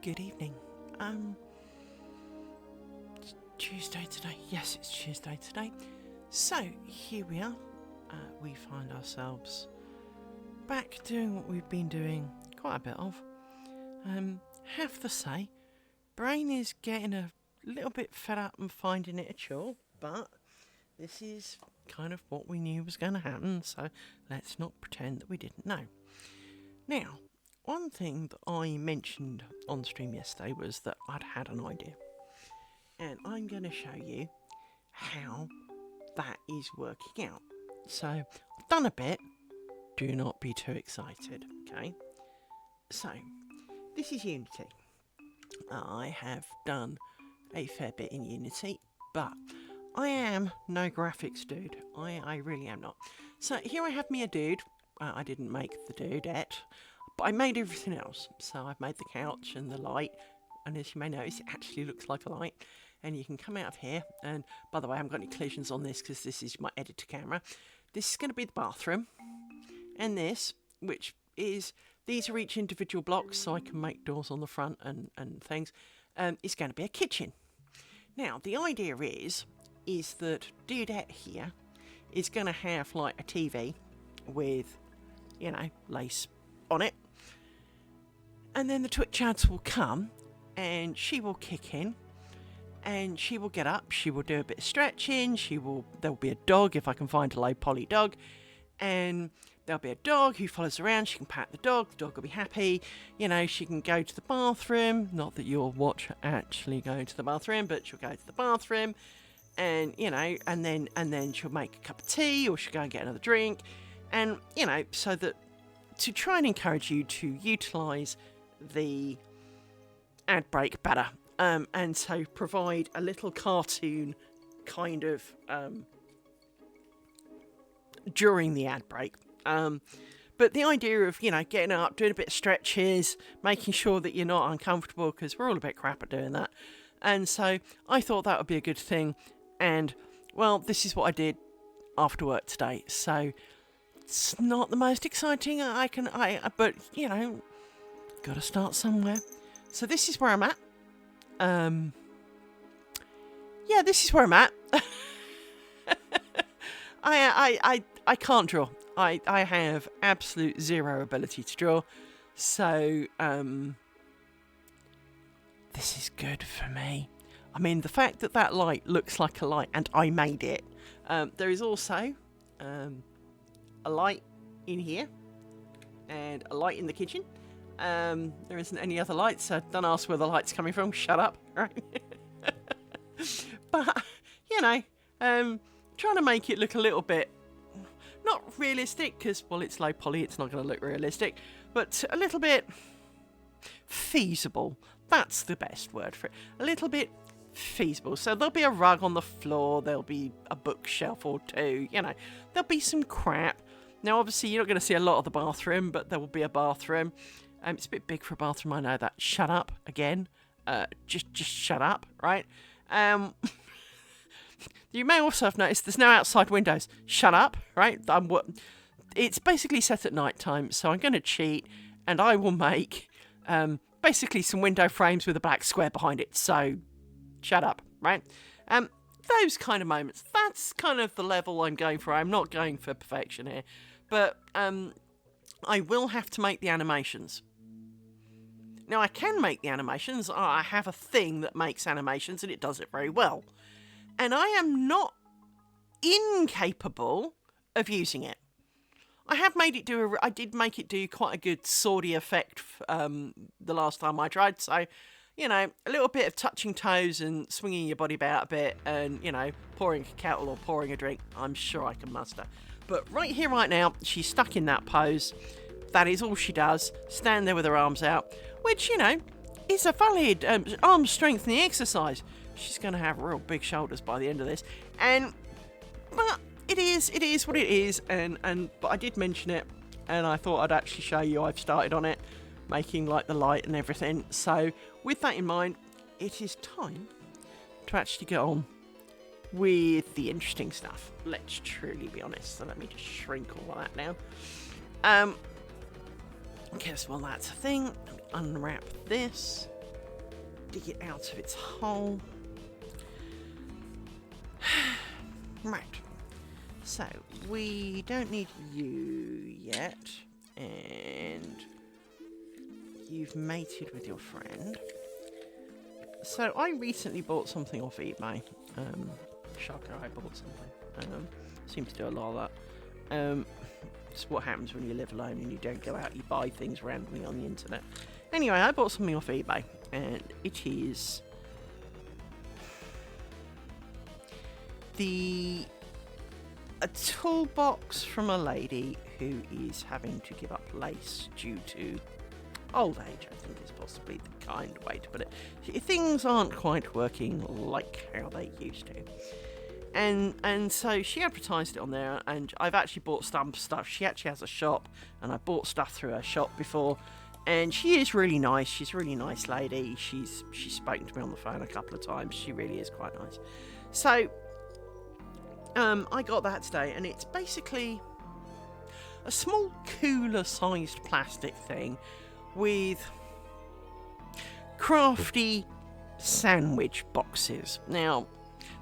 Good evening. It's Tuesday today. Yes, it's Tuesday today. So, here we are. We find ourselves back doing what we've been doing quite a bit of. Have to say, brain is getting a little bit fed up and finding it a chore, but this is kind of what we knew was going to happen, so let's not pretend that we didn't know. Now, one thing that I mentioned on stream yesterday was that I'd had an idea. And I'm going to show you how that is working out. So, I've done a bit. Do not be too excited, okay? So, this is Unity. I have done a fair bit in Unity, but I am no graphics dude. I really am not. So, here I have me a dude. I didn't make the dudette. But I made everything else. So I've made the couch and the light. And as you may notice, it actually looks like a light. And you can come out of here. And by the way, I haven't got any collisions on this because this is my editor camera. This is going to be the bathroom. And this, which is, these are each individual blocks so I can make doors on the front and things, is going to be a kitchen. Now, the idea is that Dudette here is going to have like a TV with, you know, lace on it. And then the Twitch ads will come and she will kick in and she will get up, she will do a bit of stretching, there'll be a dog if I can find a low poly dog, and there'll be a dog who follows around, she can pat the dog will be happy, you know, she can go to the bathroom, not that you'll watch her actually go to the bathroom, but she'll go to the bathroom and, you know, and then she'll make a cup of tea or she'll go and get another drink, and, you know, so that to try and encourage you to utilise the ad break better, and so provide a little cartoon kind of during the ad break. But the idea of, you know, getting up, doing a bit of stretches, making sure that you're not uncomfortable, because we're all a bit crap at doing that. And so I thought that would be a good thing. And, well, this is what I did after work today. So it's not the most exciting but, you know, got to start somewhere. So this is where I'm at. Yeah, this is where I'm at. I can't draw. I have absolute zero ability to draw. So, this is good for me. I mean, the fact that light looks like a light and I made it. There is also, a light in here and a light in the kitchen. There isn't any other lights, so don't ask where the light's coming from. Shut up, right? But, you know, trying to make it look a little bit, not realistic, because, well, it's low poly, it's not going to look realistic, but a little bit feasible. That's the best word for it. A little bit feasible. So there'll be a rug on the floor, there'll be a bookshelf or two, you know, there'll be some crap. Now, obviously, you're not going to see a lot of the bathroom, but there will be a bathroom. It's a bit big for a bathroom, I know that. Shut up, again. Just shut up, right? You may also have noticed there's no outside windows. Shut up, right? It's basically set at night time, so I'm going to cheat, and I will make basically some window frames with a black square behind it. So, shut up, right? Those kind of moments. That's kind of the level I'm going for. I'm not going for perfection here, but I will have to make the animations. Now, I can make the animations. I have a thing that makes animations, and it does it very well. And I am not incapable of using it. I did make it do quite a good swordy effect the last time I tried. So, you know, a little bit of touching toes and swinging your body about a bit and, you know, pouring a kettle or pouring a drink. I'm sure I can muster. But right here, right now, she's stuck in that pose. That is all she does. Stand there with her arms out, which, you know, is a valid arm strengthening exercise. She's going to have real big shoulders by the end of this. But it is what it is. But I did mention it, and I thought I'd actually show you I've started on it, making like the light and everything. So with that in mind, it is time to actually get on with the interesting stuff. Let's truly be honest. So let me just shrink all of that down. Guess, well, that's a thing. Let me unwrap this. dig it out of its hole. Right. So, we don't need you yet. And you've mated with your friend. So, I recently bought something off eBay. Shocker, I bought something. Seem to do a lot of that. It's what happens when you live alone and you don't go out, you buy things randomly on the internet. Anyway, I bought something off eBay, and it is a toolbox from a lady who is having to give up lace due to old age, I think is possibly the kind way to put it. Things aren't quite working like how they used to. And so she advertised it on there, and I've actually bought some stuff. She actually has a shop, and I bought stuff through her shop before. And she is really nice. She's a really nice lady. She's spoken to me on the phone a couple of times. She really is quite nice. So, I got that today, and it's basically a small cooler-sized plastic thing with crafty sandwich boxes. Now,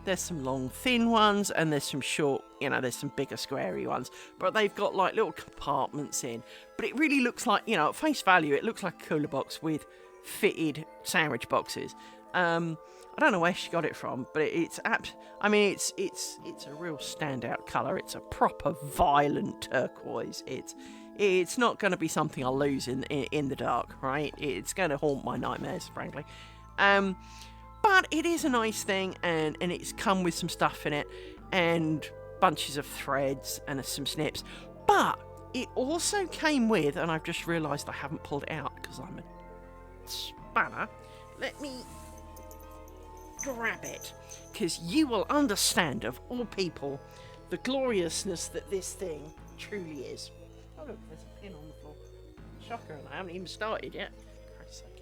there's some long, thin ones, and there's some short, there's some bigger, squarey ones. But they've got, like, little compartments in. But it really looks like, at face value, it looks like a cooler box with fitted sandwich boxes. I don't know where she got it from, but it's a real standout colour. It's a proper violent turquoise. It's not going to be something I'll lose in the dark, right? It's going to haunt my nightmares, frankly. But it is a nice thing, and it's come with some stuff in it, and bunches of threads and some snips. But it also came with, and I've just realised I haven't pulled it out because I'm a spanner. Let me grab it, because you will understand, of all people, the gloriousness that this thing truly is. Oh look, there's a pin on the floor. Shocker, and I haven't even started yet. For Christ's sake.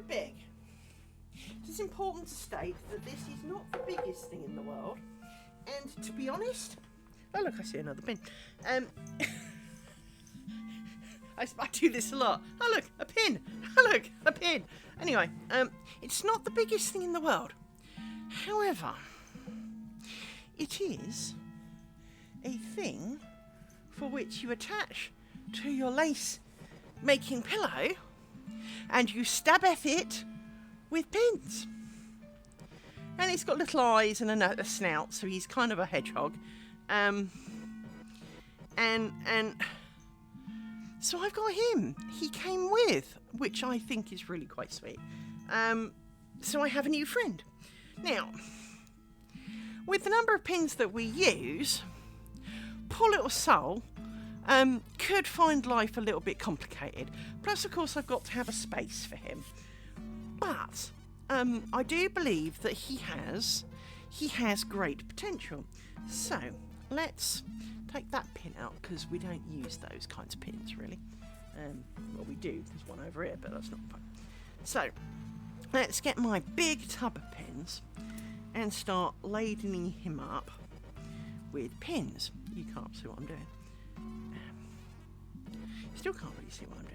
Big. It's important to state that this is not the biggest thing in the world, and to be honest, oh look, I see another pin. I do this a lot. Oh look, a pin. Oh look, a pin. Anyway, it's not the biggest thing in the world. However, it is a thing for which you attach to your lace making pillow, and you stab at it with pins. And it's got little eyes and a snout, so he's kind of a hedgehog. And so I've got him. He came with, which I think is really quite sweet. So I have a new friend. Now, with the number of pins that we use, poor little soul could find life a little bit complicated. Plus, of course, I've got to have a space for him. But I do believe that he has great potential. So let's take that pin out, because we don't use those kinds of pins really. Well, we do. There's one over here, but that's not fun. So let's get my big tub of pins and start ladening him up with pins. You can't see what I'm doing. Still can't really see what I'm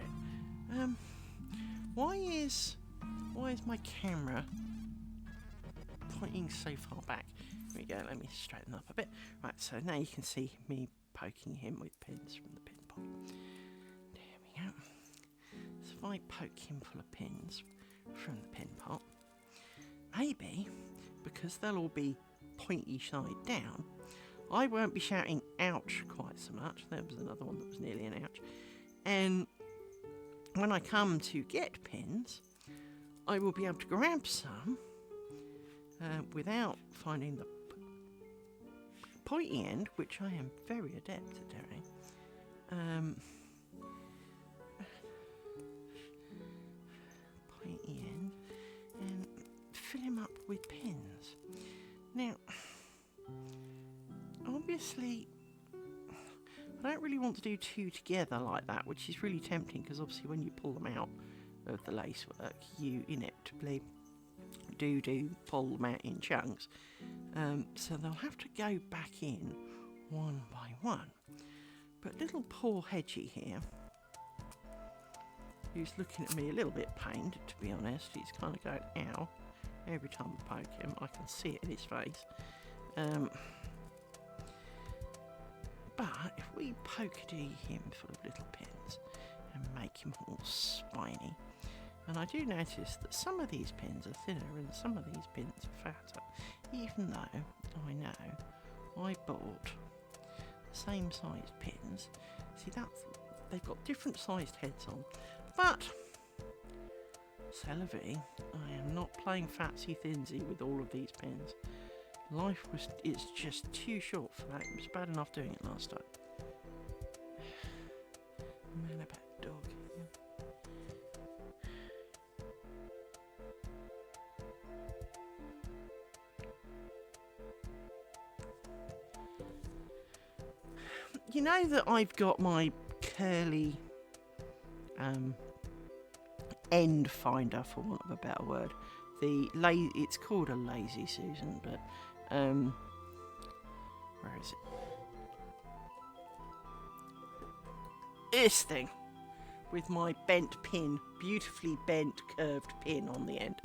doing. Why is my camera pointing so far back? There we go, let me straighten up a bit. Right, so now you can see me poking him with pins from the pin pot. There we go. So if I poke him full of pins from the pin pot, maybe, because they'll all be pointy side down, I won't be shouting ouch quite so much. There was another one that was nearly an ouch. And when I come to get pins, I will be able to grab some without finding the pointy end, which I am very adept at doing. Pointy end, and fill him up with pins. Now, obviously, I don't really want to do two together like that, which is really tempting, because obviously when you pull them out of the lacework, you inevitably do pull them out in chunks. So they'll have to go back in one by one. But little poor Hedgie here, who's looking at me a little bit pained, to be honest. He's kind of going, ow, every time I poke him. I can see it in his face. But if we polka-dee him full of little pins and make him all spiny, and I do notice that some of these pins are thinner and some of these pins are fatter, even though I know I bought the same sized pins. See, they've got different sized heads on, but c'est la vie, I am not playing fatsy thinsy with all of these pins. Life is just too short for that. It was bad enough doing it last time. Man, a bad dog. You know that I've got my curly end finder, for want of a better word. It's called a Lazy Susan, but where is it? This thing with my bent pin, beautifully bent, curved pin on the end.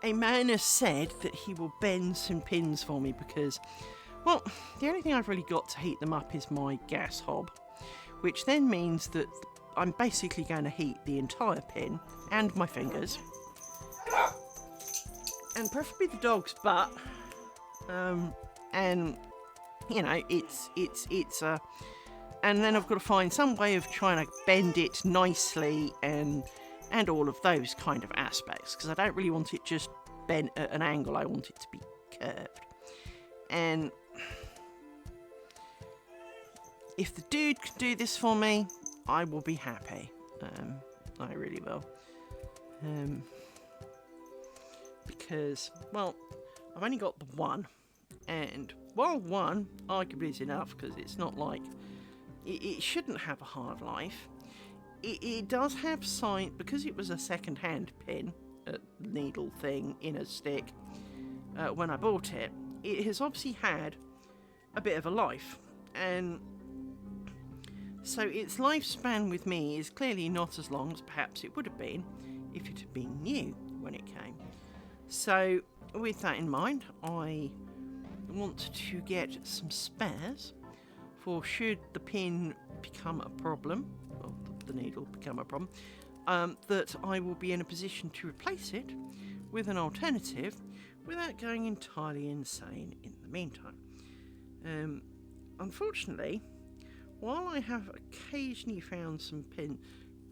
A man has said that he will bend some pins for me because, well, the only thing I've really got to heat them up is my gas hob, which then means that I'm basically going to heat the entire pin and my fingers, and preferably the dog's butt. And you know, it's and then I've got to find some way of trying to bend it nicely and all of those kind of aspects, because I don't really want it just bent at an angle. I want it to be curved. And if the dude can do this for me, I will be happy. I really will. Because, well, I've only got the one, and while one arguably is enough, because it's not like it shouldn't have a hard life. It does have sign, because it was a second-hand pin, needle thing in a stick. When I bought it, it has obviously had a bit of a life, and so its lifespan with me is clearly not as long as perhaps it would have been if it had been new when it came. So with that in mind, I want to get some spares for should the pin become a problem, or the needle become a problem, that I will be in a position to replace it with an alternative without going entirely insane in the meantime. Unfortunately, while I have occasionally found some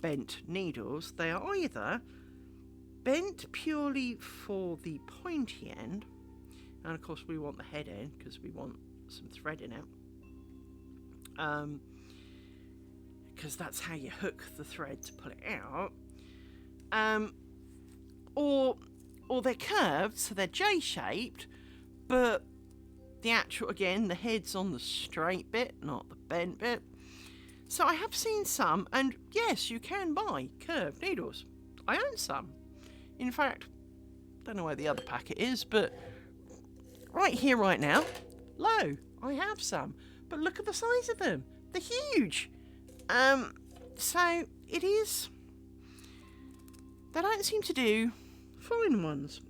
bent needles, they are either bent purely for the pointy end, and of course we want the head end because we want some threading out, because that's how you hook the thread to pull it out, or they're curved, so they're J-shaped, but the actual, again, the head's on the straight bit, not the bent bit. So I have seen some, and yes, you can buy curved needles. I own some. In fact, don't know where the other packet is, but right here, right now, I have some. But look at the size of them. They're huge. So it is, they don't seem to do fine ones.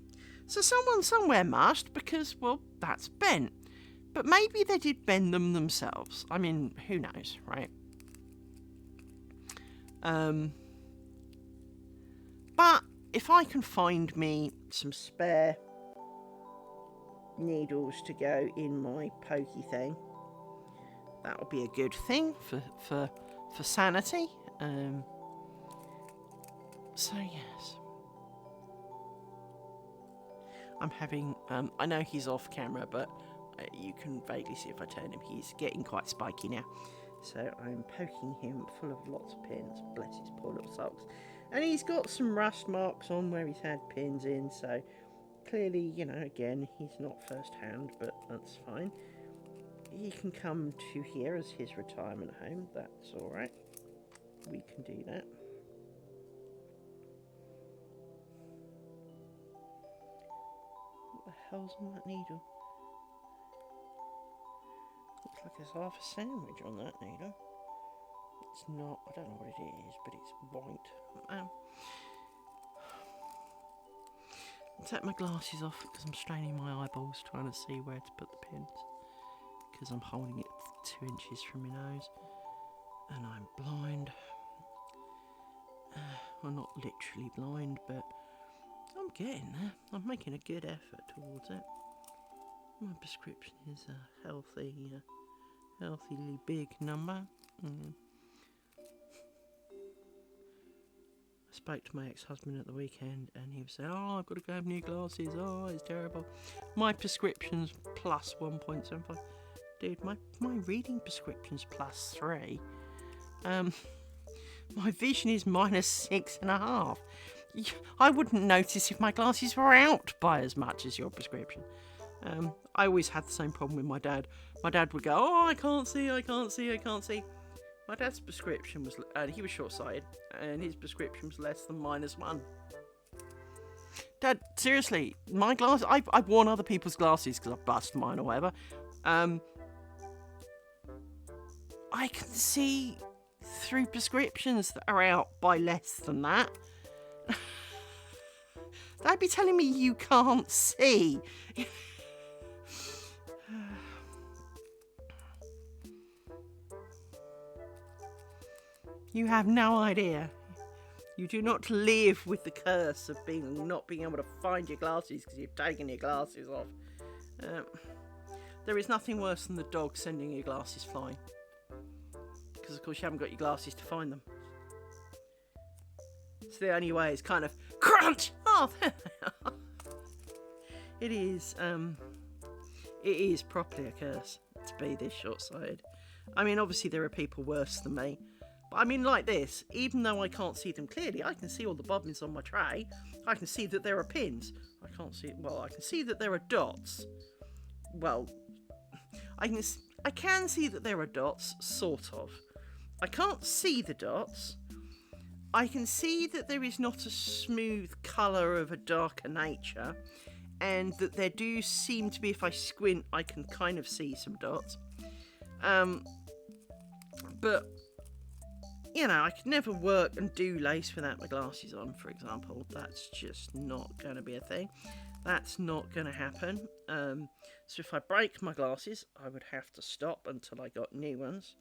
So someone somewhere must, because, well, that's bent. But maybe they did bend them themselves. I mean, who knows, right? But if I can find me some spare needles to go in my pokey thing, that would be a good thing for sanity. So yes, I'm having. I know he's off camera, but you can vaguely see if I turn him. He's getting quite spiky now. So I'm poking him full of lots of pins. Bless his poor little socks. And he's got some rust marks on where he's had pins in, so clearly, you know, again, he's not first hand, but that's fine. He can come to here as his retirement home. That's alright. We can do that. hell's on that needle? Looks like there's half a sandwich on that needle. It's not, I don't know what it is, but it's white. I'll take my glasses off because I'm straining my eyeballs trying to see where to put the pins. Because I'm holding it 2 inches from my nose. And I'm blind. Well, not literally blind, but I'm getting there. I'm making a good effort towards it. My prescription is a healthily big number. I spoke to my ex-husband at the weekend and he was saying, oh, I've got to go have new glasses. Oh, it's terrible. My prescription's plus 1.75. Dude, my reading prescription's plus 3. My vision is minus 6.5. I wouldn't notice if my glasses were out by as much as your prescription. I always had the same problem with my dad. My dad would go, oh, I can't see. My dad's prescription was, he was short-sighted, and his prescription was less than -1. Dad, seriously, my glasses, I've worn other people's glasses because I've busted mine or whatever. I can see through prescriptions that are out by less than that. They'd be telling me you can't see. You have no idea. You do not live with the curse of not being able to find your glasses because you've taken your glasses off. There is nothing worse than the dog sending your glasses flying. Because of course you haven't got your glasses to find them. It's the only way. It's kind of crunch. Oh, there they are. It is properly a curse to be this short-sighted. I mean, obviously there are people worse than me. But I mean, like this, even though I can't see them clearly, I can see all the bobbins on my tray. I can see that there are pins. I can see that there are dots. Well, I can see that there are dots, sort of. I can't see the dots. I can see that there is not a smooth colour of a darker nature, and that there do seem to be, if I squint, I can kind of see some dots. But, you know, I could never work and do lace without my glasses on, for example. That's just not going to be a thing. That's not going to happen. So if I break my glasses, I would have to stop until I got new ones.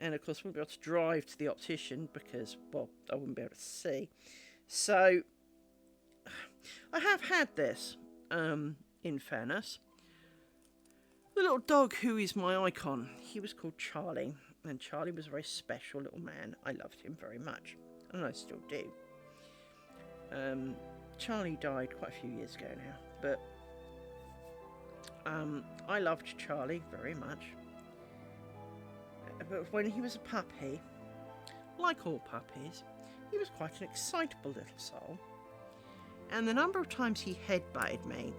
And of course, I wouldn't be able to drive to the optician because, well, I wouldn't be able to see. So, I have had this, in fairness. The little dog who is my icon, he was called Charlie. And Charlie was a very special little man. I loved him very much. And I still do. Charlie died quite a few years ago now. But I loved Charlie very much. But when he was a puppy, like all puppies, he was quite an excitable little soul. And the number of times he headbutted me,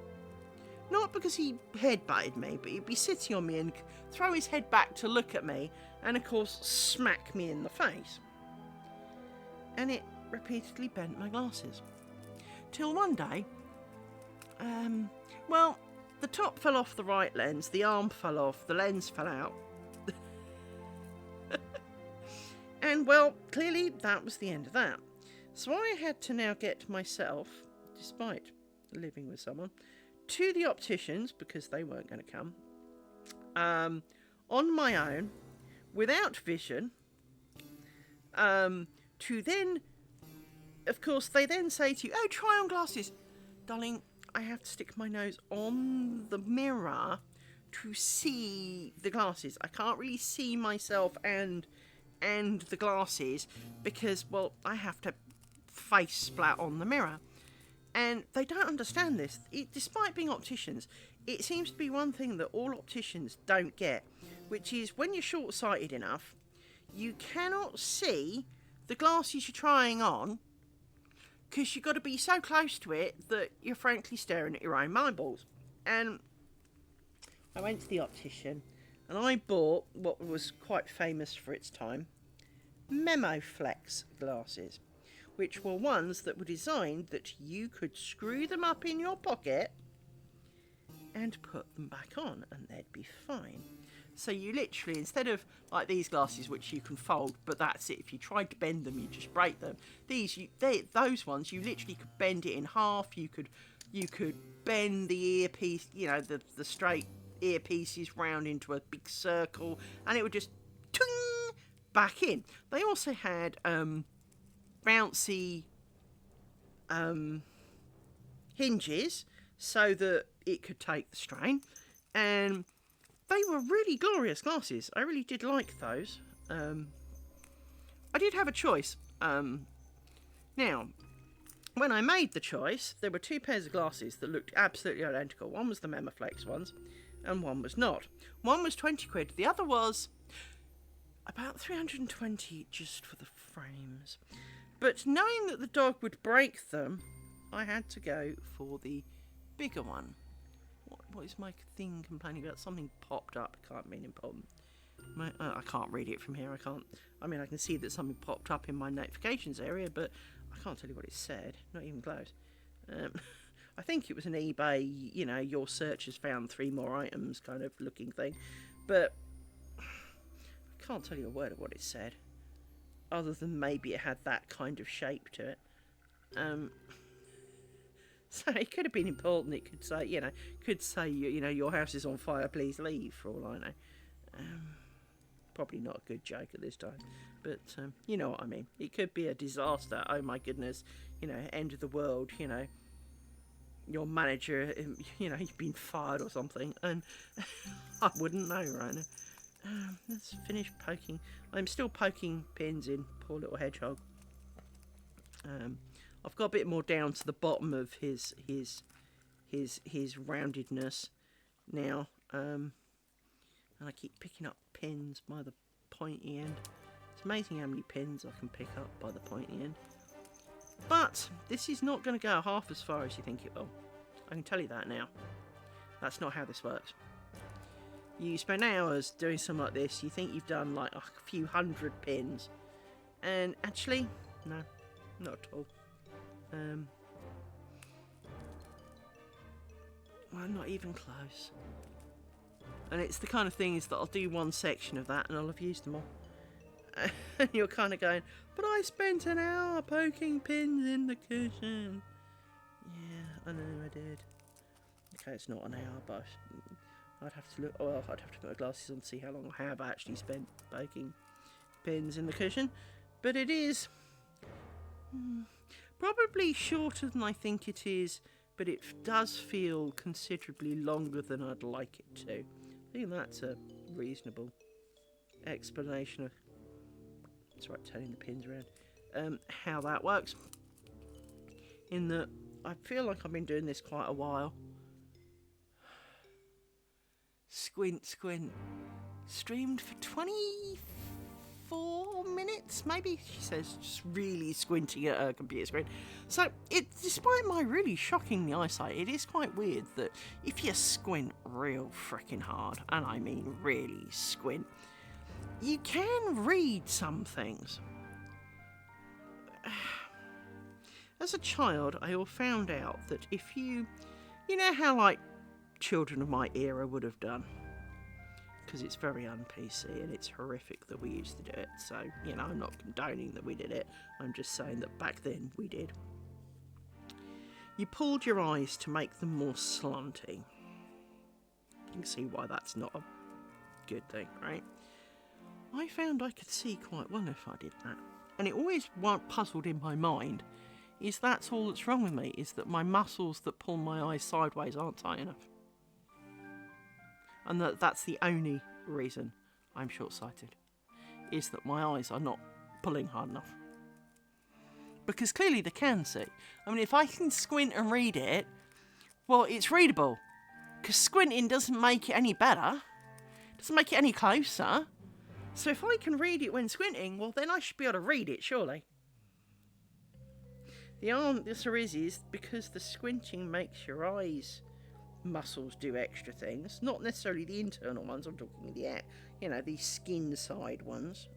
not because he headbutted me, but he'd be sitting on me and throw his head back to look at me, and of course smack me in the face. And it repeatedly bent my glasses. Till one day, well, the top fell off the right lens, the arm fell off, the lens fell out. And, well, clearly that was the end of that. So I had to now get myself, despite living with someone, to the opticians, because they weren't going to come, on my own, without vision, to then, of course, they then say to you, oh, try on glasses. Darling, I have to stick my nose on the mirror to see the glasses. I can't really see myself and the glasses because, well, I have to face splat on the mirror. And they don't understand this. Despite being opticians, it seems to be one thing that all opticians don't get, which is when you're short-sighted enough, you cannot see the glasses you're trying on because you've got to be so close to it that you're frankly staring at your own eyeballs. And I went to the optician and I bought what was quite famous for its time, Memoflex glasses, which were ones that were designed that you could screw them up in your pocket and put them back on, and they'd be fine. So you literally, instead of like these glasses which you can fold, but that's it, if you tried to bend them you just break them, those ones you literally could bend it in half. You could bend the earpiece, you know, the straight earpieces round into a big circle, and it would just ting back in. They also had bouncy hinges so that it could take the strain, and they were really glorious glasses. I really did like those. I did have a choice. Now, when I made the choice, there were two pairs of glasses that looked absolutely identical. One was the Memaflex ones, and one was not. One was 20 quid, the other was about 320 just for the frames. But knowing that the dog would break them, I had to go for the bigger one. What is my thing complaining about? Something popped up. Can't mean important. I can't read it from here. I can't. I mean, I can see that something popped up in my notifications area, but I can't tell you what it said. Not even close. I think it was an eBay, you know, your search has found 3 more items kind of looking thing. But I can't tell you a word of what it said, other than maybe it had that kind of shape to it. So it could have been important. It could say, you know, your house is on fire, please leave, for all I know. Probably not a good joke at this time, but you know what I mean. It could be a disaster. Oh my goodness, you know, end of the world, you know, your manager, you know, you've been fired or something, and I wouldn't know right now. Let's finish poking. I'm still poking pins in, poor little hedgehog. I've got a bit more down to the bottom of his roundedness now, and I keep picking up pins by the pointy end. It's amazing how many pins I can pick up by the pointy end. But this is not going to go half as far as you think it will. I can tell you that now. That's not how this works. You spend hours doing something like this, you think you've done like a few hundred pins, and actually, no, not at all. Well, not even close. And it's the kind of thing is that I'll do one section of that and I'll have used them all. And you're kind of going, but I spent an hour poking pins in the cushion. Yeah, I know I did. Okay, it's not an hour, but I'd have to look. Well, I'd have to put my glasses on to see how long I have actually spent poking pins in the cushion. But it is probably shorter than I think it is, but it does feel considerably longer than I'd like it to. I think that's a reasonable explanation of, it's right, turning the pins around, how that works. In that I feel like I've been doing this quite a while. Squint, squint. Streamed for 24 minutes, maybe, she says, just really squinting at her computer screen. So, despite my really shocking eyesight, it is quite weird that if you squint real freaking hard, and I mean really squint, you can read some things. As a child, I all found out that if you know how like children of my era would have done, because it's very un-PC and it's horrific that we used to do it. So, you know, I'm not condoning that we did it. I'm just saying that back then we did. You pulled your eyes to make them more slanty. You can see why that's not a good thing, right? I found I could see quite well if I did that. And it always puzzled in my mind is that's all that's wrong with me, is that my muscles that pull my eyes sideways aren't tight enough. And that's the only reason I'm short-sighted, is that my eyes are not pulling hard enough. Because clearly they can see. I mean, if I can squint and read it, well, it's readable. Because squinting doesn't make it any better. Doesn't make it any closer. So if I can read it when squinting, well, then I should be able to read it, surely. The answer is because the squinting makes your eyes muscles do extra things, not necessarily the internal ones. I'm talking the skin side ones.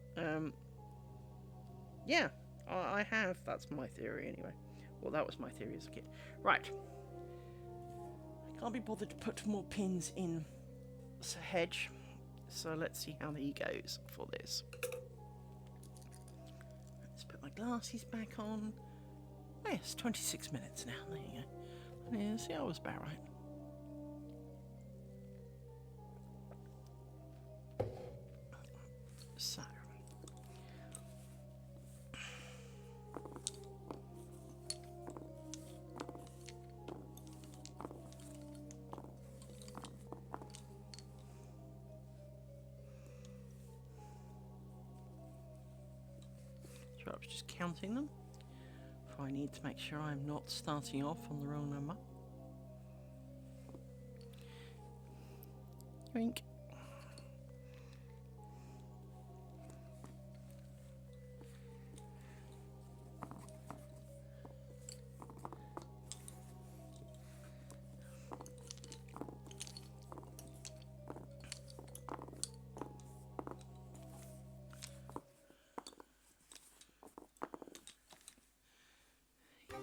Yeah, I have. That's my theory anyway. Well, that was my theory as a kid. Right. Can't be bothered to put more pins in the hedge. So let's see how he goes for this. Let's put my glasses back on. Oh yes, 26 minutes now. There you go. And see, I was about right. So. So I was just counting them. For I need to make sure I'm not starting off on the wrong number. Yoink.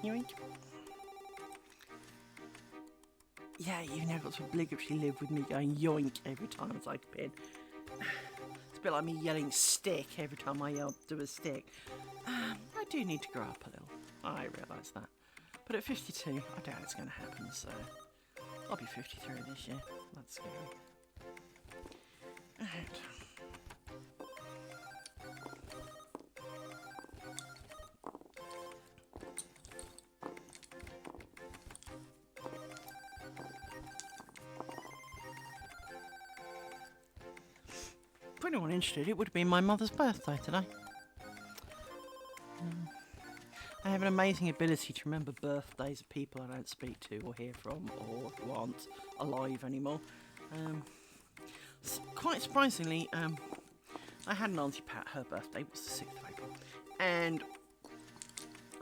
Yoink. Yeah, you've now got to obligatory live with me going yoink every time I take a pin. It's a bit like me yelling stick every time I do a stick. I do need to grow up a little. I realise that. But at 52, I doubt it's going to happen, so I'll be 53 this year. That's scary. Alright. For anyone interested, it would have been my mother's birthday today. I have an amazing ability to remember birthdays of people I don't speak to or hear from or who aren't alive anymore. Quite surprisingly, I had an Auntie Pat, her birthday was the 6th of April, and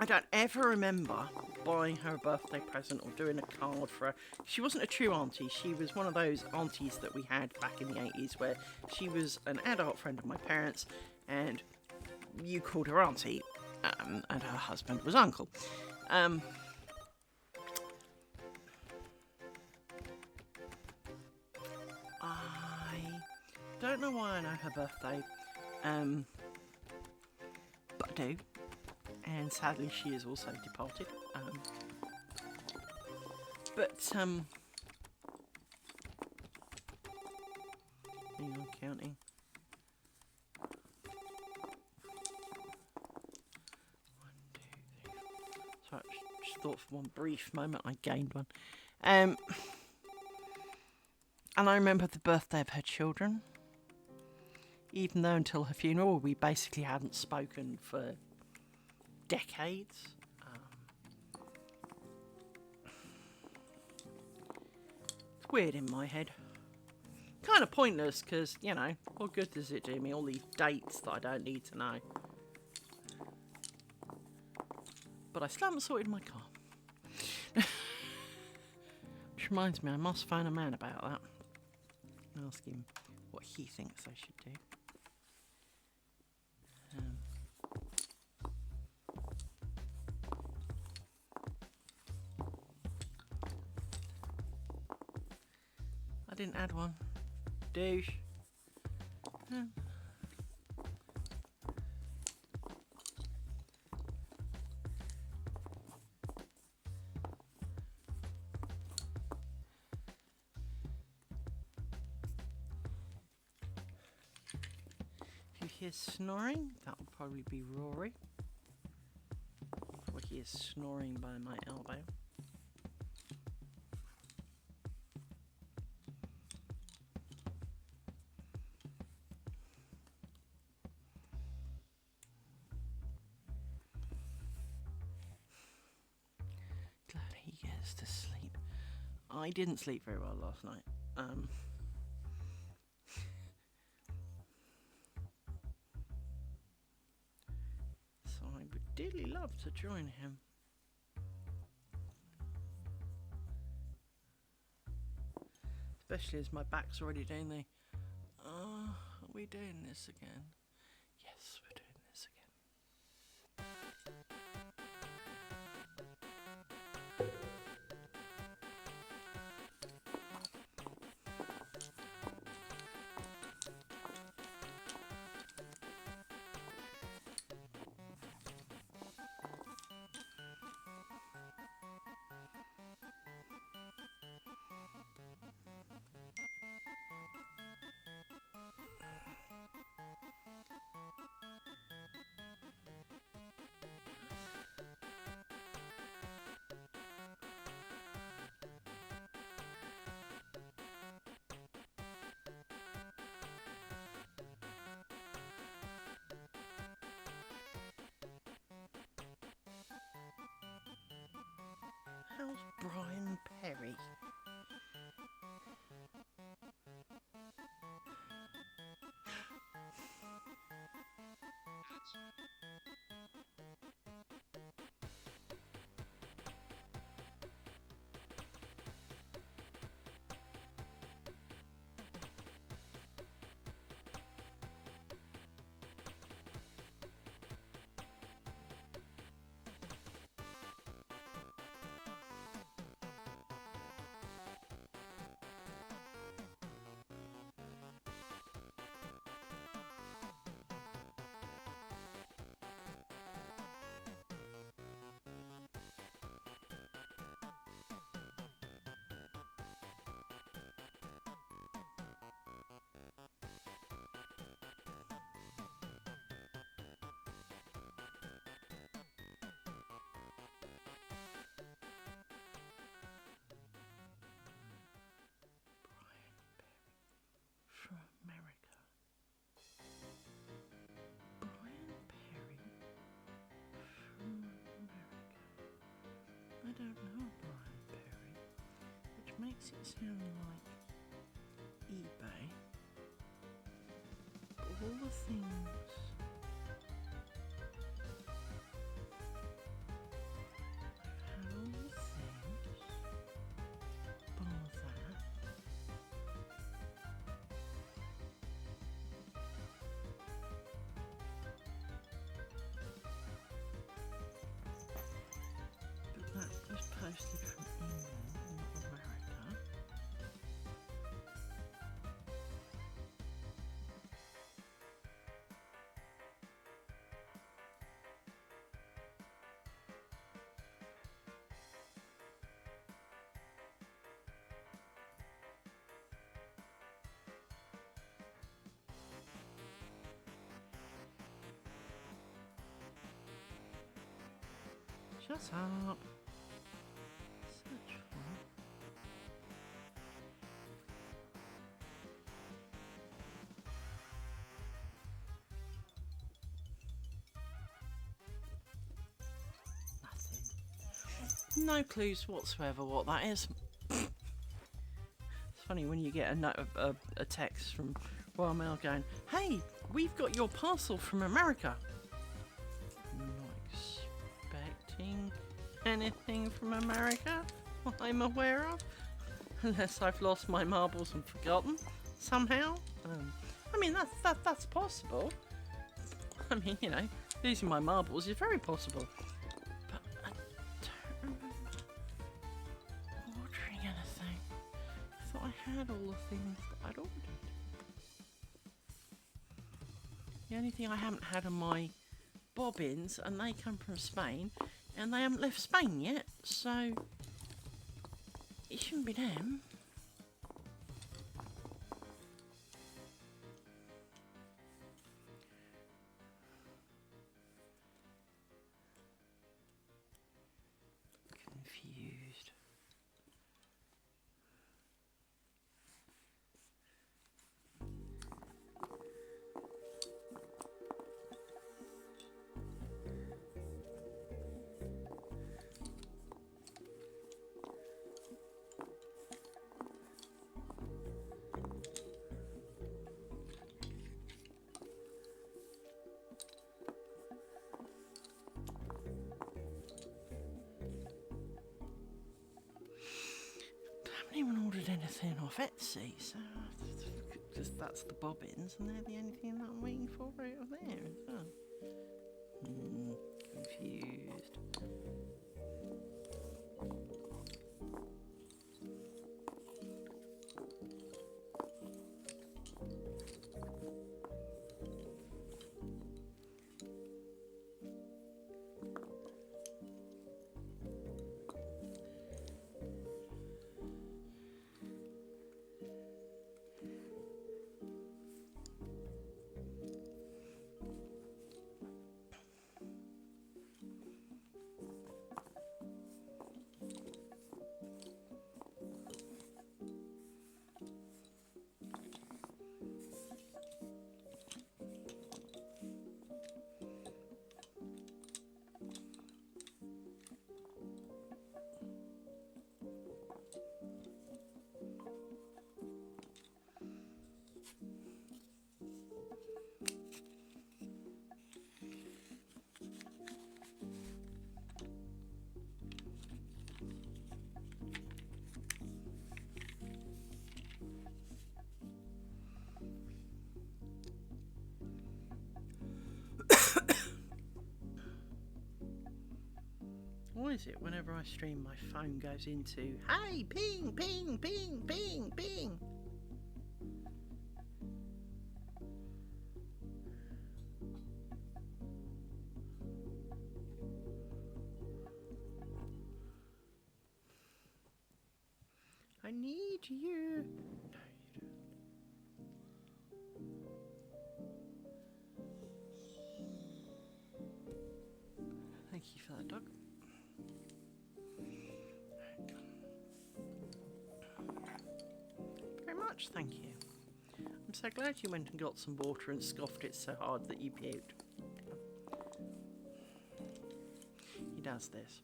I don't ever remember buying her a birthday present or doing a card for her. She wasn't a true auntie. She was one of those aunties that we had back in the 80s where she was an adult friend of my parents and you called her auntie, and her husband was uncle. I don't know why I know her birthday, but I do. And sadly, she is also departed. Hang on, counting. 1, 2, 3. Sorry, I just thought for one brief moment I gained one. And I remember the birthday of her children. Even though until her funeral, we basically hadn't spoken for decades. It's weird in my head. Kind of pointless because, you know, what good does it do me? All these dates that I don't need to know. But I still haven't sorted my car. Which reminds me, I must phone a man about that. And ask him what he thinks I should do. I didn't add one. Douche. If you hear snoring, that will probably be Rory. For he is snoring by my elbow. To sleep. I didn't sleep very well last night. So I would dearly love to join him. Especially as my back's already doing the, are we doing this again? Yes, we're doing this again. How's Brian Perry? From America. Brian Perry from America. I don't know Brian Perry, which makes it sound like eBay. But all the things I've had all the things, bar that. But that was posted from England, not America. Shut up. Search for. Nothing. No clues whatsoever what that is. It's funny when you get a text from Royal Mail going, "Hey, we've got your parcel from America." Not expecting anything from America I'm aware of, unless I've lost my marbles and forgotten somehow. I mean that's possible. I mean, you know, losing my marbles is very possible. But I don't remember ordering anything. I thought I had all the things that I'd ordered. The only thing I haven't had are my bobbins, and they come from Spain, and they haven't left Spain yet, so it shouldn't be them. Confused. I haven't even ordered anything off Etsy, so just that's the bobbins, and they're the only thing that I'm waiting for right over there as well. Confused. is it whenever I stream my phone goes into, hey, ping, ping, ping, ping, ping. I need you. No, you don't. Thank you for that, dog. Very much, thank you. I'm so glad you went and got some water and scoffed it so hard that you puked. He does this.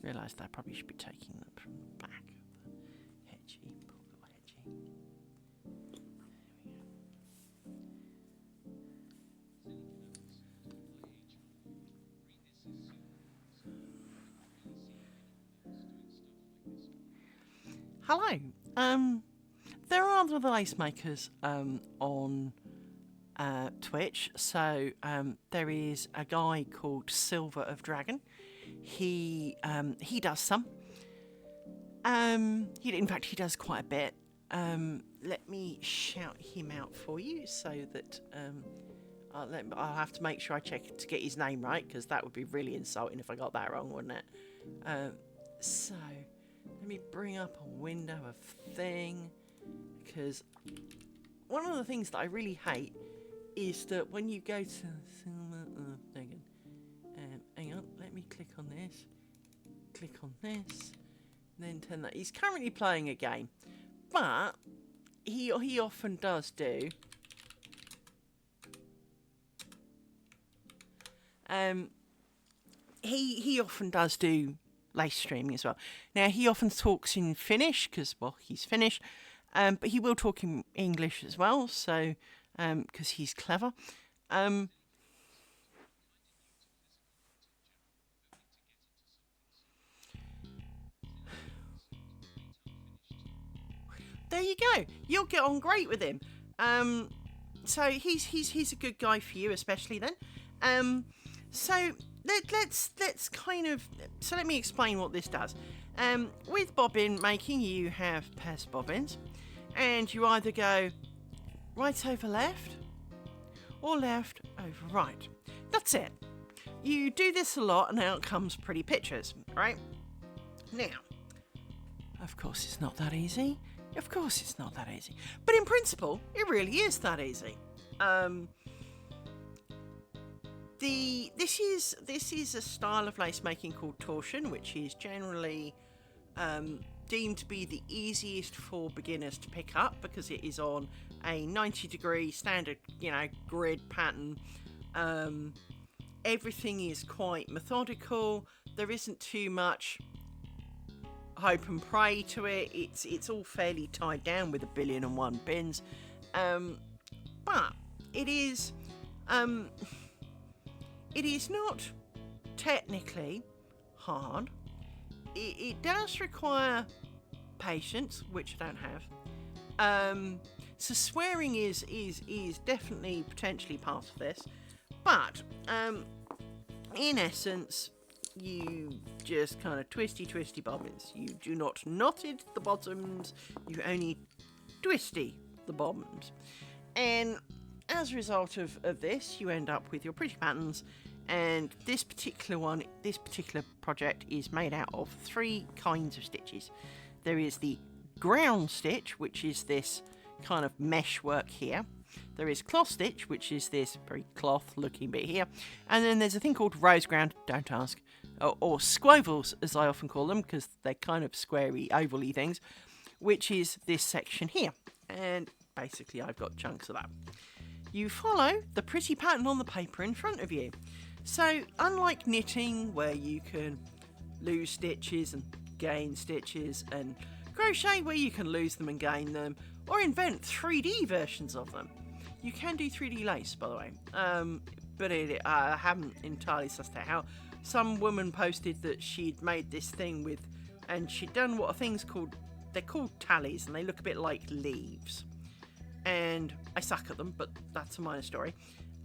Realised I probably should be taking them from the back of the hedgie. Poor little hedgie. Hello. There are other lace makers on Twitch. So there is a guy called Silver of Dragon. He does some. In fact, he does quite a bit. Let me shout him out for you so that I'll have to make sure I check to get his name right, because that would be really insulting if I got that wrong, wouldn't it? So let me bring up a window of thing, because one of the things that I really hate is that when you go to hang on, let me click on this, and then turn that. He's currently playing a game, but he often does do he often does do lace streaming as well. Now he often talks in Finnish because, well, he's Finnish, but he will talk in English as well, so because he's clever. There you go. You'll get on great with him. So he's a good guy for you, especially then. So let's kind of, so let me explain what this does. With bobbin making, you have pairs of bobbins, and you either go right over left or left over right. That's it. You do this a lot, and out comes pretty pictures, right? Now, of course, it's not that easy. Of course it's not that easy. But in principle, it really is that easy. This is a style of lace making called torchon, which is generally deemed to be the easiest for beginners to pick up because it is on a 90-degree standard, grid pattern. Everything is quite methodical. There isn't too much hope and pray to it. It's all fairly tied down with 1,000,000,001 pins, but it is not technically hard. It does require patience, which I don't have. So swearing is definitely potentially part of this, but in essence, you just kind of twisty bobbins. You do not knotted the bottoms, you only twisty the bobbins. And as a result of this, you end up with your pretty patterns. And this particular project is made out of 3 kinds of stitches. There is the ground stitch, which is this kind of mesh work here. There is cloth stitch, which is this very cloth looking bit here. And then there's a thing called rose ground, don't ask, or squovels, as I often call them, because they're kind of squarey, ovally things, which is this section here. And basically I've got chunks of that. You follow the pretty pattern on the paper in front of you. So unlike knitting, where you can lose stitches and gain stitches, and crochet, where you can lose them and gain them, or invent 3D versions of them. You can do 3D lace, by the way, but I haven't entirely sussed out how. Some woman posted that she'd made this thing with and she'd done what are things called, they're called tallies, and they look a bit like leaves. And I suck at them, but that's a minor story.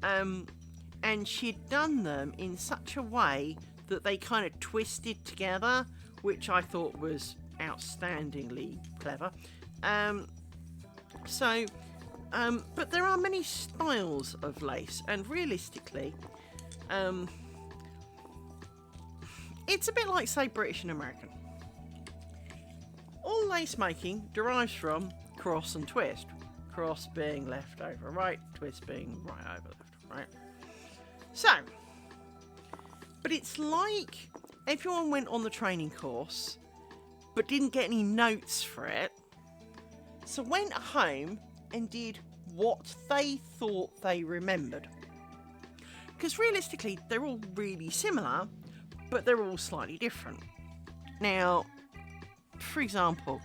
And she'd done them in such a way that they kind of twisted together, which I thought was outstandingly clever. But there are many styles of lace, and realistically, it's a bit like, say, British and American. All lace making derives from cross and twist. Cross being left over right, twist being right over left, right? So, but it's like everyone went on the training course but didn't get any notes for it, so went home and did what they thought they remembered. Because realistically, they're all really similar, but they're all slightly different. Now, for example,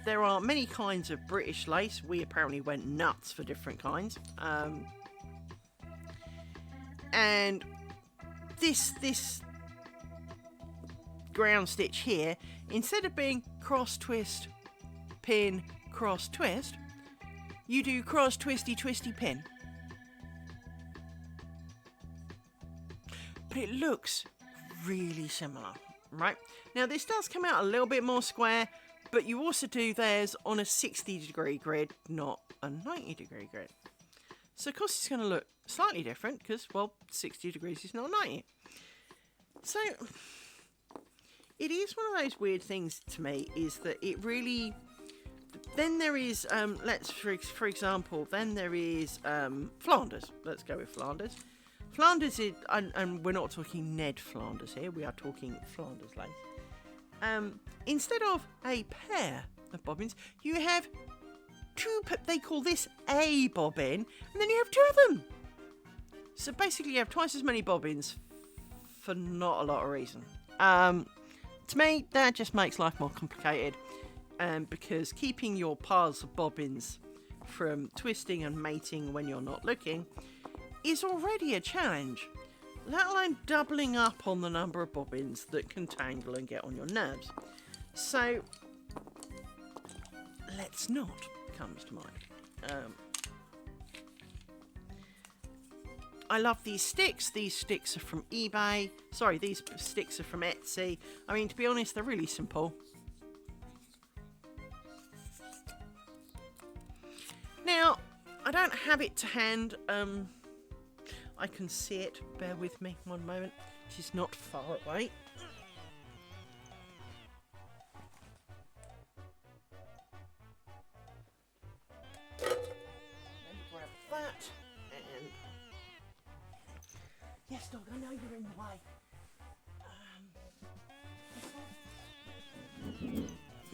there are many kinds of British lace. We apparently went nuts for different kinds. And this ground stitch here, instead of being cross twist, pin, cross twist, you do cross twisty twisty pin. But it looks really similar, right? Now this does come out a little bit more square, but you also do theirs on a 60-degree grid, not a 90-degree grid. So of course it's going to look slightly different because, well, 60 degrees is not 90. So it is one of those weird things to me, is that it really... Then there is, for example, then there is Flanders. Let's go with Flanders. Flanders is, and we're not talking Ned Flanders here, we are talking Flanders lace. Instead of a pair of bobbins, you have two, they call this a bobbin, and then you have two of them. So basically you have twice as many bobbins for not a lot of reason. To me, that just makes life more complicated, because keeping your piles of bobbins from twisting and mating when you're not looking is already a challenge, let alone doubling up on the number of bobbins that can tangle and get on your nerves. So, let's not comes to mind. I love these sticks. These sticks are from eBay. Sorry, these sticks are from Etsy. I mean, to be honest, they're really simple. Now, I don't have it to hand. I can see it. Bear with me one moment. It is not far away. Let me grab that. And yes, dog, I know you're in the way.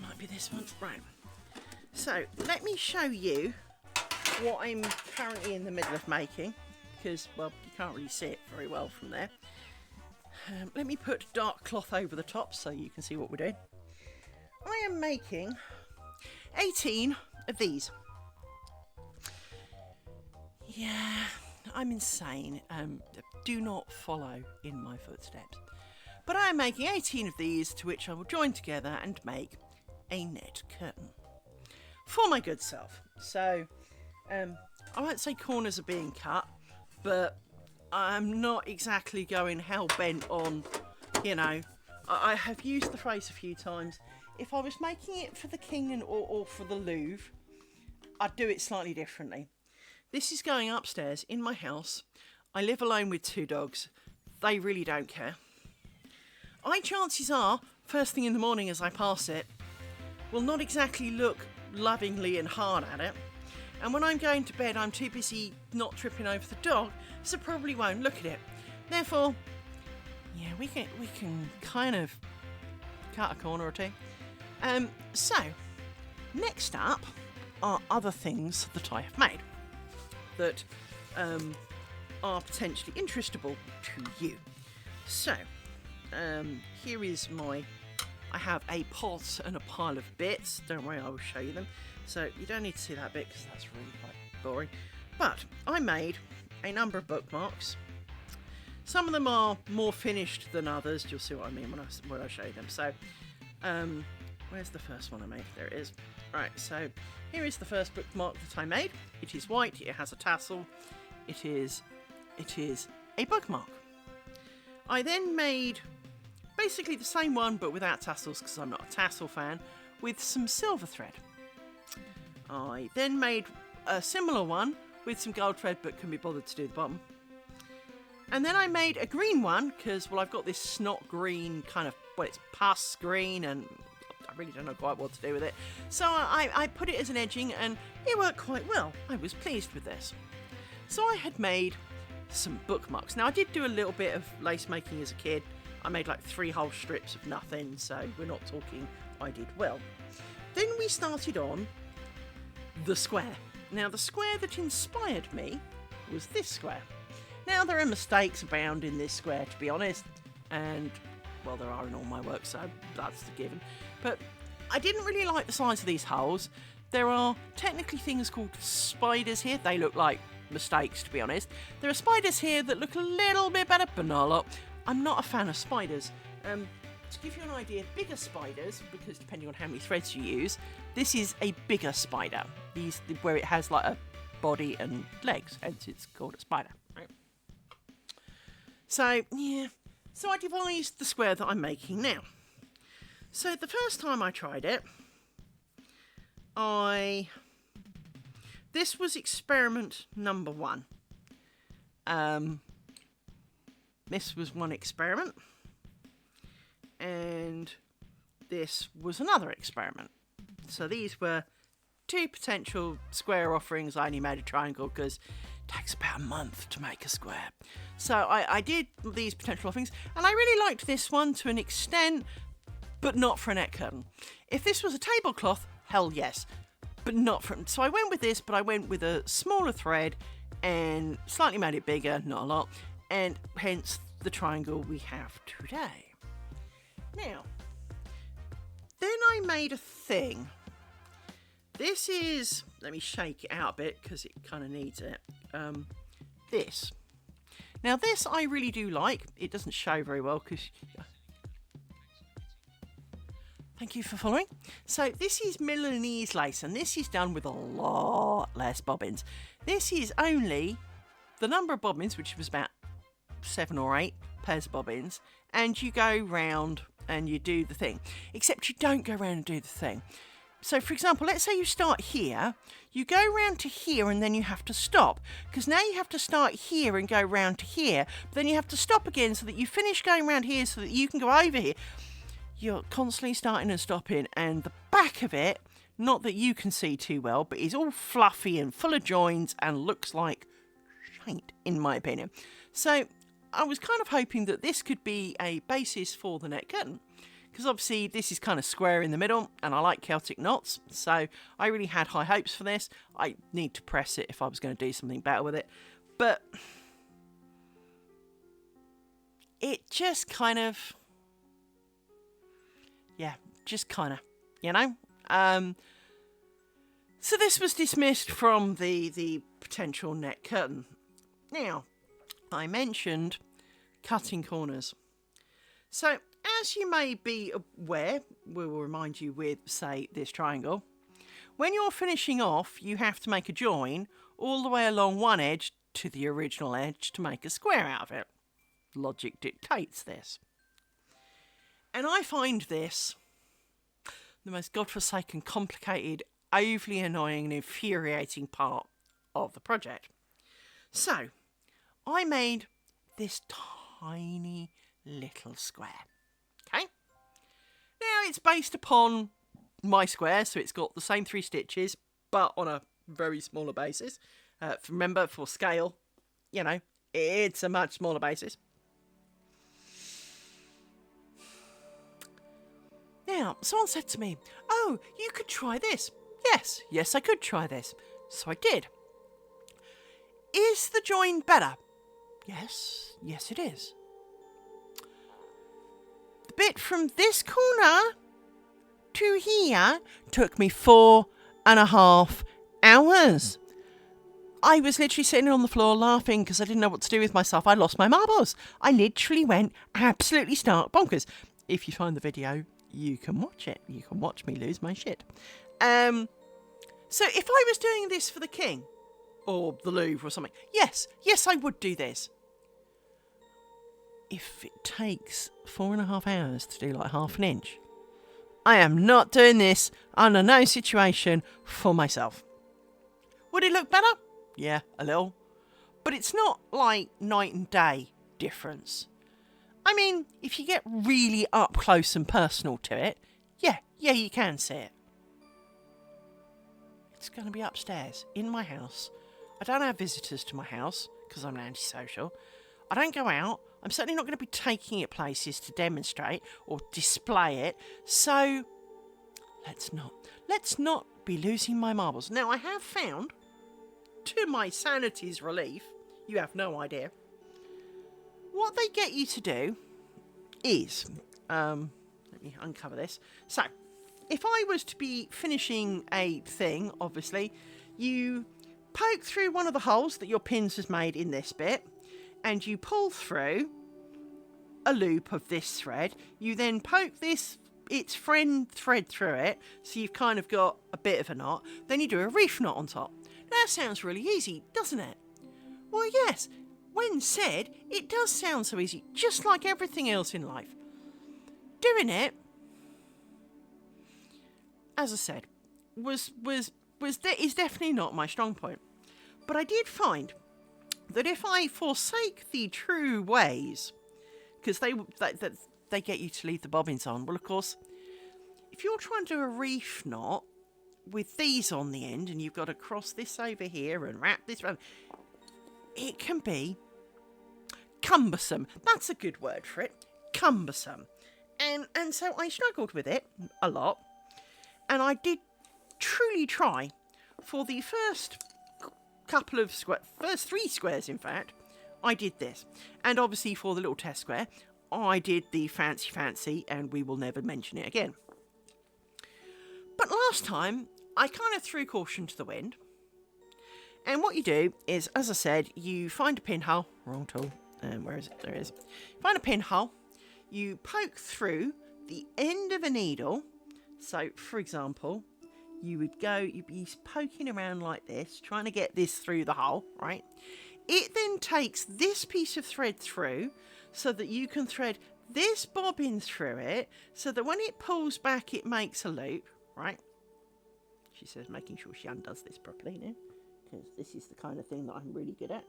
Might be this one. Right. So, let me show you what I'm currently in the middle of making, because, well, you can't really see it very well from there. Let me put dark cloth over the top so you can see what we're doing. I am making 18 of these. Yeah, I'm insane. Do not follow in my footsteps. But I am making 18 of these, to which I will join together and make a net curtain for my good self. So, I won't say corners are being cut, but I'm not exactly going hell-bent on, you know, I have used the phrase a few times, if I was making it for the King or for the Louvre, I'd do it slightly differently. This is going upstairs in my house. I live alone with 2 dogs. They really don't care. Chances are, first thing in the morning as I pass it, will not exactly look lovingly and hard at it. And when I'm going to bed, I'm too busy not tripping over the dog, so probably won't look at it. Therefore, yeah, we can kind of cut a corner or two. So, next up are other things that I have made that are potentially interestable to you. So, here is I have a pot and a pile of bits. Don't worry, I will show you them. So you don't need to see that bit because that's really quite boring. But I made a number of bookmarks. Some of them are more finished than others. You'll see what I mean when I show you them. So Where's the first one I made? There it is. Right, so here is the first bookmark that I made. It is white, it has a tassel. It is a bookmark. I then made basically the same one but without tassels because I'm not a tassel fan, with some silver thread. I then made a similar one with some gold thread but couldn't be bothered to do the bottom. And then I made a green one because, well, I've got this snot green kind of, well, it's pus green and I really don't know quite what to do with it. So I put it as an edging and it worked quite well. I was pleased with this. So I had made some bookmarks. Now I did do a little bit of lace making as a kid. I made like 3 whole strips of nothing, so we're not talking I did well. Then we started on the square. Now the square that inspired me was this square. Now there are mistakes abound in this square, to be honest, and well, there are in all my work, so that's the given. But I didn't really like the size of these holes. There are technically things called spiders here. They look like mistakes, to be honest. There are spiders here that look a little bit better, but not a lot. I'm not a fan of spiders. To give you an idea, bigger spiders, because depending on how many threads you use, this is a bigger spider. These where it has like a body and legs, hence it's called a spider. Right? So yeah, so I devised the square that I'm making now. So the first time I tried it, this was experiment number 1. This was one experiment, and this was another experiment. So these were 2 potential square offerings. I only made a triangle because it takes about a month to make a square. So I did these potential offerings, and I really liked this one to an extent, but not for a neck curtain. If this was a tablecloth, hell yes, but not for. So I went with this, but I went with a smaller thread and slightly made it bigger, not a lot, and hence the triangle we have today. Now, then I made a thing. This is, let me shake it out a bit because it kind of needs it. This. Now this I really do like. It doesn't show very well because... Thank you for following. So this is Milanese lace, and this is done with a lot less bobbins. This is only the number of bobbins, which was about 7 or 8 pairs of bobbins, and you go round and you do the thing. Except you don't go round and do the thing. So for example, let's say you start here, you go round to here and then you have to stop. Because now you have to start here and go round to here, but then you have to stop again so that you finish going round here so that you can go over here. You're constantly starting and stopping, and the back of it, not that you can see too well, but is all fluffy and full of joins and looks like shite, in my opinion. So I was kind of hoping that this could be a basis for the neck curtain, because obviously this is kind of square in the middle, and I like Celtic knots, so I really had high hopes for this. I need to press it if I was going to do something better with it, but it just kind of... yeah, just kind of, you know. So this was dismissed from the potential neck curtain. Now, I mentioned cutting corners. So, as you may be aware, we will remind you with, say, this triangle. When you're finishing off, you have to make a join all the way along one edge to the original edge to make a square out of it. Logic dictates this. And I find this the most godforsaken, complicated, overly annoying and infuriating part of the project. So, I made this tiny little square. Okay? Now, it's based upon my square, so it's got the same 3 stitches, but on a very smaller basis. Remember, for scale, you know, it's a much smaller basis. Now, someone said to me, "Oh, you could try this." Yes, I could try this. So I did. Is the join better? Yes it is. The bit from this corner to here took me 4.5 hours. I was literally sitting on the floor laughing because I didn't know what to do with myself. I lost my marbles. I literally went absolutely stark bonkers. If you find the video, you can watch it. You can watch me lose my shit. So if I was doing this for the king, or the Louvre or something, yes, I would do this. If it takes 4.5 hours to do like half an inch, I am not doing this under no situation for myself. Would it look better? Yeah, a little. But it's not like night and day difference. I mean, if you get really up close and personal to it, yeah, you can see it. It's going to be upstairs in my house. I don't have visitors to my house because I'm antisocial. I don't go out. I'm certainly not going to be taking it places to demonstrate or display it. So let's not be losing my marbles. Now, I have found, to my sanity's relief, you have no idea, what they get you to do is, let me uncover this. So, if I was to be finishing a thing, obviously, you poke through one of the holes that your pins has made in this bit, and you pull through a loop of this thread. You then poke its friend thread through it, so you've kind of got a bit of a knot. Then you do a reef knot on top. That sounds really easy, doesn't it? Well, yes, when said, it does sound so easy, just like everything else in life. Doing it, as I said, is definitely not my strong point. But I did find that if I forsake the true ways, because they get you to leave the bobbins on, well, of course, if you're trying to do a reef knot with these on the end, and you've got to cross this over here and wrap this around, it can be cumbersome. That's a good word for it. Cumbersome. And so I struggled with it a lot. And I did truly try for the first first 3 squares, in fact, I did this. And obviously for the little test square, I did the fancy, and we will never mention it again. But last time, I kind of threw caution to the wind. And what you do is, as I said, you find a pinhole. Wrong tool. Where is it? There it is. Find a pinhole. You poke through the end of a needle. So, for example, you'd be poking around like this, trying to get this through the hole, right? It then takes this piece of thread through so that you can thread this bobbin through it, so that when it pulls back, it makes a loop, right? She says, making sure she undoes this properly now, because this is the kind of thing that I'm really good at.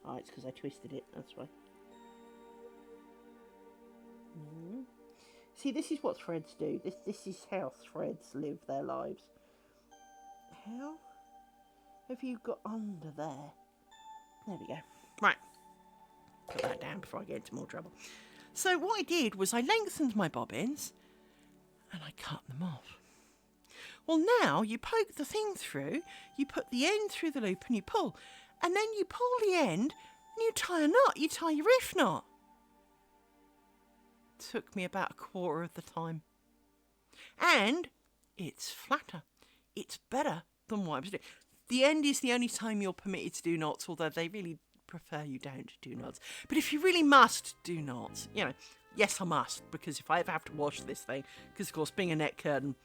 Oh, it's because I twisted it, that's why. See, this is what threads do. This is how threads live their lives. How have you got under there? There we go. Right. Put that down before I get into more trouble. So what I did was I lengthened my bobbins and I cut them off. Well, now you poke the thing through, you put the end through the loop and you pull. And then you pull the end and you tie a knot. You tie your reef knot. Took me about 1/4 of the time. And it's flatter. It's better than what I was doing. The end is the only time you're permitted to do knots, although they really prefer you don't do knots. But if you really must do knots, yes, I must, because if I ever have to wash this thing, because of course, being a net curtain,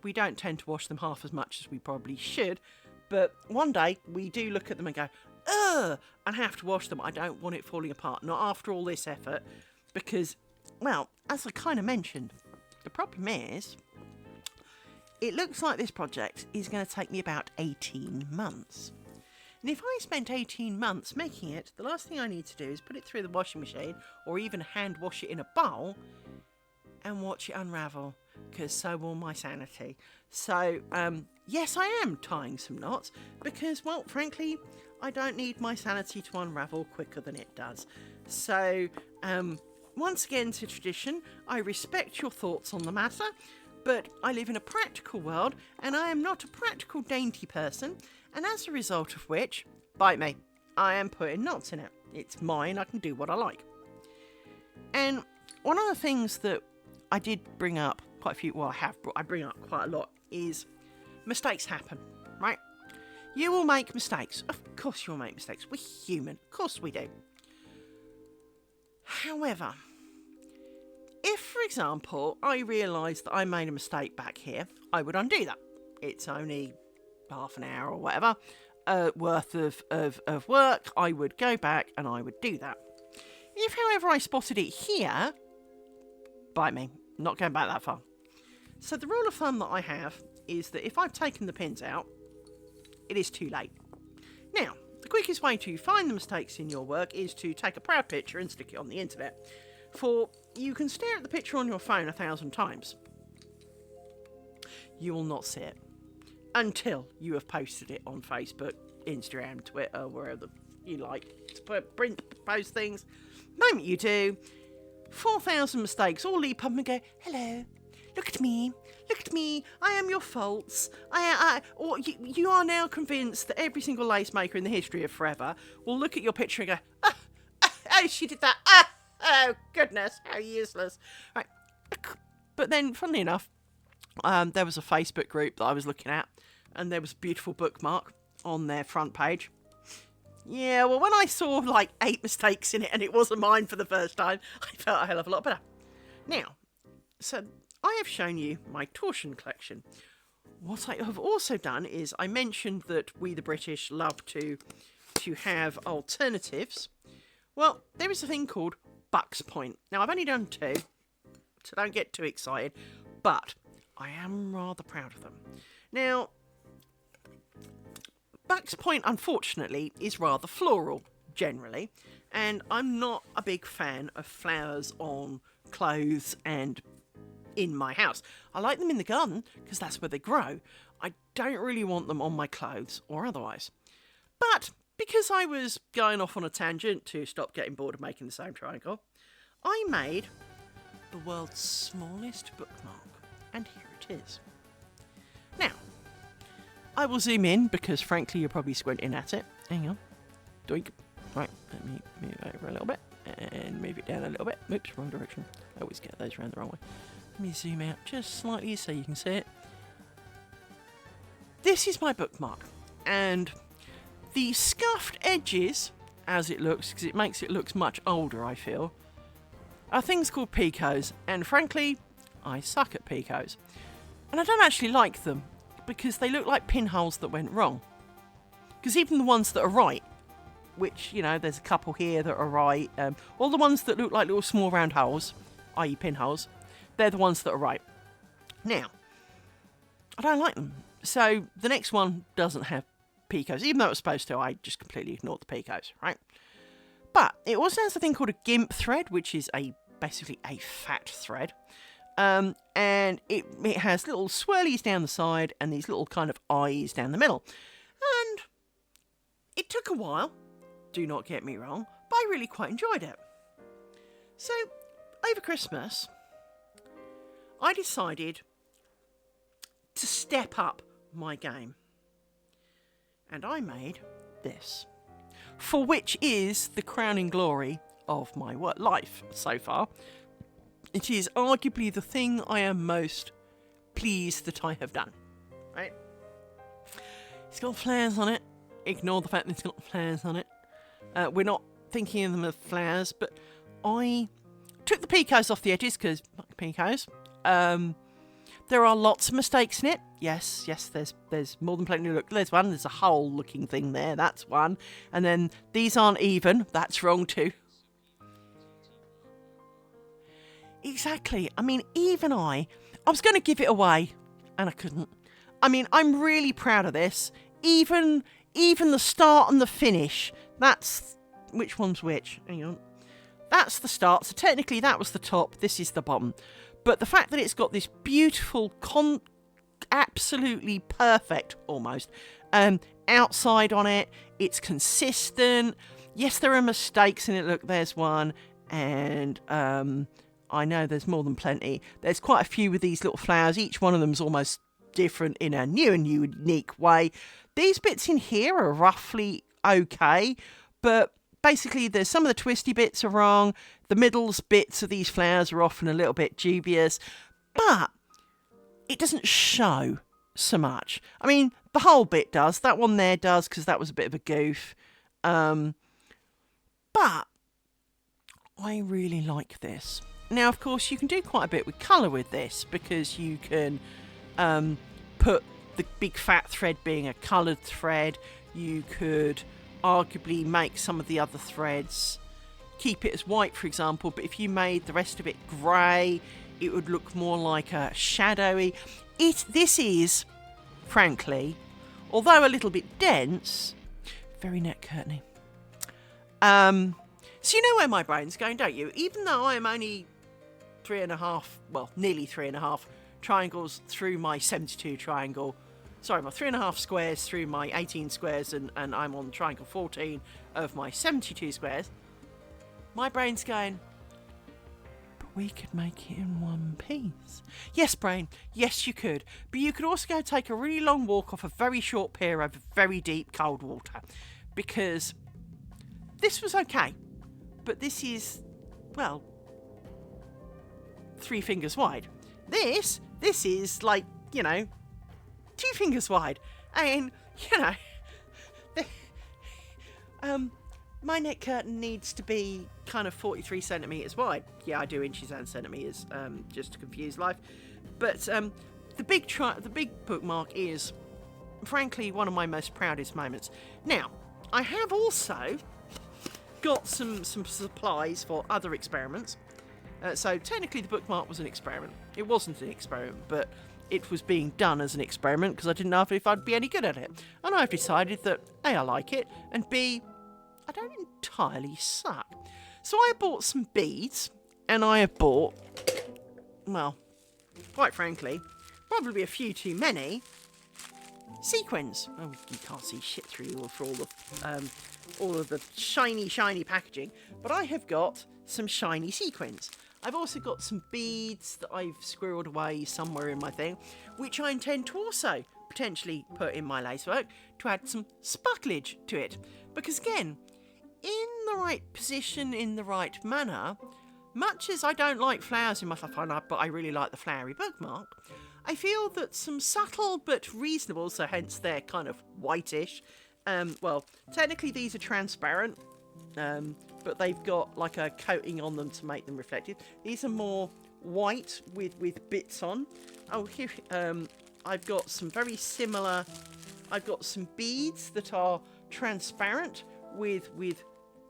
we don't tend to wash them half as much as we probably should. But one day we do look at them and go, ugh, and have to wash them. I don't want it falling apart. Not after all this effort, because, well, as I kind of mentioned, the problem is, it looks like this project is going to take me about 18 months. And if I spent 18 months making it, the last thing I need to do is put it through the washing machine, or even hand wash it in a bowl, and watch it unravel, because so will my sanity. So, yes, I am tying some knots, because, well, frankly, I don't need my sanity to unravel quicker than it does. So, once again, to tradition, I respect your thoughts on the matter, but I live in a practical world, and I am not a practical dainty person, and as a result of which, bite me, I am putting knots in it. It's mine, I can do what I like. And one of the things that I did bring up quite a few, well, I bring up quite a lot, is mistakes happen, right? You will make mistakes. Of course you will make mistakes. We're human. Of course we do. However, if, for example, I realised that I made a mistake back here, I would undo that. It's only half an hour or whatever worth of work. I would go back and I would do that. If, however, I spotted it here, bite me, not going back that far. So the rule of thumb that I have is that if I've taken the pins out, it is too late. Now, the quickest way to find the mistakes in your work is to take a proud picture and stick it on the internet. For you can stare at the picture on your phone 1,000 times. You will not see it until you have posted it on Facebook, Instagram, Twitter, wherever you like to print, post things. The moment you do, 4,000 mistakes all leap up and go, hello, look at me, I am your faults. Or you are now convinced that every single lace maker in the history of forever will look at your picture and go, oh, she did that, oh, goodness, how useless. Right. But then, funnily enough, there was a Facebook group that I was looking at, and there was a beautiful bookmark on their front page. Yeah, well, when I saw like 8 mistakes in it and it wasn't mine for the first time, I felt a hell of a lot better. Now, so I have shown you my torchon collection. What I have also done is I mentioned that we the British love to have alternatives. Well, there is a thing called Buck's Point. Now, I've only done 2, so don't get too excited, but I am rather proud of them. Now, Buck's Point, unfortunately, is rather floral, generally, and I'm not a big fan of flowers on clothes and in my house. I like them in the garden, because that's where they grow. I don't really want them on my clothes, or otherwise. But, because I was going off on a tangent to stop getting bored of making the same triangle, I made the world's smallest bookmark, and here it is. Now, I will zoom in because, frankly, you're probably squinting at it. Hang on. Doink. Right, let me move over a little bit and move it down a little bit. Oops, wrong direction. I always get those around the wrong way. Let me zoom out just slightly so you can see it. This is my bookmark, and the scuffed edges, as it looks, because it makes it look much older, I feel, are things called picos, and frankly, I suck at picos. And I don't actually like them, because they look like pinholes that went wrong. Because even the ones that are right, which, you know, there's a couple here that are right, all the ones that look like little small round holes, i.e. pinholes, they're the ones that are right. Now, I don't like them. So the next one doesn't have picos, even though it was supposed to. I just completely ignored the picos, right? But it also has a thing called a gimp thread, which is basically a fat thread. And it has little swirlies down the side and these little kind of eyes down the middle. And it took a while, do not get me wrong, but I really quite enjoyed it. So, over Christmas, I decided to step up my game. And I made this, for which is the crowning glory of my life so far. It is arguably the thing I am most pleased that I have done. Right? It's got flowers on it. Ignore the fact that it's got flowers on it. We're not thinking of them as flowers, but I took the picos off the edges because picos. There are lots of mistakes in it. Yes, there's more than plenty. Look, there's one. There's a hole-looking thing there. That's one. And then these aren't even. That's wrong too. Exactly. I mean, even I was going to give it away, and I couldn't. I mean, I'm really proud of this. Even the start and the finish. That's which one's which. Hang on. That's the start. So technically, that was the top. This is the bottom. But the fact that it's got this beautiful, absolutely perfect, almost, outside on it. It's consistent. Yes, there are mistakes in it. Look, there's one, and I know there's more than plenty. There's quite a few with these little flowers. Each one of them's almost different in a new and unique way. These bits in here are roughly okay, but basically there's some of the twisty bits are wrong. The middles bits of these flowers are often a little bit dubious, but it doesn't show so much. I mean, the whole bit does. That one there does, because that was a bit of a goof. But I really like this. Now, of course, you can do quite a bit with colour with this, because you can put the big fat thread being a coloured thread. You could arguably make some of the other threads, keep it as white, for example, but if you made the rest of it grey, it would look more like a shadowy. This is, frankly, although a little bit dense, very net curtainy. So you know where my brain's going, don't you? Even though I'm only 3.5, well, nearly 3.5 triangles through my 72 triangle. Sorry, my 3.5 squares through my 18 squares, and I'm on triangle 14 of my 72 squares. My brain's going, but we could make it in one piece. Yes, brain, yes you could. But you could also go take a really long walk off a very short pier over very deep cold water. Because this was okay. But this is, well, 3 fingers wide. This is like, 2 fingers wide. And, my net curtain needs to be kind of 43 centimetres wide. Yeah, I do inches and centimetres, just to confuse life. But the big bookmark is, frankly, one of my most proudest moments. Now, I have also got some supplies for other experiments. So technically the bookmark was an experiment. It wasn't an experiment, but it was being done as an experiment because I didn't know if I'd be any good at it. And I've decided that A, I like it, and B, I don't entirely suck. So I bought some beads, and I have bought, well, quite frankly, probably a few too many sequins. Oh, you can't see shit through for all of the shiny packaging, but I have got some shiny sequins. I've also got some beads that I've squirreled away somewhere in my thing, which I intend to also potentially put in my lacework to add some sparklage to it. Because again, in the right position, in the right manner, much as I don't like flowers in my stuff, but I really like the flowery bookmark, I feel that some subtle but reasonable, so hence they're kind of whitish. Well, technically these are transparent, but they've got like a coating on them to make them reflective. These are more white with bits on. Oh, here, I've got some very similar. I've got some beads that are transparent with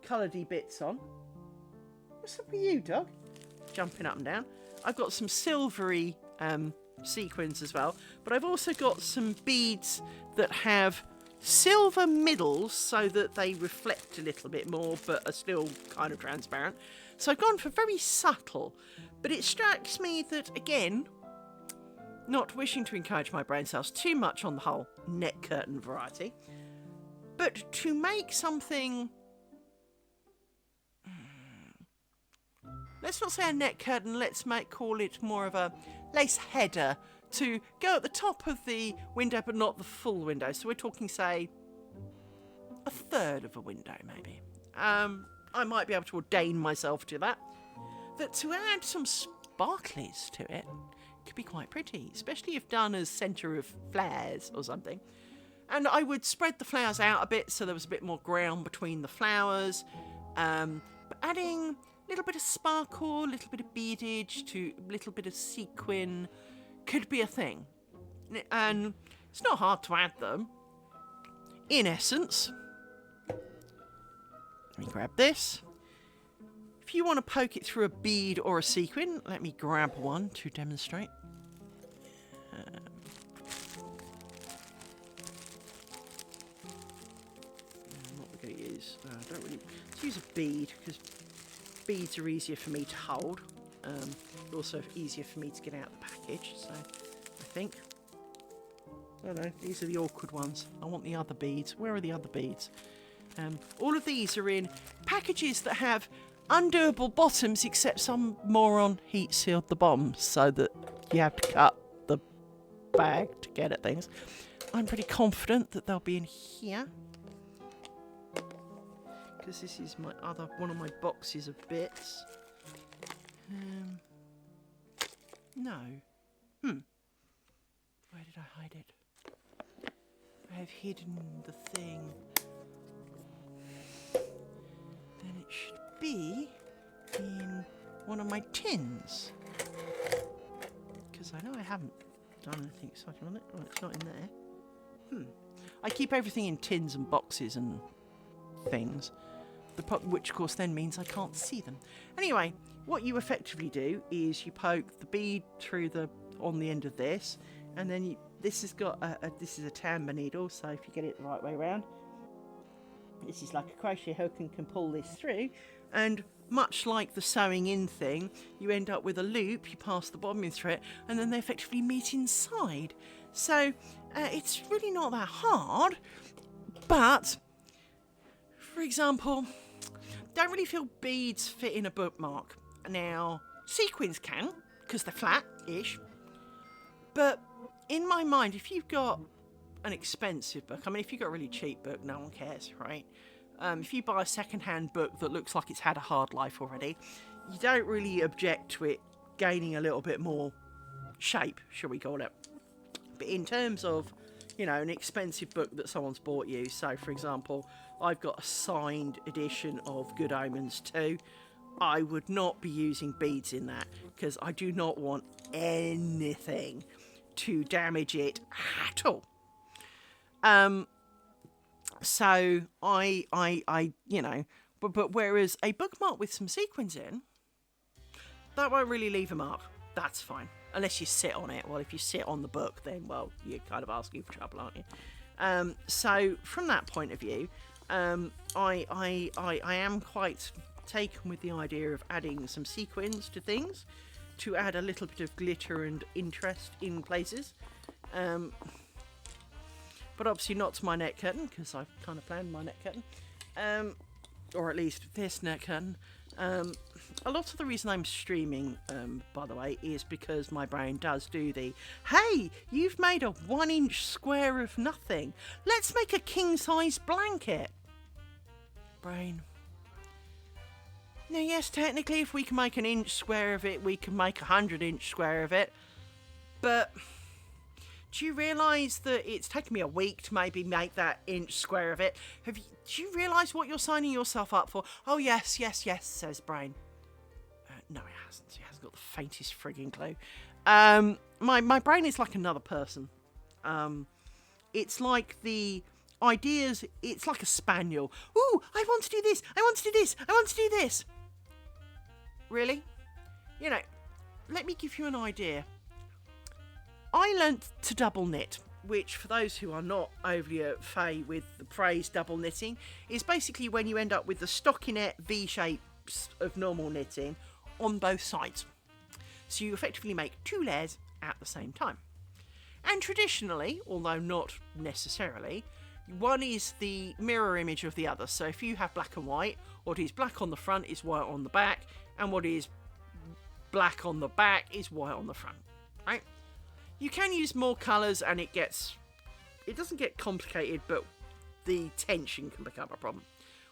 coloured bits on. What's up with you, dog? Jumping up and down. I've got some silvery sequins as well, but I've also got some beads that have silver middles so that they reflect a little bit more but are still kind of transparent. So I've gone for very subtle, but it strikes me that, again, not wishing to encourage my brain cells too much on the whole net curtain variety, but to make something, let's not say a net curtain, let's call it more of a lace header to go at the top of the window but not the full window. So we're talking, say, a third of a window maybe. I might be able to ordain myself to that. That to add some sparklies to it could be quite pretty, especially if done as centre of flowers or something. And I would spread the flowers out a bit so there was a bit more ground between the flowers. But adding a little bit of sparkle, a little bit of beadage, to a little bit of sequin could be a thing. And it's not hard to add them. In essence, let me grab this. If you want to poke it through a bead or a sequin, let me grab one to demonstrate. What we're going to use, let's use a bead, because beads are easier for me to hold. Also easier for me to get out the package, so I think. Oh no, these are the awkward ones. I want the other beads. Where are the other beads? All of these are in packages that have undoable bottoms, except some moron heat sealed the bottom so that you have to cut the bag to get at things. I'm pretty confident that they'll be in here, because this is my one of my boxes of bits. No. Where did I hide it? I have hidden the thing. Then it should be in one of my tins. Because I know I haven't done anything exciting on it. Oh, it's not in there. I keep everything in tins and boxes and things. Which of course then means I can't see them. Anyway, what you effectively do is you poke the bead through on the end of this, and then this has got this is a tambour needle, so if you get it the right way around, this is like a crochet hook and can pull this through, and much like the sewing in thing, you end up with a loop, you pass the bobbin through it, and then they effectively meet inside. So it's really not that hard, but for example, don't really feel beads fit in a bookmark. Now, sequins can, because they're flat-ish, but in my mind, if you've got an expensive book, I mean, if you've got a really cheap book, no one cares, right? If you buy a second-hand book that looks like it's had a hard life already, you don't really object to it gaining a little bit more shape, shall we call it. But in terms of, you know, an expensive book that someone's bought you, so for example, I've got a signed edition of Good Omens 2. I would not be using beads in that because I do not want anything to damage it at all. So I you know, but whereas a bookmark with some sequins in, that won't really leave a mark. That's fine. Unless you sit on it. Well, if you sit on the book, then, well, you're kind of asking for trouble, aren't you? So from that point of view, I am quite taken with the idea of adding some sequins to things to add a little bit of glitter and interest in places. But obviously not to my net curtain, because I've kind of planned my net curtain. Or at least this net curtain. A lot of the reason I'm streaming, by the way, is because my brain does do the, hey, you've made a 1-inch square of nothing. Let's make a king-size blanket. Brain. Now, yes, technically, if we can make an inch square of it, we can make a 100-inch square of it. But do you realise that it's taken me a week to maybe make that inch square of it? Do you realise what you're signing yourself up for? Oh, yes, says Brain. No, it hasn't. It hasn't got the faintest frigging clue. My brain is like another person. It's like the ideas, it's like a spaniel. Ooh, I want to do this, I want to do this, I want to do this. Really? You know, let me give you an idea. I learnt to double knit, which for those who are not overly au fait with the phrase double knitting, is basically when you end up with the stockinette V-shapes of normal knitting on both sides. So you effectively make 2 layers at the same time. And traditionally, although not necessarily, one is the mirror image of the other. So if you have black and white, what is black on the front is white on the back, and what is black on the back is white on the front, right? You can use more colours and it doesn't get complicated, but the tension can become a problem.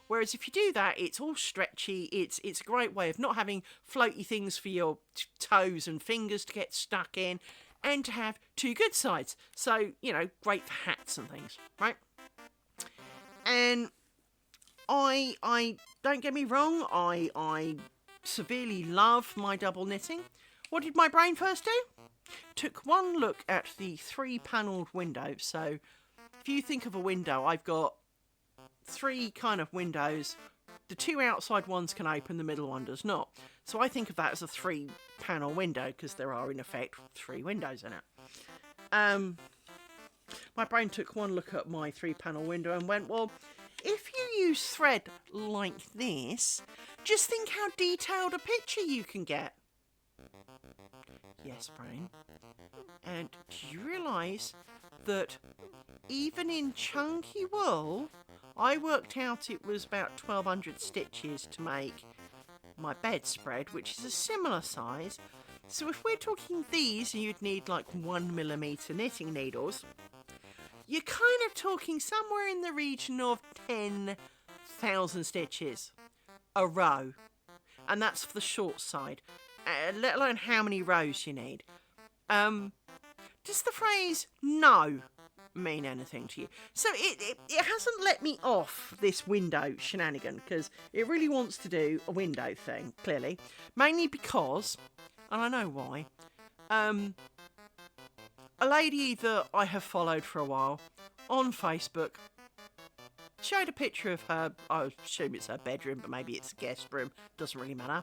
Whereas if you do that, it's all stretchy, it's a great way of not having floaty things for your toes and fingers to get stuck in, and to have 2 good sides. So, you know, great for hats and things, right? And I don't get me wrong, I severely love my double knitting. What did my brain first do? Took one look at the 3-panelled window. So if you think of a window, I've got 3 kind of windows. The 2 outside ones can open, the middle one does not. So I think of that as a 3-panel window because there are in effect 3 windows in it. My brain took one look at my 3-panel window and went, well, if you use thread like this, just think how detailed a picture you can get. Yes, Brain. And do you realise that even in chunky wool, I worked out it was about 1,200 stitches to make my bedspread, which is a similar size. So if we're talking these, you'd need like 1mm knitting needles. You're kind of talking somewhere in the region of 10,000 stitches a row. And that's for the short side. Let alone how many rows you need. Does the phrase no mean anything to you. So it hasn't let me off this window shenanigan, because it really wants to do a window thing, clearly. Mainly because, and I know why, a lady that I have followed for a while on Facebook showed a picture of her, I assume it's her bedroom, but maybe it's a guest room, doesn't really matter.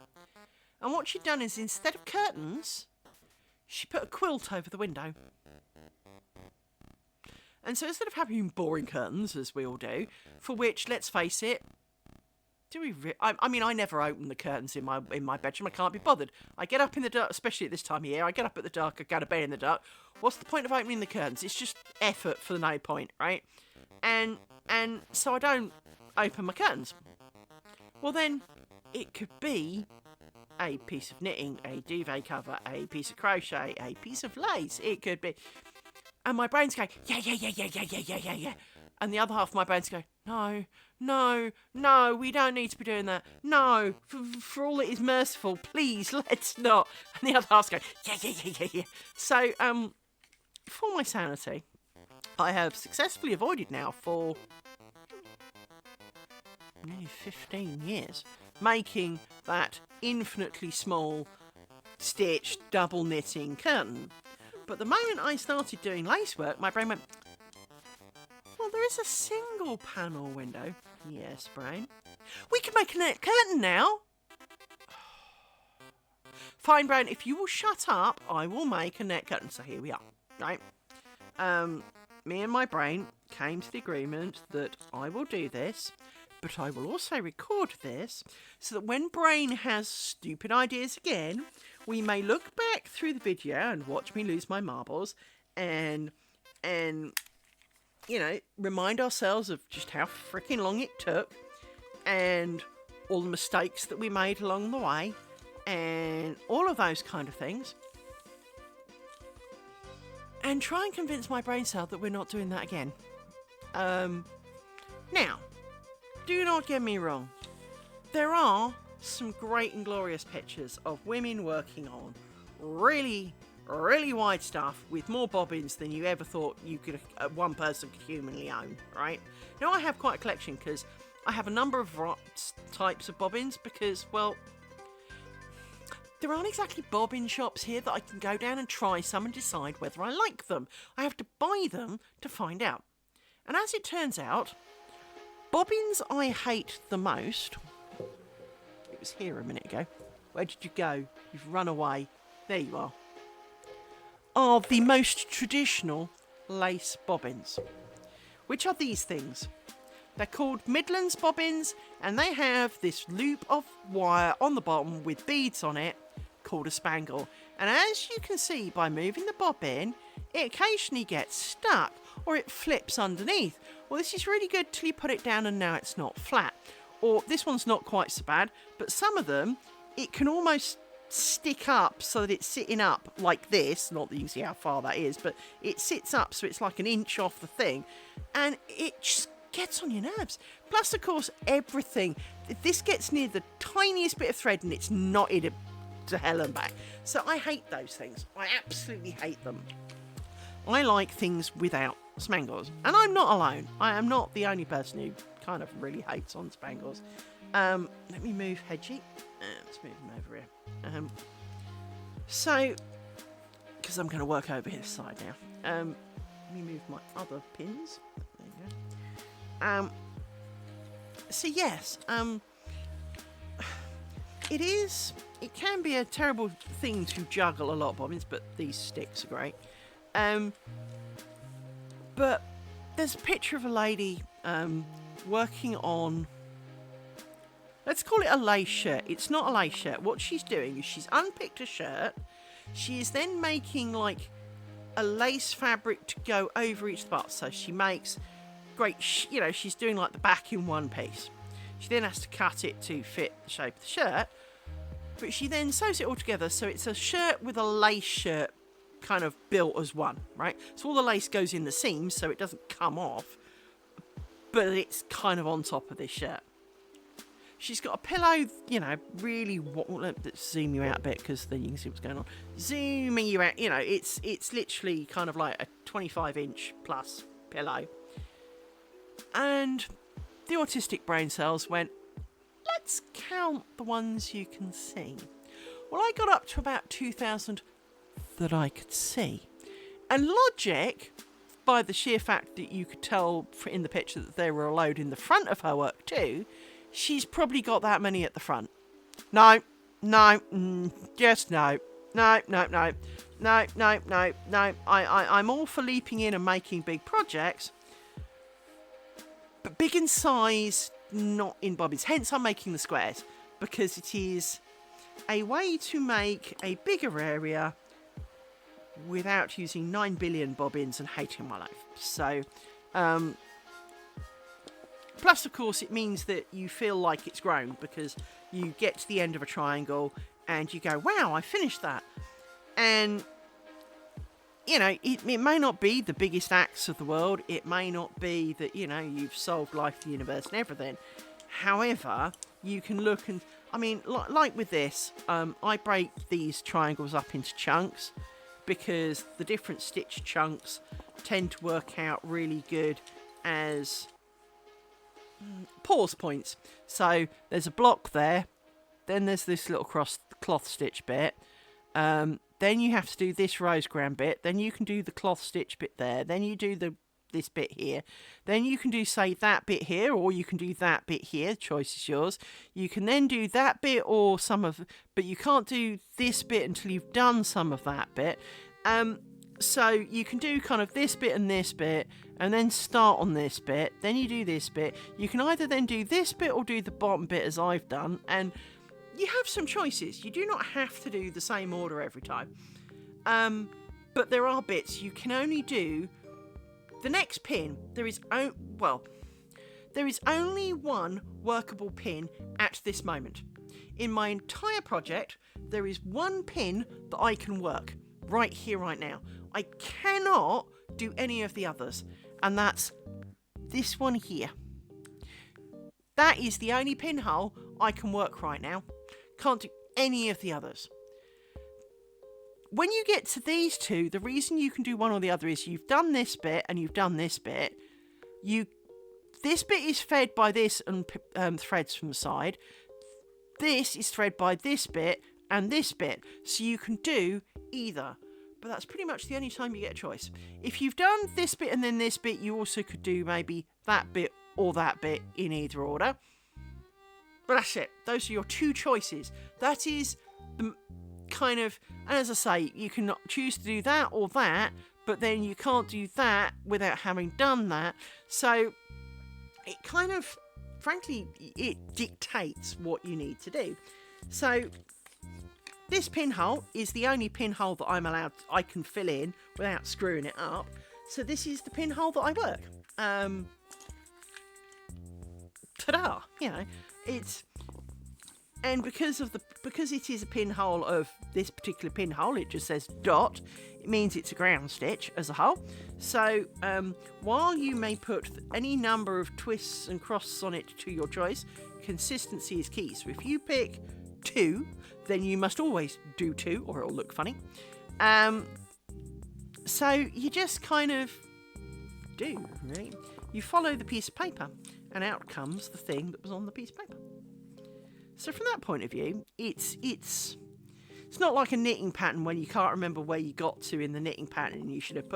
And what she'd done is, instead of curtains, she put a quilt over the window. And so instead of having boring curtains, as we all do, for which, let's face it, do we? I mean, I never open the curtains in my bedroom. I can't be bothered. I get up in the dark, especially at this time of year. I get up at the dark. I go to bed in the dark. What's the point of opening the curtains? It's just effort for no point, right? And so I don't open my curtains. Well, then it could be a piece of knitting, a duvet cover, a piece of crochet, a piece of lace. It could be. And my brain's going, yeah. And the other half of my brain's going, no, we don't need to be doing that. No, for all that is merciful, please, let's not. And the other half's going, yeah. So, for my sanity, I have successfully avoided now for nearly 15 years making that infinitely small stitched double knitting curtain. But the moment I started doing lace work, my brain went, well, there is a single panel window. Yes, brain. We can make a net curtain now. Fine, brain, if you will shut up, I will make a net curtain. So here we are, right? Me and my brain came to the agreement that I will do this, but I will also record this so that when brain has stupid ideas again, we may look back through the video and watch me lose my marbles and you know, remind ourselves of just how freaking long it took and all the mistakes that we made along the way and all of those kind of things. And try and convince my brain cell that we're not doing that again. Now, do not get me wrong. There are some great and glorious pictures of women working on really wide stuff with more bobbins than you ever thought you could one person could humanly own, right? Now, I have quite a collection because I have a number of types of bobbins because, well, there aren't exactly bobbin shops here that I can go down and try some and decide whether I like them. I have to buy them to find out. And as it turns out, bobbins I hate the most... It was here a minute ago. Where did you go? You've run away. There you are. Are the most traditional lace bobbins. Which are these things? They're called Midlands bobbins, and they have this loop of wire on the bottom with beads on it called a spangle. And as you can see by moving the bobbin, it occasionally gets stuck or it flips underneath. Well, this is really good till you put it down and now it's not flat. Or this one's not quite so bad, but some of them, it can almost stick up so that it's sitting up like this. Not that you can see how far that is, but it sits up so it's like an inch off the thing. And it just gets on your nerves. Plus, of course, everything. This gets near the tiniest bit of thread and it's knotted to hell and back. So I hate those things. I absolutely hate them. I like things without spangles. And I'm not alone. I am not the only person who kind of really hates on spangles. Let me move Hedgie. Let's move him over here. So, because I'm going to work over his side now. Let me move my other pins. There you go. So yes, it can be a terrible thing to juggle a lot of bobbins, but these sticks are great. But there's a picture of a lady working on, let's call it a lace shirt. It's not a lace shirt. What she's doing is she's unpicked a shirt. She is then making like a lace fabric to go over each part. So she makes great, she's doing like the back in one piece. She then has to cut it to fit the shape of the shirt. But she then sews it all together so it's a shirt with a lace shirt kind of built as one, right? So all the lace goes in the seams so it doesn't come off, but it's kind of on top of this shirt. She's got a pillow, really... Let's zoom you out a bit because then you can see what's going on. Zooming you out, it's literally kind of like a 25-inch plus pillow. And the autistic brain cells went, let's count the ones you can see. Well, I got up to about 2,000 that I could see. And logic, by the sheer fact that you could tell in the picture that there were a load in the front of her work too, she's probably got that many at the front. No, just no. No. I'm all for leaping in and making big projects, but big in size, not in bobbins. Hence I'm making the squares, because it is a way to make a bigger area without using 9 billion bobbins and hating my life. So, plus of course it means that you feel like it's grown, because you get to the end of a triangle and you go, wow, I finished that. And, you know, it may not be the biggest acts of the world. It may not be that, you know, you've solved life, the universe and everything. However, you can look and, I mean, like with this, I break these triangles up into chunks, because the different stitch chunks tend to work out really good as pause points. So there's a block there, then there's this little cloth stitch bit, then you have to do this rosegram bit, then you can do the cloth stitch bit there, then you do this bit here, then you can do, say, that bit here, or you can do that bit here. The choice is yours. You can then do that bit or some of, but you can't do this bit until you've done some of that bit. So you can do kind of this bit and then start on this bit, then you do this bit. You can either then do this bit or do the bottom bit as I've done, and you have some choices. You do not have to do the same order every time. But there are bits you can only do. The next pin, there is only one workable pin at this moment. In my entire project, there is one pin that I can work right here, right now. I cannot do any of the others, and that's this one here. That is the only pinhole I can work right now. Can't do any of the others. When you get to these two, the reason you can do one or the other is you've done this bit and you've done this bit. This bit is fed by this and threads from the side. This is fed by this bit and this bit. So you can do either. But that's pretty much the only time you get a choice. If you've done this bit and then this bit, you also could do maybe that bit or that bit in either order. But that's it. Those are your two choices. That is the kind of, and as I say, you can choose to do that or that, but then you can't do that without having done that. So it kind of, frankly, it dictates what you need to do. So this pinhole is the only pinhole that I can fill in without screwing it up. So this is the pinhole that I work. Ta-da! You know, it's, and because it is a pinhole of this particular pinhole, it just says dot. It means it's a ground stitch as a whole. So while you may put any number of twists and crosses on it to your choice, consistency is key. So if you pick 2, then you must always do 2, or it'll look funny. So you just kind of do, right? You follow the piece of paper, and out comes the thing that was on the piece of paper. So from that point of view, it's not like a knitting pattern when you can't remember where you got to in the knitting pattern and you should have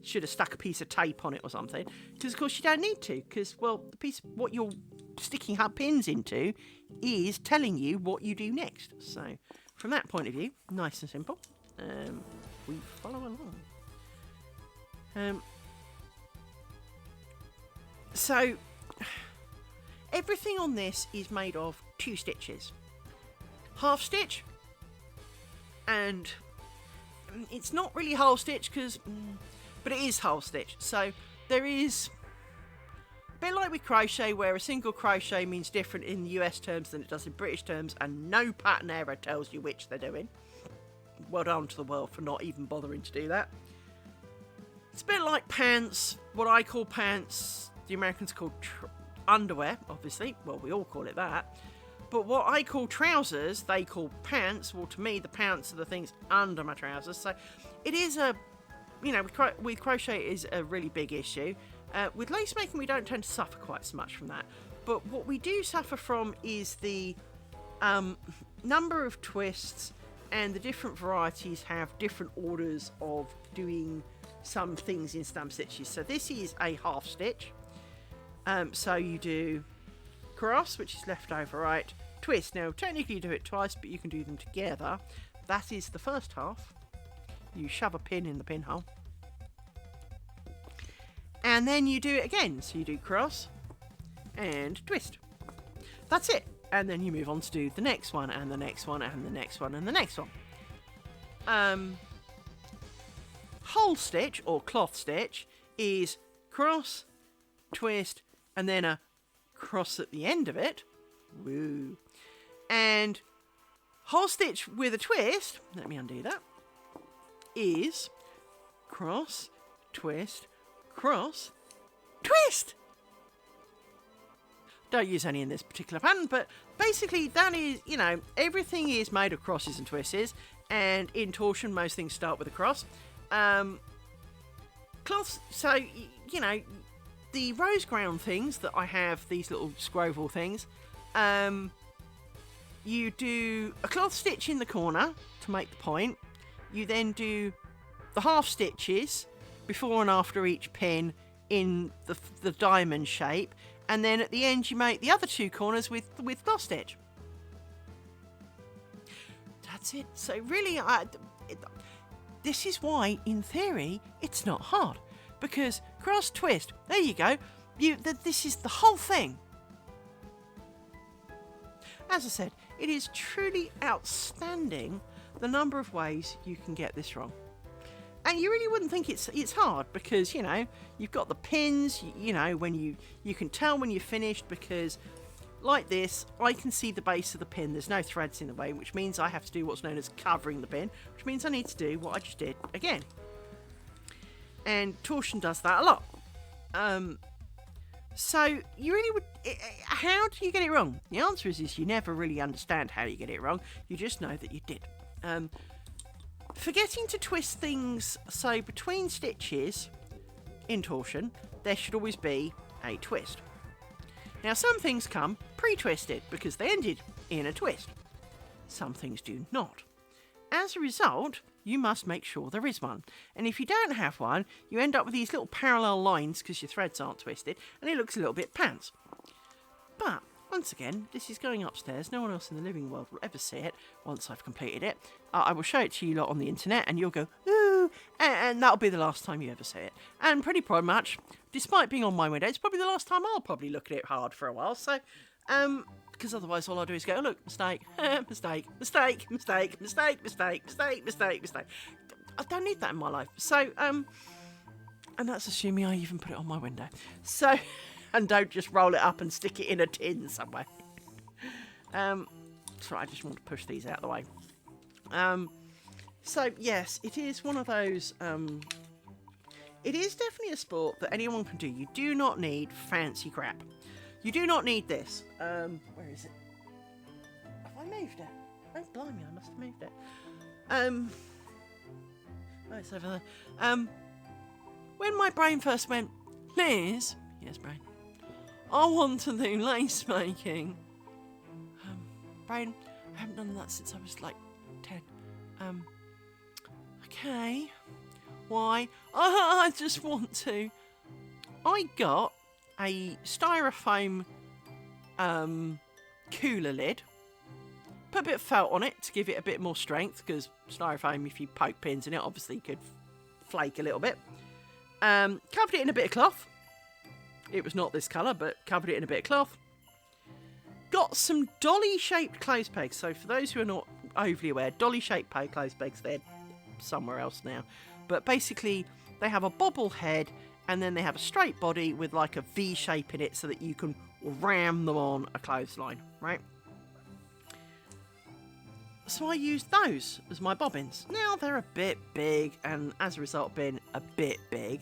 should have stuck a piece of tape on it or something. Because of course you don't need to, because, well, what you're sticking her pins into is telling you what you do next. So from that point of view, nice and simple. We follow along. So everything on this is made of 2 stitches. Half stitch, and it's not really whole stitch, but it is whole stitch. So there is a bit like with crochet, where a single crochet means different in US terms than it does in British terms, and no pattern error tells you which they're doing. Well done to the world for not even bothering to do that. It's a bit like pants. What I call pants, the Americans call underwear, obviously. Well, we all call it that. But what I call trousers, they call pants. Well, to me, the pants are the things under my trousers. So it is a you know, with crochet it is a really big issue. With lace making, we don't tend to suffer quite so much from that. But what we do suffer from is the number of twists, and the different varieties have different orders of doing some things in stump stitches. So this is a half stitch. So you do cross, which is left over right, twist. Now technically you do it twice, but you can do them together. That is the first half. You shove a pin in the pinhole. And then you do it again. So you do cross and twist. That's it. And then you move on to do the next one, and the next one, and the next one, and the next one. Whole stitch, or cloth stitch, is cross, twist, and then a cross at the end of it. Woo. And whole stitch with a twist, let me undo that, is cross, twist, cross, twist. Don't use any in this particular pattern, but basically that is, you know, everything is made of crosses and twists, and in torsion most things start with a cross. Cloths, so, you know, the rose ground things that I have, these little scroval things, you do a cloth stitch in the corner to make the point. You then do the half stitches before and after each pin in the diamond shape, and then at the end you make the other two corners with cloth stitch. That's it. So really, this is why, in theory, it's not hard, because cross, twist, there you go. This is the whole thing. As I said, it is truly outstanding the number of ways you can get this wrong. And you really wouldn't think it's hard, because, you know, you've got the pins, you know, when you can tell when you're finished, because like this, I can see the base of the pin. There's no threads in the way, which means I have to do what's known as covering the pin, which means I need to do what I just did again. And torsion does that a lot. So you really would... How do you get it wrong? The answer is you never really understand how you get it wrong. You just know that you did. Forgetting to twist things, so between stitches in torsion, there should always be a twist. Now some things come pre-twisted because they ended in a twist. Some things do not. As a result, you must make sure there is one. And if you don't have one, you end up with these little parallel lines because your threads aren't twisted, and it looks a little bit pants. But once again, this is going upstairs. No one else in the living world will ever see it once I've completed it. I will show it to you lot on the internet, and you'll go, ooh, and that'll be the last time you ever see it. And pretty much, despite being on my window, it's probably the last time I'll probably look at it hard for a while. So, because otherwise all I'll do is go, oh, look, mistake, mistake, mistake, mistake, mistake, mistake, mistake, mistake, mistake. I don't need that in my life. So, and that's assuming I even put it on my window. So... And don't just roll it up and stick it in a tin somewhere. Sorry, I just want to push these out of the way. So, yes, it is one of those... it is definitely a sport that anyone can do. You do not need fancy crap. You do not need this. Where is it? Have I moved it? Oh, blimey, I must have moved it. Oh, it's over there. When my brain first went, Liz... Yes, brain. I want to do lace making. Brain, I haven't done that since I was like 10. Okay. Why? I just want to. I got a styrofoam cooler lid. Put a bit of felt on it to give it a bit more strength, because styrofoam, if you poke pins in it, obviously could flake a little bit. Covered it in a bit of cloth. It was not this colour, but covered it in a bit of cloth. Got some dolly-shaped clothes pegs. So for those who are not overly aware, dolly-shaped clothes pegs, they're somewhere else now. But basically, they have a bobble head, and then they have a straight body with like a V shape in it so that you can ram them on a clothesline, right? So I used those as my bobbins. Now they're a bit big, and as a result being a bit big,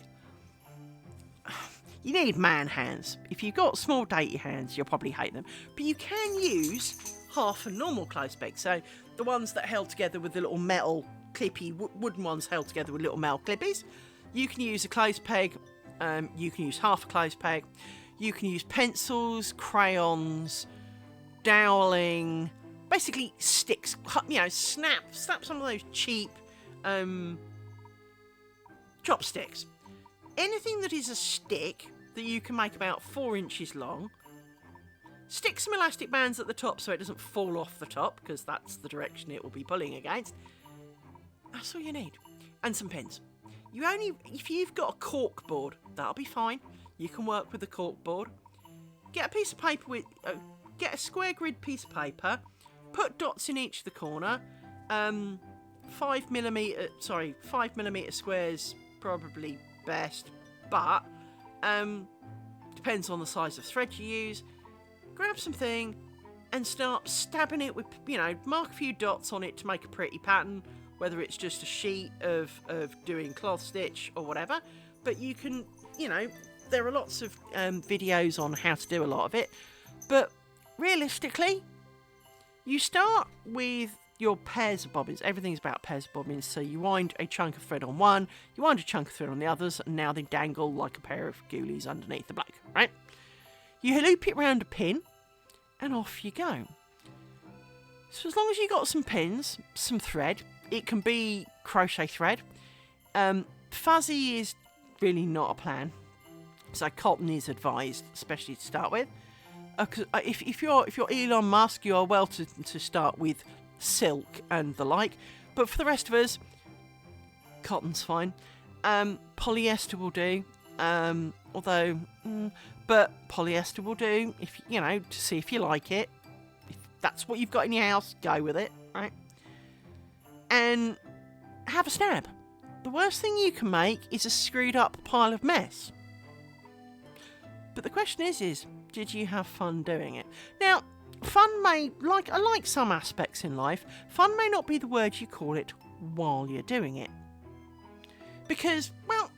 you need man hands. If you've got small dainty hands, you'll probably hate them. But you can use half a normal clothes peg. So the ones that held together with the little metal clippy, wooden ones held together with little metal clippies. You can use a clothes peg, you can use half a clothes peg, you can use pencils, crayons, doweling, basically sticks, you know, snap some of those cheap chopsticks. Anything that is a stick that you can make about 4 inches long. Stick some elastic bands at the top so it doesn't fall off the top, because that's the direction it will be pulling against. That's all you need. And some pins. If you've got a cork board, that'll be fine. You can work with the cork board. Get a piece of paper get a square grid piece of paper. Put dots in each of the corner. 5mm squares probably best, but depends on the size of thread you use. Grab something and start stabbing it with, you know, mark a few dots on it to make a pretty pattern, whether it's just a sheet of doing cloth stitch or whatever. But you can, you know, there are lots of videos on how to do a lot of it. But realistically, you start with your pairs of bobbins. Everything's about pairs of bobbins. So you wind a chunk of thread on one, you wind a chunk of thread on the others, and now they dangle like a pair of ghoulies underneath the bloke, right? You loop it round a pin, and off you go. So as long as you got some pins, some thread, it can be crochet thread. Fuzzy is really not a plan, so cotton is advised, especially to start with. If you're Elon Musk, you are well to start with silk and the like, but for the rest of us, cotton's fine. Polyester will do, but polyester will do, if you know, to see if you like it. If that's what you've got in your house, go with it, right? And have a stab. The worst thing you can make is a screwed up pile of mess. But the question is, did you have fun doing it? Now, fun may, like some aspects in life, fun may not be the word you call it while you're doing it. Because, well,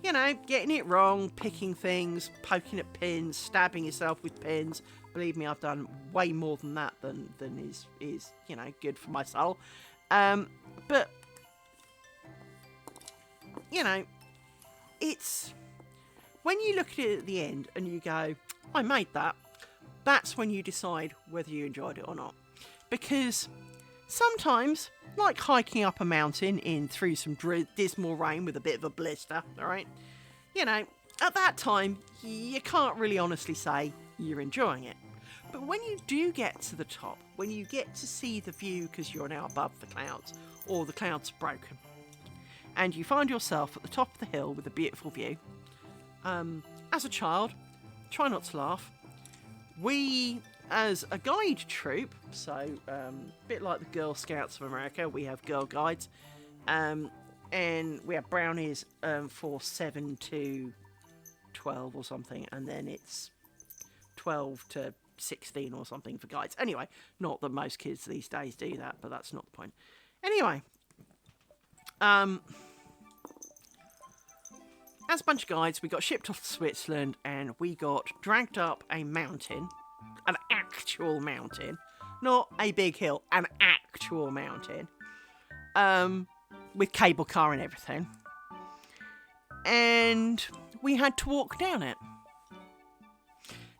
you know, getting it wrong, picking things, poking at pins, stabbing yourself with pins. Believe me, I've done way more than that than is you know, good for my soul. But, you know, it's when you look at it at the end and you go, I made that, that's when you decide whether you enjoyed it or not. Because sometimes, like hiking up a mountain through some dismal rain with a bit of a blister, all right? You know, at that time, you can't really honestly say you're enjoying it. But when you do get to the top, when you get to see the view because you're now above the clouds, or the clouds are broken, and you find yourself at the top of the hill with a beautiful view, as a child, try not to laugh. We, as a guide troop, so a bit like the Girl Scouts of America, we have girl guides, and we have brownies for 7 to 12 or something, and then it's 12 to 16 or something for guides. Anyway, not that most kids these days do that, but that's not the point. Anyway, as a bunch of guides, we got shipped off to Switzerland and we got dragged up a mountain, an actual mountain, not a big hill, an actual mountain, with cable car and everything. And we had to walk down it.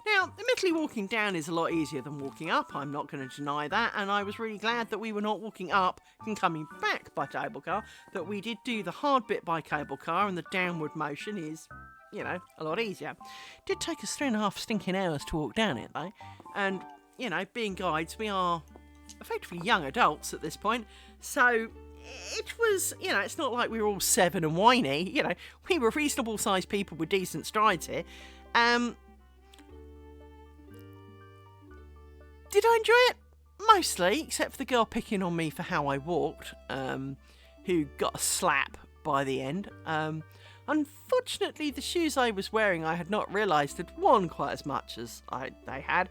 Now, admittedly, walking down is a lot easier than walking up, I'm not going to deny that, and I was really glad that we were not walking up and coming back by cable car, that we did do the hard bit by cable car, and the downward motion is, you know, a lot easier. It did take us 3.5 stinking hours to walk down it, though, and, you know, being guides, we are effectively young adults at this point, so it was, you know, it's not like we were all 7 and whiny, you know, we were reasonable-sized people with decent strides here. Did I enjoy it? Mostly, except for the girl picking on me for how I walked, who got a slap by the end. Unfortunately, the shoes I was wearing I had not realised had worn quite as much as they had,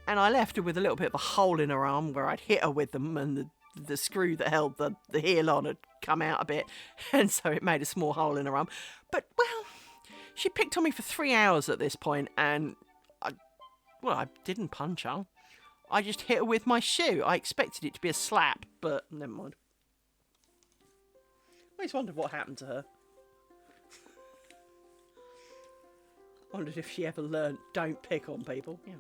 and I left her with a little bit of a hole in her arm where I'd hit her with them, and the screw that held the heel on had come out a bit, and so it made a small hole in her arm. But, well, she picked on me for 3 hours at this point, and I didn't punch her. I just hit her with my shoe. I expected it to be a slap, but never mind. I always wondered what happened to her. Wondered if she ever learnt don't pick on people, you know.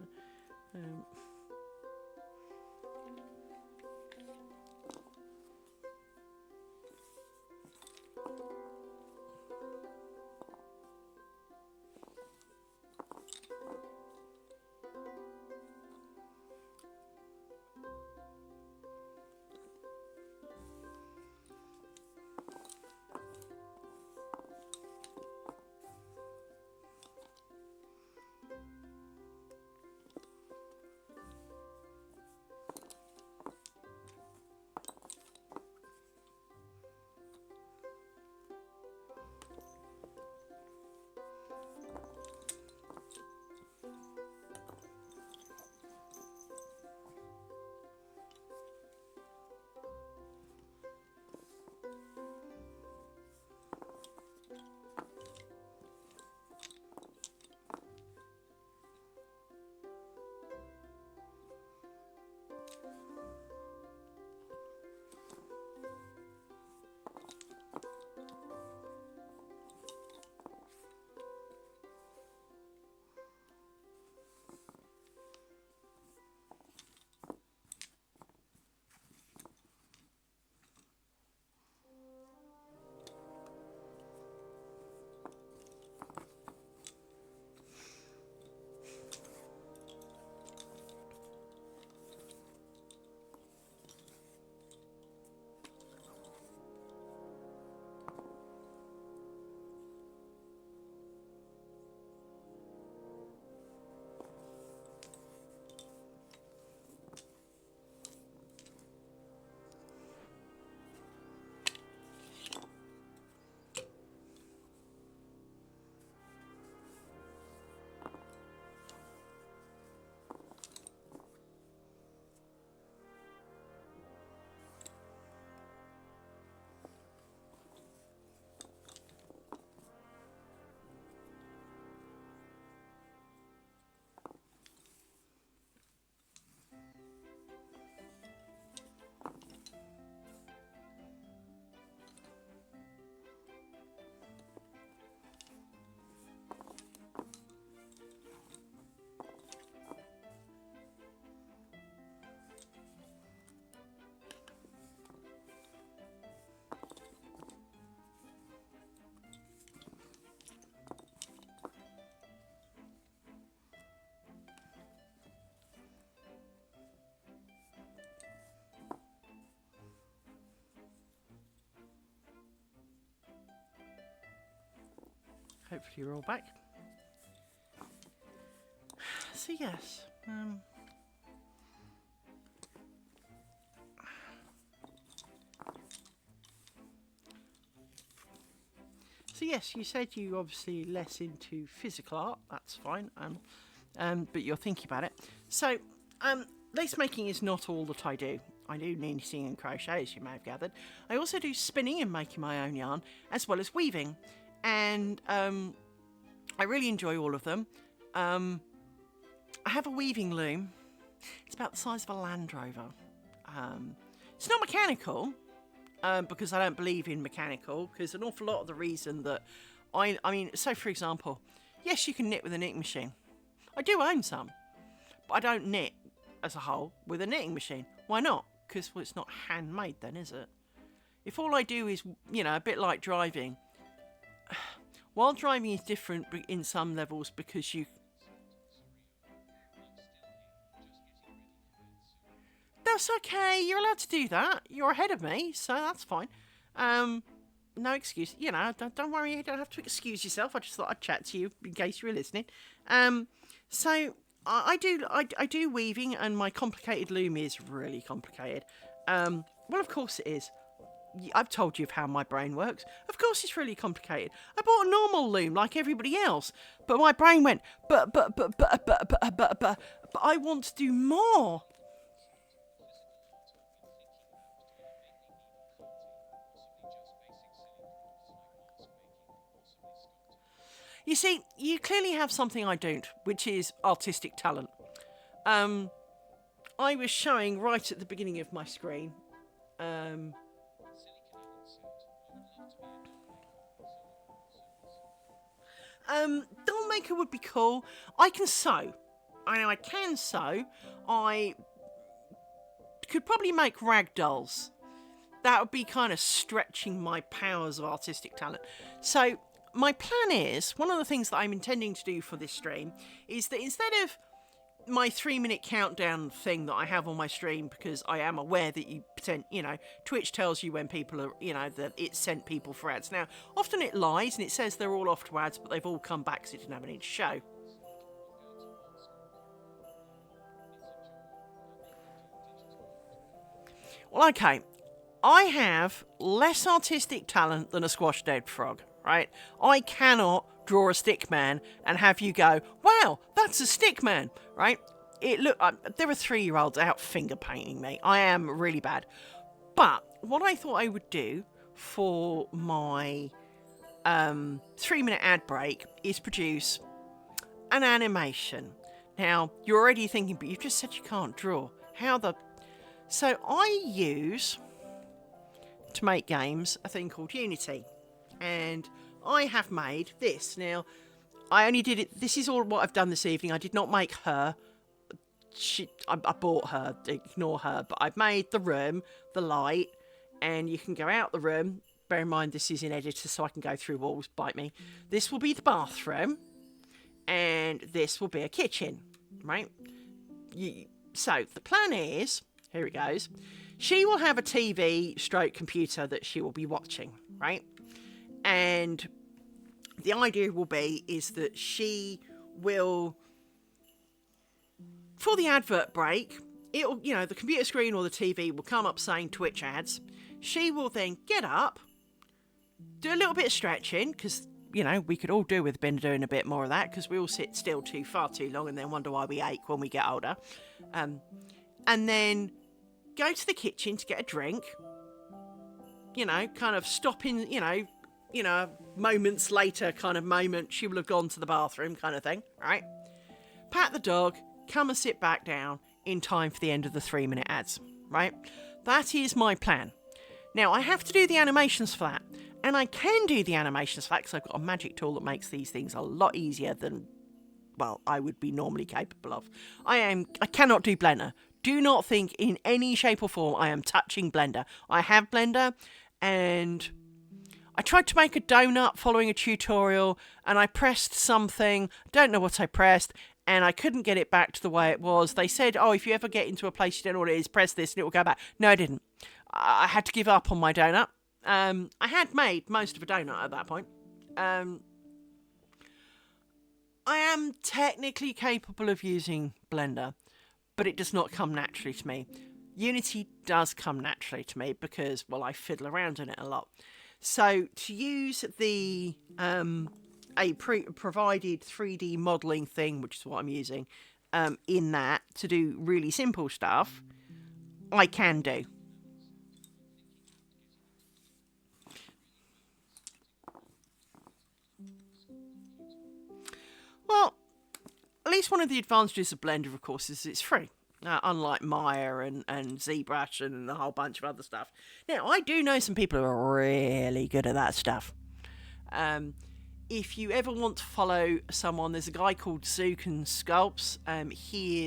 Hopefully you're all back. So yes, you said you obviously less into physical art. That's fine. But you're thinking about it. So, lace making is not all that I do. I do knitting and crochet, as you may have gathered. I also do spinning and making my own yarn, as well as weaving. And I really enjoy all of them. I have a weaving loom. It's about the size of a Land Rover. It's not mechanical, because I don't believe in mechanical, because an awful lot of the reason that I mean, so for example, yes, you can knit with a knitting machine. I do own some, but I don't knit as a whole with a knitting machine. Why not? Because, well, it's not handmade then, is it? If all I do is, you know, a bit like driving, while driving is different in some levels because you... That's okay, you're allowed to do that. You're ahead of me, so that's fine. No excuse, you know, don't worry, you don't have to excuse yourself. I just thought I'd chat to you in case you were listening. So I do weaving, and my complicated loom is really complicated. Well, of course it is. I've told you of how my brain works. Of course it's really complicated. I bought a normal loom like everybody else, but my brain went, but I want to do more. You see, you clearly have something I don't, which is artistic talent. I was showing right at the beginning of my screen. Don't maker would be cool. I can sew. I know I can sew. I could probably make rag dolls. That would be kind of stretching my powers of artistic talent. So my plan is, one of the things that I'm intending to do for this stream is that instead of my 3-minute countdown thing that I have on my stream, because I am aware that Twitch tells you when people are, that it's sent people for ads. Now, often it lies and it says they're all off to ads, but they've all come back because it didn't have anything to show. Well, okay. I have less artistic talent than a squash-dead frog, right? I cannot draw a stick man and have you go, wow, that's a stick man, right? There are 3-year-olds out finger painting me. I am really bad. But what I thought I would do for my 3-minute ad break is produce an animation. Now, you're already thinking, but you've just said you can't draw. So I use, to make games, a thing called Unity. And I have made this. Now, I only did it, this is all what I've done this evening. I did not make her. I bought her, ignore her. But I've made the room, the light, and you can go out the room. Bear in mind, this is in editor, so I can go through walls, bite me. This will be the bathroom, and this will be a kitchen, right? So, the plan is, here it goes. She will have a TV stroke computer that she will be watching, right? And the idea is that she will, for the advert break, the computer screen or the TV will come up saying Twitch ads. She will then get up, do a little bit of stretching, because, we could all do with Ben doing a bit more of that, because we all sit still far too long and then wonder why we ache when we get older. And then go to the kitchen to get a drink, kind of stopping, moments later kind of moment, she will have gone to the bathroom kind of thing, right? Pat the dog, come and sit back down in time for the end of the 3-minute ads, right? That is my plan. Now, I have to do the animations for that, and I can do the animations for that because I've got a magic tool that makes these things a lot easier than, well, I would be normally capable of. I cannot do Blender. Do not think in any shape or form I am touching Blender. I have Blender, and I tried to make a donut following a tutorial, and I pressed something, don't know what I pressed, and I couldn't get it back to the way it was. They said, oh, if you ever get into a place you don't know what it is, press this and it will go back. No, I didn't. I had to give up on my donut. I had made most of a donut at that point. I am technically capable of using Blender, but it does not come naturally to me. Unity does come naturally to me because, well, I fiddle around in it a lot. So to use the provided 3D modelling thing, which is what I'm using, in that to do really simple stuff, I can do. Well, at least one of the advantages of Blender, of course, is it's free. Unlike Maya and ZBrush and a whole bunch of other stuff. Now, I do know some people who are really good at that stuff. If you ever want to follow someone, there's a guy called Zuken Sculpts. He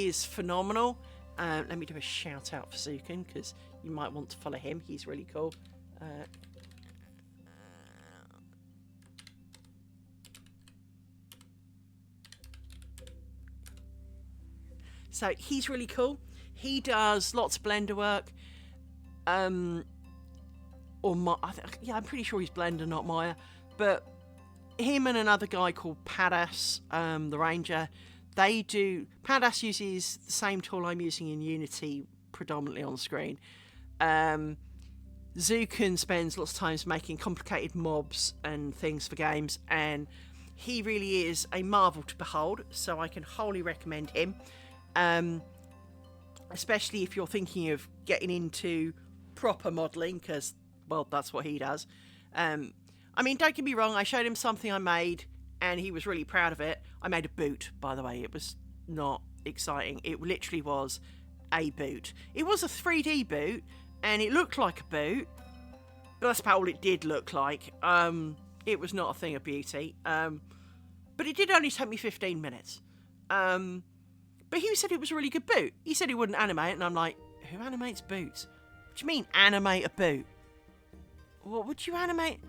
is phenomenal. Let me do a shout out for Zuken, because you might want to follow him. He's really cool. So he's really cool. He does lots of Blender work. I'm pretty sure he's Blender, not Maya. But him and another guy called Padas, the Ranger, they do. Padas uses the same tool I'm using in Unity, predominantly on screen. Zuken spends lots of time making complicated mobs and things for games, and he really is a marvel to behold. So I can wholly recommend him. Especially if you're thinking of getting into proper modelling, because, well, that's what he does. I mean, don't get me wrong, I showed him something I made, and he was really proud of it. I made a boot, by the way. It was not exciting. It literally was a boot. It was a 3D boot, and it looked like a boot, but that's about all it did look like. It was not a thing of beauty. But it did only take me 15 minutes. But he said it was a really good boot. He said he wouldn't animate it, and I'm like, who animates boots? What do you mean, animate a boot? What would you animate?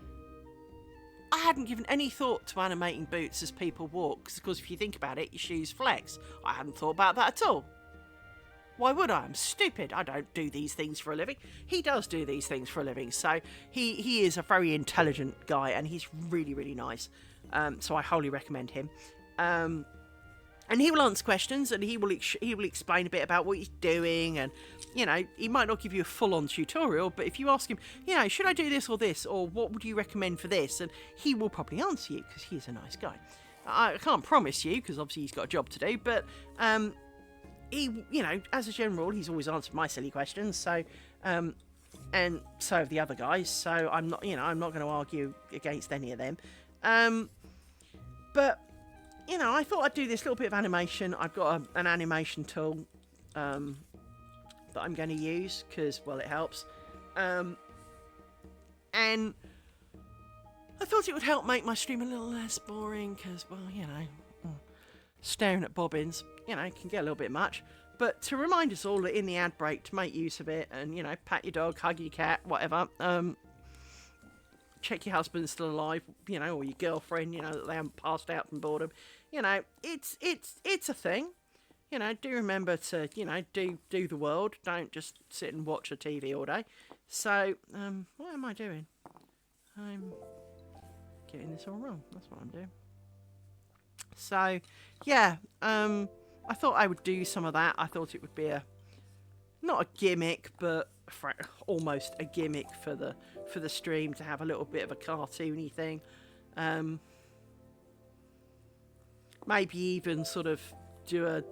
I hadn't given any thought to animating boots as people walk, because if you think about it, your shoes flex. I hadn't thought about that at all. Why would I? I'm stupid. I don't do these things for a living. He does do these things for a living, so he is a very intelligent guy, and he's really, really nice. So I wholly recommend him. And he will answer questions, and he will explain a bit about what he's doing, and, you know, he might not give you a full-on tutorial, but if you ask him, you know, should I do this or this, or what would you recommend for this, and he will probably answer you, because he's a nice guy. I can't promise you, because obviously he's got a job to do, but he, you know, as a general rule, he's always answered my silly questions, so, and so have the other guys, so I'm not going to argue against any of them. But, you know, I thought I'd do this little bit of animation. I've got an animation tool that I'm going to use because, well, it helps. And I thought it would help make my stream a little less boring because, well, you know, staring at bobbins, you know, can get a little bit much. But to remind us all that in the ad break to make use of it and, you know, pat your dog, hug your cat, whatever. Check your husband's still alive, you know, or your girlfriend, you know, that they haven't passed out from boredom. You know, it's a thing. You know, do remember to, you know, do the world. Don't just sit and watch a TV all day. So, what am I doing? I'm getting this all wrong. That's what I'm doing. So, yeah, I thought I would do some of that. I thought it would be not a gimmick, but almost a gimmick for the stream to have a little bit of a cartoony thing. Maybe even sort of do a,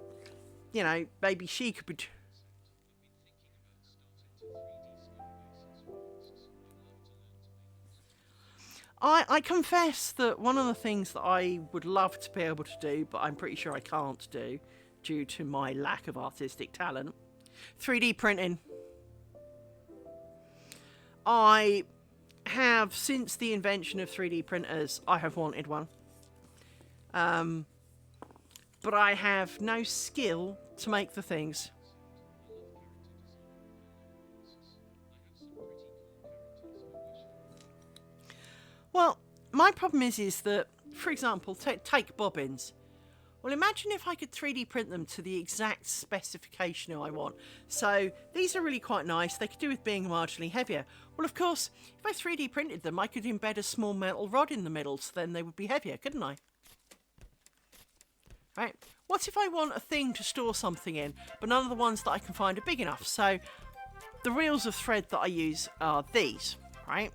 you know, maybe she could be. I confess that one of the things that I would love to be able to do, but I'm pretty sure I can't do due to my lack of artistic talent, 3D printing. I have, since the invention of 3D printers, I have wanted one. But I have no skill to make the things. Well, my problem is that, for example, take bobbins. Well, imagine if I could 3D print them to the exact specification I want. So these are really quite nice. They could do with being marginally heavier. Well, of course, if I 3D printed them, I could embed a small metal rod in the middle, so then they would be heavier, couldn't I? Right? What if I want a thing to store something in, but none of the ones that I can find are big enough? So the reels of thread that I use are these, right?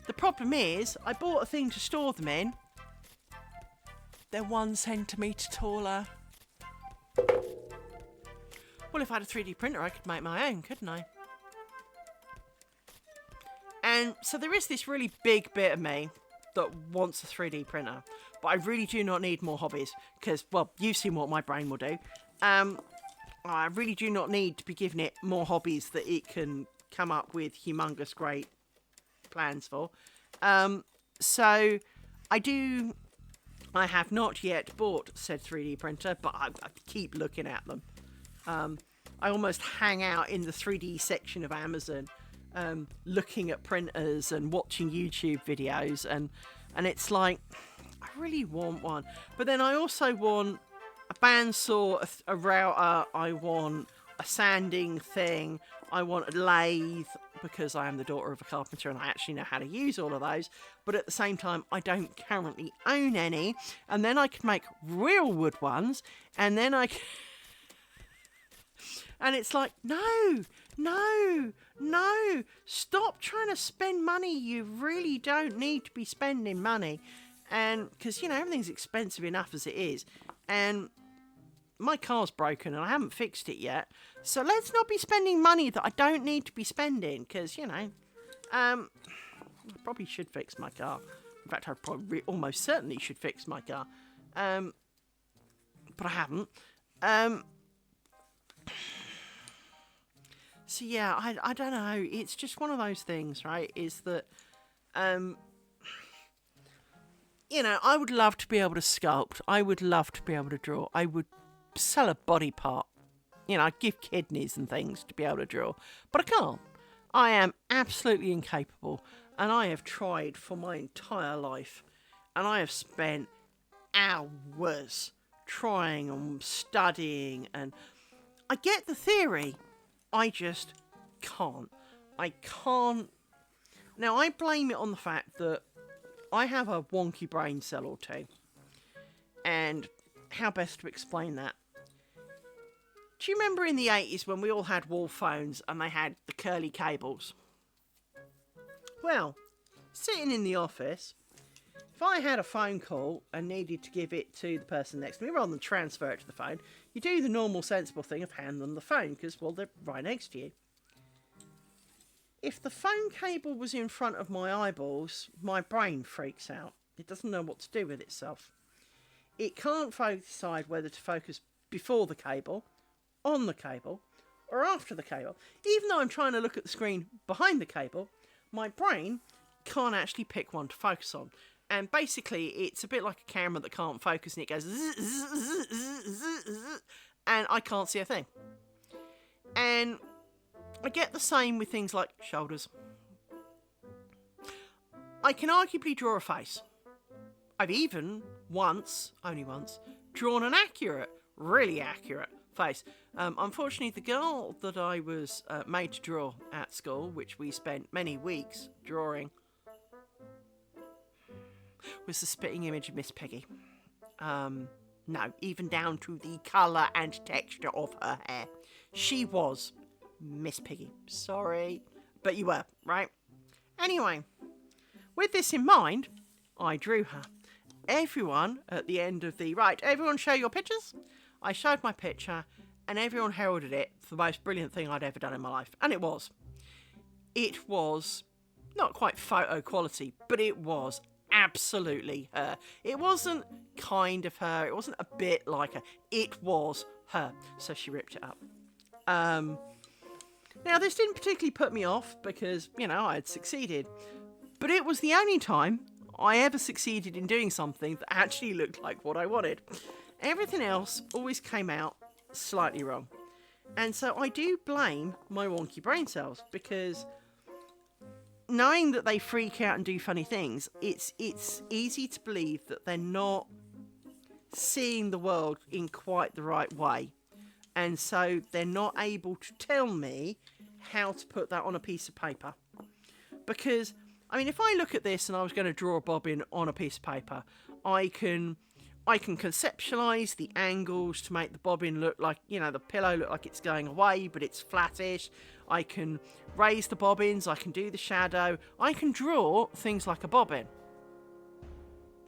The problem is, I bought a thing to store them in. They're 1 centimetre taller. Well, if I had a 3D printer, I could make my own, couldn't I? And so there is this really big bit of me that wants a 3D printer. But I really do not need more hobbies. Because, well, you've seen what my brain will do. I really do not need to be giving it more hobbies that it can come up with humongous great plans for. So I have not yet bought said 3D printer, but I keep looking at them. I almost hang out in the 3D section of Amazon, looking at printers and watching YouTube videos, and it's I really want one. But then I also want a bandsaw, a router, I want a sanding thing, I want a lathe, because I am the daughter of a carpenter and I actually know how to use all of those. But at the same time, I don't currently own any. And then I could make real wood ones, and then I could... And it's no, stop trying to spend money. You really don't need to be spending money. And because, everything's expensive enough as it is. And my car's broken and I haven't fixed it yet. So let's not be spending money that I don't need to be spending. Because, I probably should fix my car. In fact, I probably almost certainly should fix my car. But I haven't. So yeah, I don't know. It's just one of those things, right? Is that you know, I would love to be able to sculpt. I would love to be able to draw. I would sell a body part. You know, I'd give kidneys and things to be able to draw. But I can't. I am absolutely incapable. And I have tried for my entire life. And I have spent hours trying and studying. And I get the theory. I just can't. I can't. Now, I blame it on the fact that I have a wonky brain cell or two. And how best to explain that? Do you remember in the 80s when we all had wall phones and they had the curly cables? Well, sitting in the office, if I had a phone call and needed to give it to the person next to me rather than transfer it to the phone, you do the normal sensible thing of hand them the phone because, well, they're right next to you. If the phone cable was in front of my eyeballs, my brain freaks out. It doesn't know what to do with itself. It can't decide whether to focus before the cable, on the cable, or after the cable. Even though I'm trying to look at the screen behind the cable, my brain can't actually pick one to focus on. And basically, it's a bit like a camera that can't focus and it goes zzz, zzz, zzz, zzz, zzz, and I can't see a thing. And I get the same with things like shoulders. I can arguably draw a face. I've even only once, drawn an accurate, really accurate face. Unfortunately, the girl that I was made to draw at school, which we spent many weeks drawing, was the spitting image of Miss Piggy. No, even down to the colour and texture of her hair. She was Miss Piggy. Sorry, but you were, right? Anyway, with this in mind, I drew her. Everyone at the end of the, right, everyone show your pictures. I showed my picture and everyone heralded it for the most brilliant thing I'd ever done in my life. And it was. It was not quite photo quality, but it was absolutely her. It wasn't kind of her. It wasn't a bit like her. It was her. So she ripped it up. Now, this didn't particularly put me off because, you know, I had succeeded. But it was the only time I ever succeeded in doing something that actually looked like what I wanted. Everything else always came out slightly wrong. And so I do blame my wonky brain cells because knowing that they freak out and do funny things, it's easy to believe that they're not seeing the world in quite the right way. And so they're not able to tell me how to put that on a piece of paper. Because, I mean, if I look at this and I was going to draw a bobbin on a piece of paper, I can conceptualise the angles to make the bobbin look like, you know, the pillow look like it's going away, but it's flattish. I can raise the bobbins, I can do the shadow, I can draw things like a bobbin.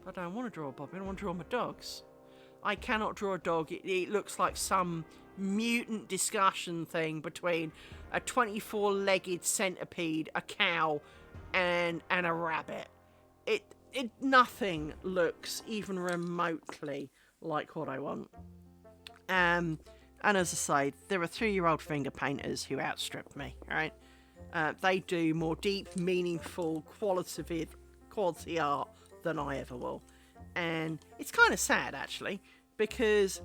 But I don't want to draw a bobbin, I want to draw my dogs. I cannot draw a dog. It looks like some mutant discussion thing between a 24-legged centipede, a cow, and a rabbit. Nothing looks even remotely like what I want. And as I say, there are 3-year-old finger painters who outstrip me, right? They do more deep, meaningful, quality art than I ever will. And it's kind of sad, actually, because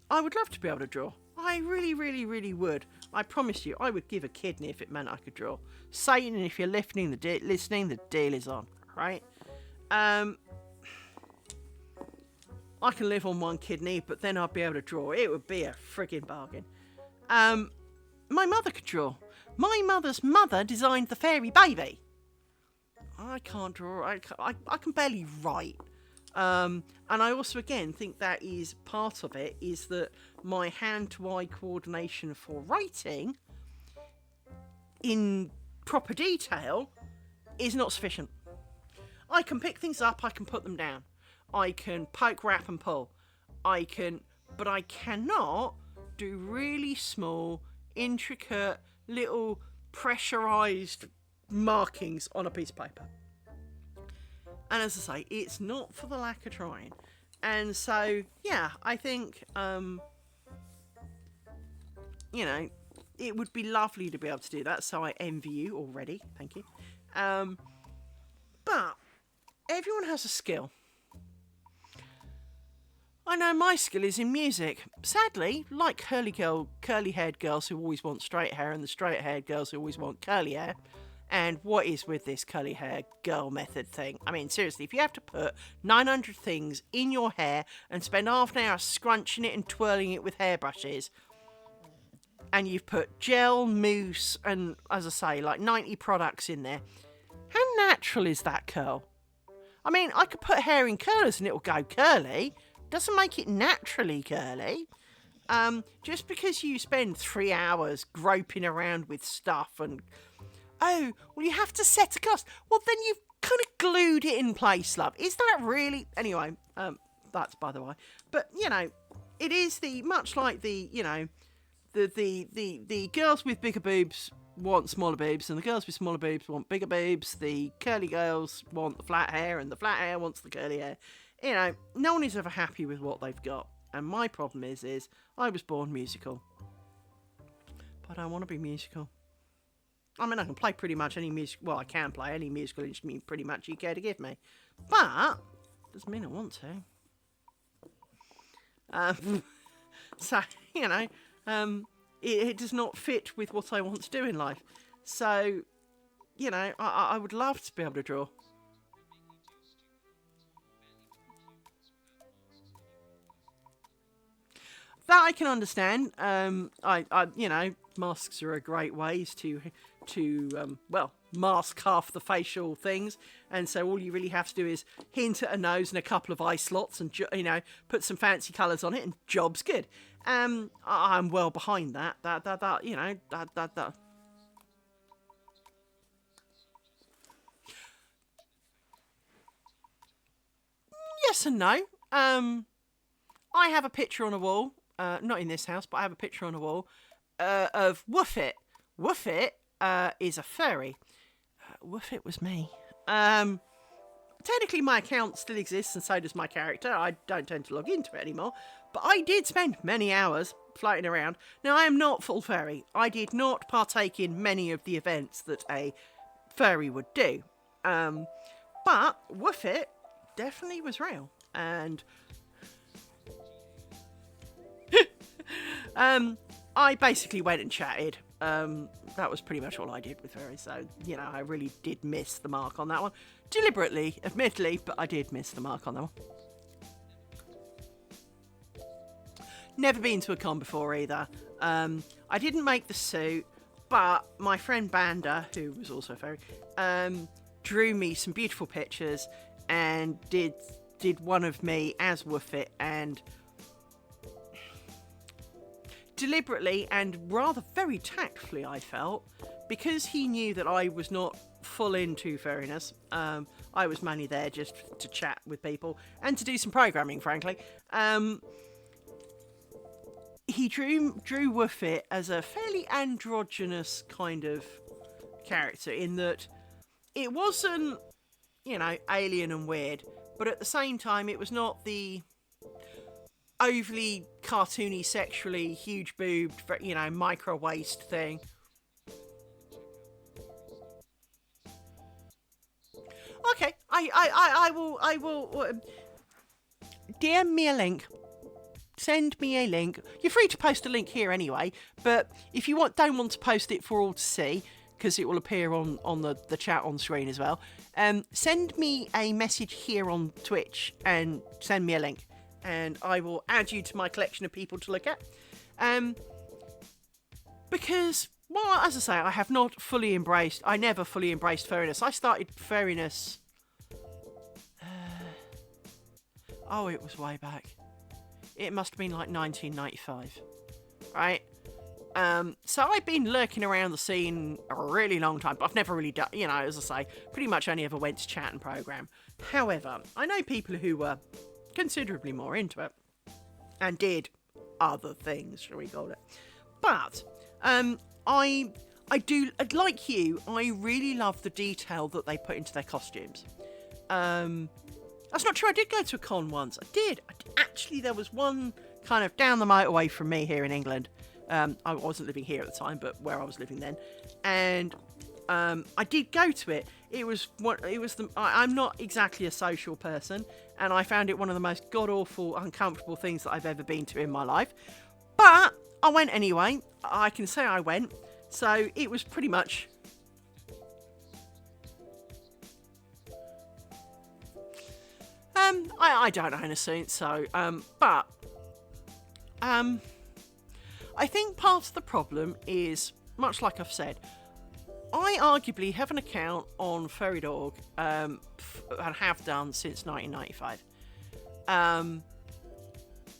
I would love to be able to draw. I really, really, really would. I promise you, I would give a kidney if it meant I could draw. Satan, if you're listening, the deal is on, right? I can live on one kidney, but then I'd be able to draw. It would be a friggin' bargain. My mother could draw. My mother's mother designed the fairy baby. I can't draw. I can barely write. And I also, again, think that is part of it, is that my hand-to-eye coordination for writing in proper detail is not sufficient. I can pick things up, I can put them down. I can poke, wrap and pull. But I cannot do really small, intricate, little pressurised markings on a piece of paper. And as I say, it's not for the lack of trying. And so, yeah, I think, you know, it would be lovely to be able to do that. So I envy you already. Thank you. But everyone has a skill. I know my skill is in music. Sadly, like curly-haired girls who always want straight hair and the straight-haired girls who always want curly hair. And what is with this curly hair girl method thing? I mean, seriously, if you have to put 900 things in your hair and spend half an hour scrunching it and twirling it with hairbrushes, and you've put gel, mousse, and, as I say, like 90 products in there, how natural is that curl? I mean, I could put hair in curlers and it'll go curly. Doesn't make it naturally curly. Just because you spend 3 hours groping around with stuff and... Oh, well, you have to set a cost. Well, then you've kind of glued it in place, love. Is that really... Anyway, that's by the way. But, you know, it is much like the, you know, the girls with bigger boobs want smaller boobs, and the girls with smaller boobs want bigger boobs. The curly girls want the flat hair, and the flat hair wants the curly hair. You know, no one is ever happy with what they've got. And my problem is I was born musical. But I don't want to be musical. I mean, I can play pretty much any music. Well, I can play any musical instrument pretty much you care to give me. But doesn't mean I want to. So, you know, it does not fit with what I want to do in life. So, you know, I would love to be able to draw. That I can understand. You know, masks are a great ways to mask half the facial things, and so all you really have to do is hint at a nose and a couple of eye slots, and you know, put some fancy colours on it, and job's good. I'm well behind that. You know, that. Yes and no. I have a picture on a wall. Not in this house, but I have a picture on a wall of Woofit. Woofit is a furry. Woofit was me. Technically, my account still exists, and so does my character. I don't tend to log into it anymore, but I did spend many hours floating around. Now, I am not full furry. I did not partake in many of the events that a furry would do. But Woofit definitely was real, and... I basically went and chatted. That was pretty much all I did with furries, so, you know, I really did miss the mark on that one. Deliberately, admittedly, but I did miss the mark on that one. Never been to a con before either. I didn't make the suit, but my friend Banda, who was also a furry, drew me some beautiful pictures and did one of me as Woofit, and... deliberately and rather very tactfully, I felt, because he knew that I was not full into furriness. I was mainly there just to chat with people and to do some programming, frankly. He drew Woofit as a fairly androgynous kind of character, in that it wasn't, you know, alien and weird, but at the same time it was not the overly cartoony, sexually huge boobed, you know, micro waist thing. Okay, I will DM me a link. Send me a link. You're free to post a link here anyway, but if you don't want to post it for all to see, because it will appear on the chat on screen as well, send me a message here on Twitch and send me a link, and I will add you to my collection of people to look at. Because, well, as I say, I have not fully embraced... I never fully embraced furriness. I started furriness... oh, it was way back. It must have been like 1995. Right? So I've been lurking around the scene a really long time, but I've never really done... You know, as I say, pretty much only ever went to chat and program. However, I know people who were considerably more into it and did other things, shall we call it. But I do, like you, I really love the detail that they put into their costumes. That's not true. I did go to a con once. I did. Actually, there was one kind of down the motorway from me here in England. I wasn't living here at the time, but where I was living then, and I did go to it. I'm not exactly a social person, and I found it one of the most god-awful, uncomfortable things that I've ever been to in my life. But I went anyway. I can say I went. So it was pretty much... I don't own a suit, so... But... I think part of the problem is, much like I've said, I arguably have an account on Furry Dog, and have done since 1995.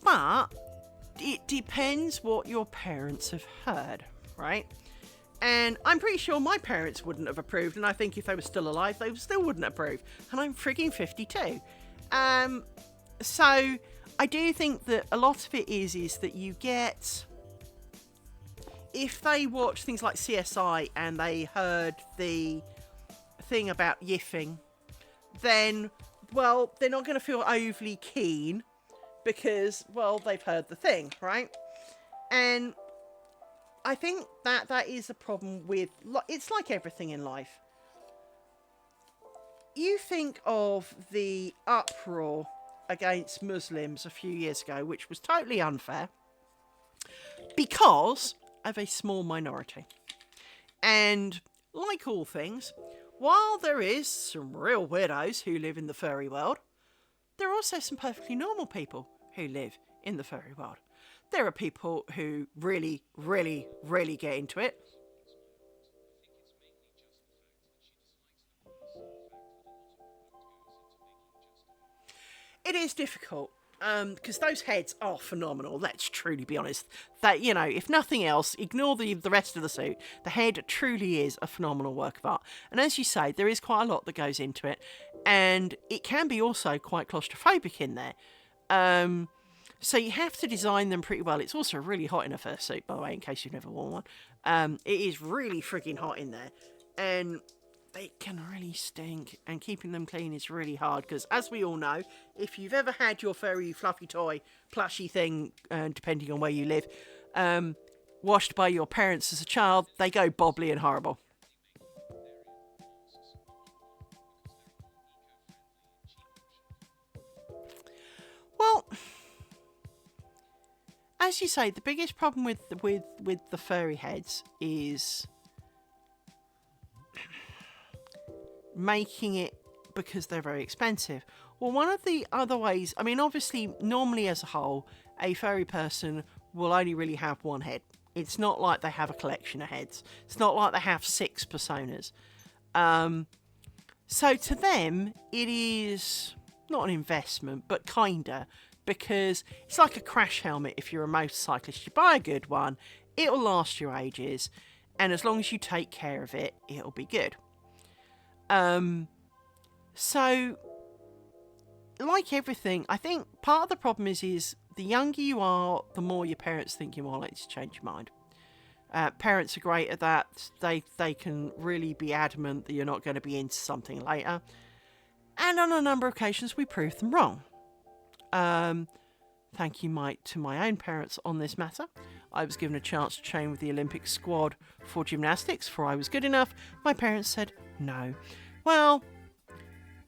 But it depends what your parents have heard, right? And I'm pretty sure my parents wouldn't have approved, and I think if they were still alive, they still wouldn't approve. And I'm frigging 52. So I do think that a lot of it is that you get... If they watch things like CSI and they heard the thing about yiffing, then, well, they're not going to feel overly keen because, well, they've heard the thing, right? And I think that is a problem with... It's like everything in life. You think of the uproar against Muslims a few years ago, which was totally unfair because of a small minority. And like all things, while there is some real weirdos who live in the furry world, there are also some perfectly normal people who live in the furry world. There are people who really, really, really get into it. It is difficult, because those heads are phenomenal. Let's truly be honest. That, you know, if nothing else, ignore the rest of the suit. The head truly is a phenomenal work of art. And as you say, there is quite a lot that goes into it, and it can be also quite claustrophobic in there. So you have to design them pretty well. It's also really hot in a fursuit, by the way, in case you've never worn one. It is really frigging hot in there, and they can really stink, and keeping them clean is really hard because, as we all know, if you've ever had your furry fluffy toy plushy thing, depending on where you live, washed by your parents as a child, they go bobbly and horrible. Well, as you say, the biggest problem with the furry heads is making it because they're very expensive. Well, one of the other ways, I mean, obviously, normally as a whole, a furry person will only really have one head. It's not like they have a collection of heads. It's not like they have 6 personas. So to them, it is not an investment, but kinda, because it's like a crash helmet. If you're a motorcyclist, you buy a good one, it'll last you ages, and as long as you take care of it, it'll be good. So, like everything, I think part of the problem is the younger you are, the more your parents think you're more likely to change your mind. Parents are great at that. They can really be adamant that you're not going to be into something later. And on a number of occasions, we proved them wrong. Thank you, Mike, to my own parents on this matter. I was given a chance to train with the Olympic squad for gymnastics, for I was good enough. My parents said no. Well,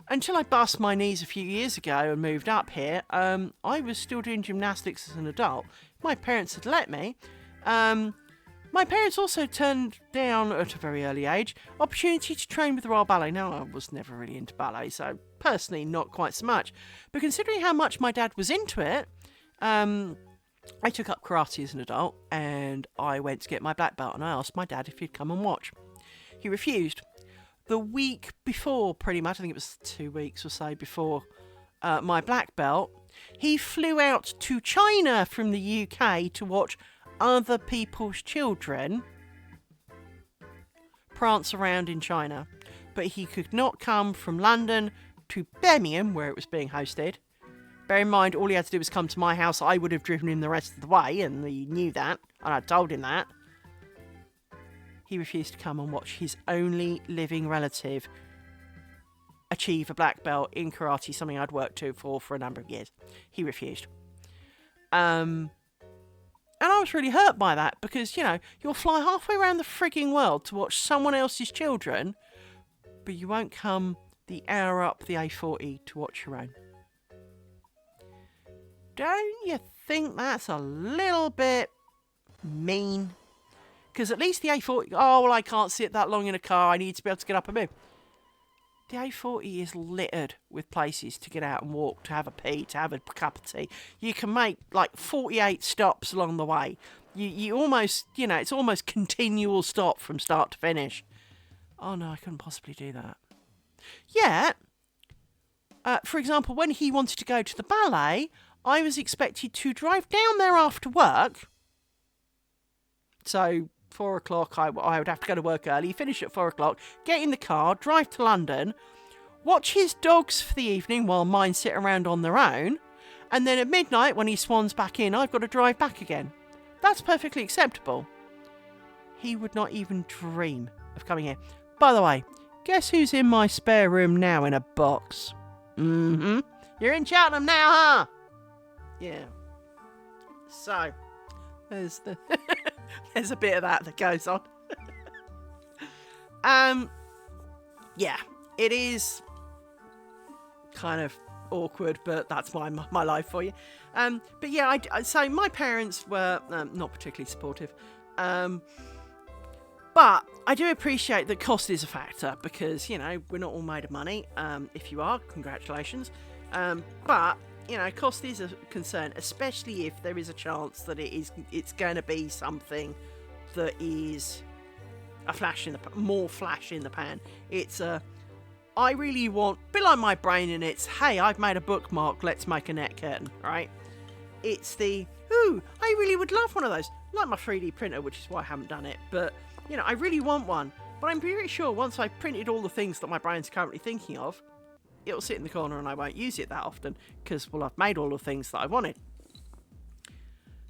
until I bust my knees a few years ago and moved up here, I was still doing gymnastics as an adult. My parents had let me. My parents also turned down, at a very early age, opportunity to train with the Royal Ballet. Now, I was never really into ballet, so personally not quite so much. But considering how much my dad was into it, I took up karate as an adult, and I went to get my black belt, and I asked my dad if he'd come and watch. He refused. The week before, pretty much, I think it was 2 weeks or so before my black belt, he flew out to China from the UK to watch other people's children prance around in China. But he could not come from London to Birmingham, where it was being hosted. Bear in mind, all he had to do was come to my house. I would have driven him the rest of the way, and he knew that, and I told him that. He refused to come and watch his only living relative achieve a black belt in karate, something I'd worked for a number of years. He refused. And I was really hurt by that, because, you know, you'll fly halfway around the frigging world to watch someone else's children, but you won't come the hour up the A40 to watch your own. don't you think that's a little bit mean? Because at least the A40, oh, well, I can't sit that long in a car. I need to be able to get up and move. The A40 is littered with places to get out and walk, to have a pee, to have a cup of tea. You can make like 48 stops along the way. You almost, it's almost continual stop from start to finish. Oh no, I couldn't possibly do that. Yeah. For example, when he wanted to go to the ballet, I was expected to drive down there after work. So 4 o'clock, I would have to go to work early, finish at 4 o'clock, get in the car, drive to London, watch his dogs for the evening while mine sit around on their own, and then at midnight, when he swans back in, I've got to drive back again. That's perfectly acceptable. He would not even dream of coming here. By the way, guess who's in my spare room now in a box? Mm-hmm. You're in Cheltenham now, huh? Yeah. So, there's a bit of that goes on. Yeah, it is kind of awkward, but that's my life for you. But yeah, so my parents were not particularly supportive. But I do appreciate that cost is a factor because, we're not all made of money. If you are, congratulations. But, cost is a concern, especially if there is a chance that it's going to be something that is more flash in the pan. It's I really want, a bit like my brain, and it's, hey, I've made a bookmark, let's make a net curtain, right? It's I really would love one of those. Like my 3D printer, which is why I haven't done it. But, I really want one. But I'm pretty sure once I've printed all the things that my brain's currently thinking of, it'll sit in the corner and I won't use it that often because, well, I've made all the things that I wanted.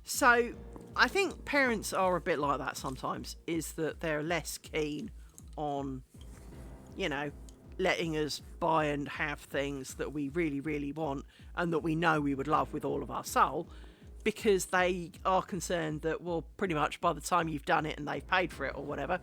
So I think parents are a bit like that sometimes, is that they're less keen on, letting us buy and have things that we really, really want and that we know we would love with all of our soul, because they are concerned that, well, pretty much by the time you've done it and they've paid for it or whatever,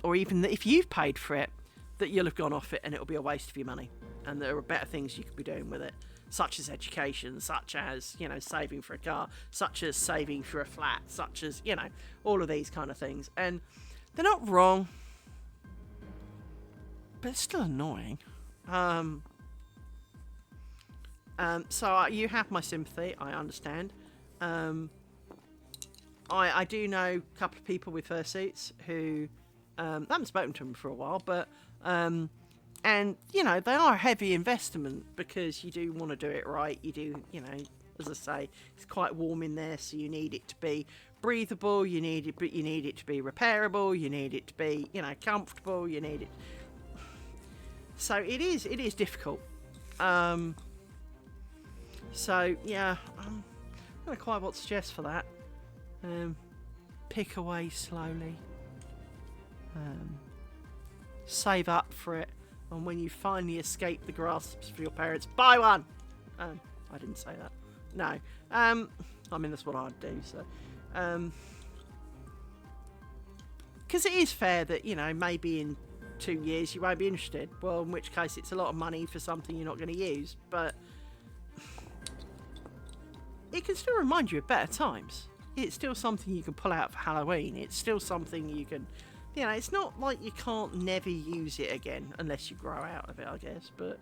or even that if you've paid for it, that you'll have gone off it and it'll be a waste of your money. And there are better things you could be doing with it, such as education, such as, saving for a car, such as saving for a flat, such as, all of these kind of things. And they're not wrong, but it's still annoying. So you have my sympathy, I understand. I do know a couple of people with fursuits who, I haven't spoken to them for a while, but, and, they are a heavy investment because you do want to do it right. You do, as I say, it's quite warm in there, so you need it to be breathable, but you need it to be repairable, you need it to be, comfortable, you need it. So it is difficult. So yeah, I don't know quite what to suggest for that. Pick away slowly. Save up for it, and when you finally escape the grasps of your parents, buy one. I didn't say that. No. That's what I'd do. So, because it is fair that maybe in 2 years you won't be interested. Well, in which case it's a lot of money for something you're not going to use, but it can still remind you of better times. It's still something you can pull out for Halloween. It's still something you can, it's not like you can't never use it again unless you grow out of it, I guess. But,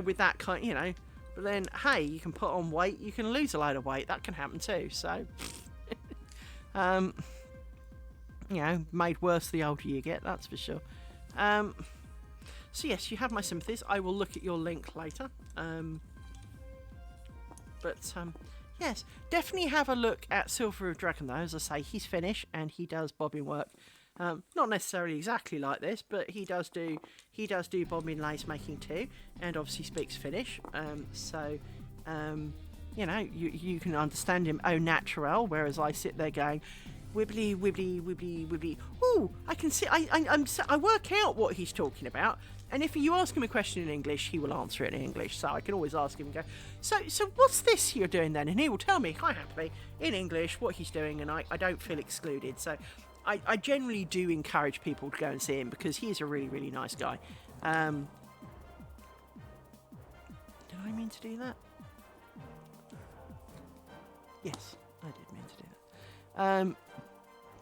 with that kind, but then, hey, you can put on weight, you can lose a load of weight. That can happen too. So, made worse the older you get, that's for sure. So yes, you have my sympathies. I will look at your link later. Yes, definitely have a look at Silver of Dragon though. As I say, he's Finnish and he does bobbin work. Not necessarily exactly like this, but he does do bobbin lace making too, and obviously speaks Finnish. You can understand him au naturel, whereas I sit there going, wibbly, wibbly, wibbly, wibbly. Ooh, I can see. I work out what he's talking about. And if you ask him a question in English, he will answer it in English. So I can always ask him and go, so what's this you're doing then? And he will tell me quite happily in English what he's doing, and I don't feel excluded. So I generally do encourage people to go and see him because he is a really, really nice guy. Did I mean to do that? Yes, I did mean to do that.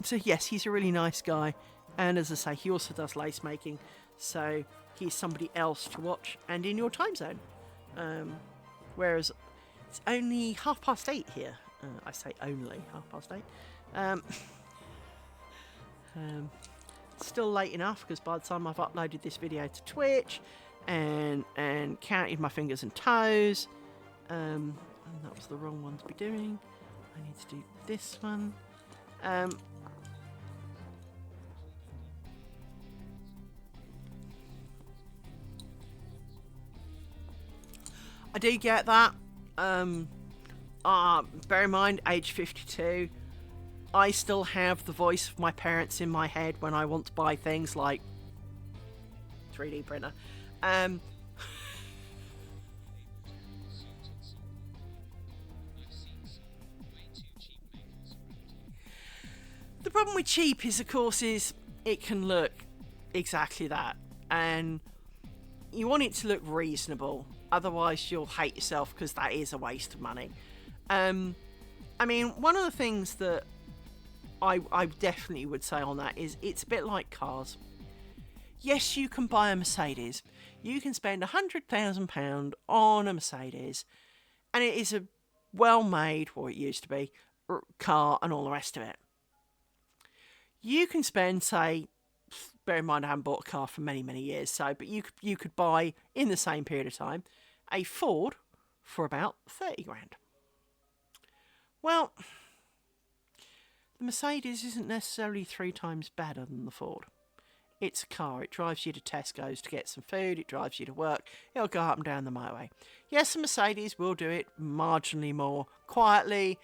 So yes, he's a really nice guy, and as I say, he also does lace making, so he's somebody else to watch and in your time zone. Whereas it's only 8:30 here. I say only 8:30. Still late enough because by the time I've uploaded this video to Twitch and counted my fingers and toes, and that was the wrong one to be doing. I need to do this one. I do get that. Bear in mind, age 52. I still have the voice of my parents in my head when I want to buy things like 3D printer. The problem with cheap is, of course, is it can look exactly that, and you want it to look reasonable. Otherwise, you'll hate yourself because that is a waste of money. I mean, one of the things that I definitely would say on that is it's a bit like cars. Yes, you can buy a Mercedes. You can spend £100,000 on a Mercedes, and it is a well-made, or it used to be, car and all the rest of it. You can spend, say, bear in mind I haven't bought a car for many, many years, but you could buy, in the same period of time, a Ford for about 30 grand. Well, the Mercedes isn't necessarily 3 times better than the Ford. It's a car. It drives you to Tesco's to get some food. It drives you to work. It'll go up and down the motorway. Yes, the Mercedes will do it marginally more quietly.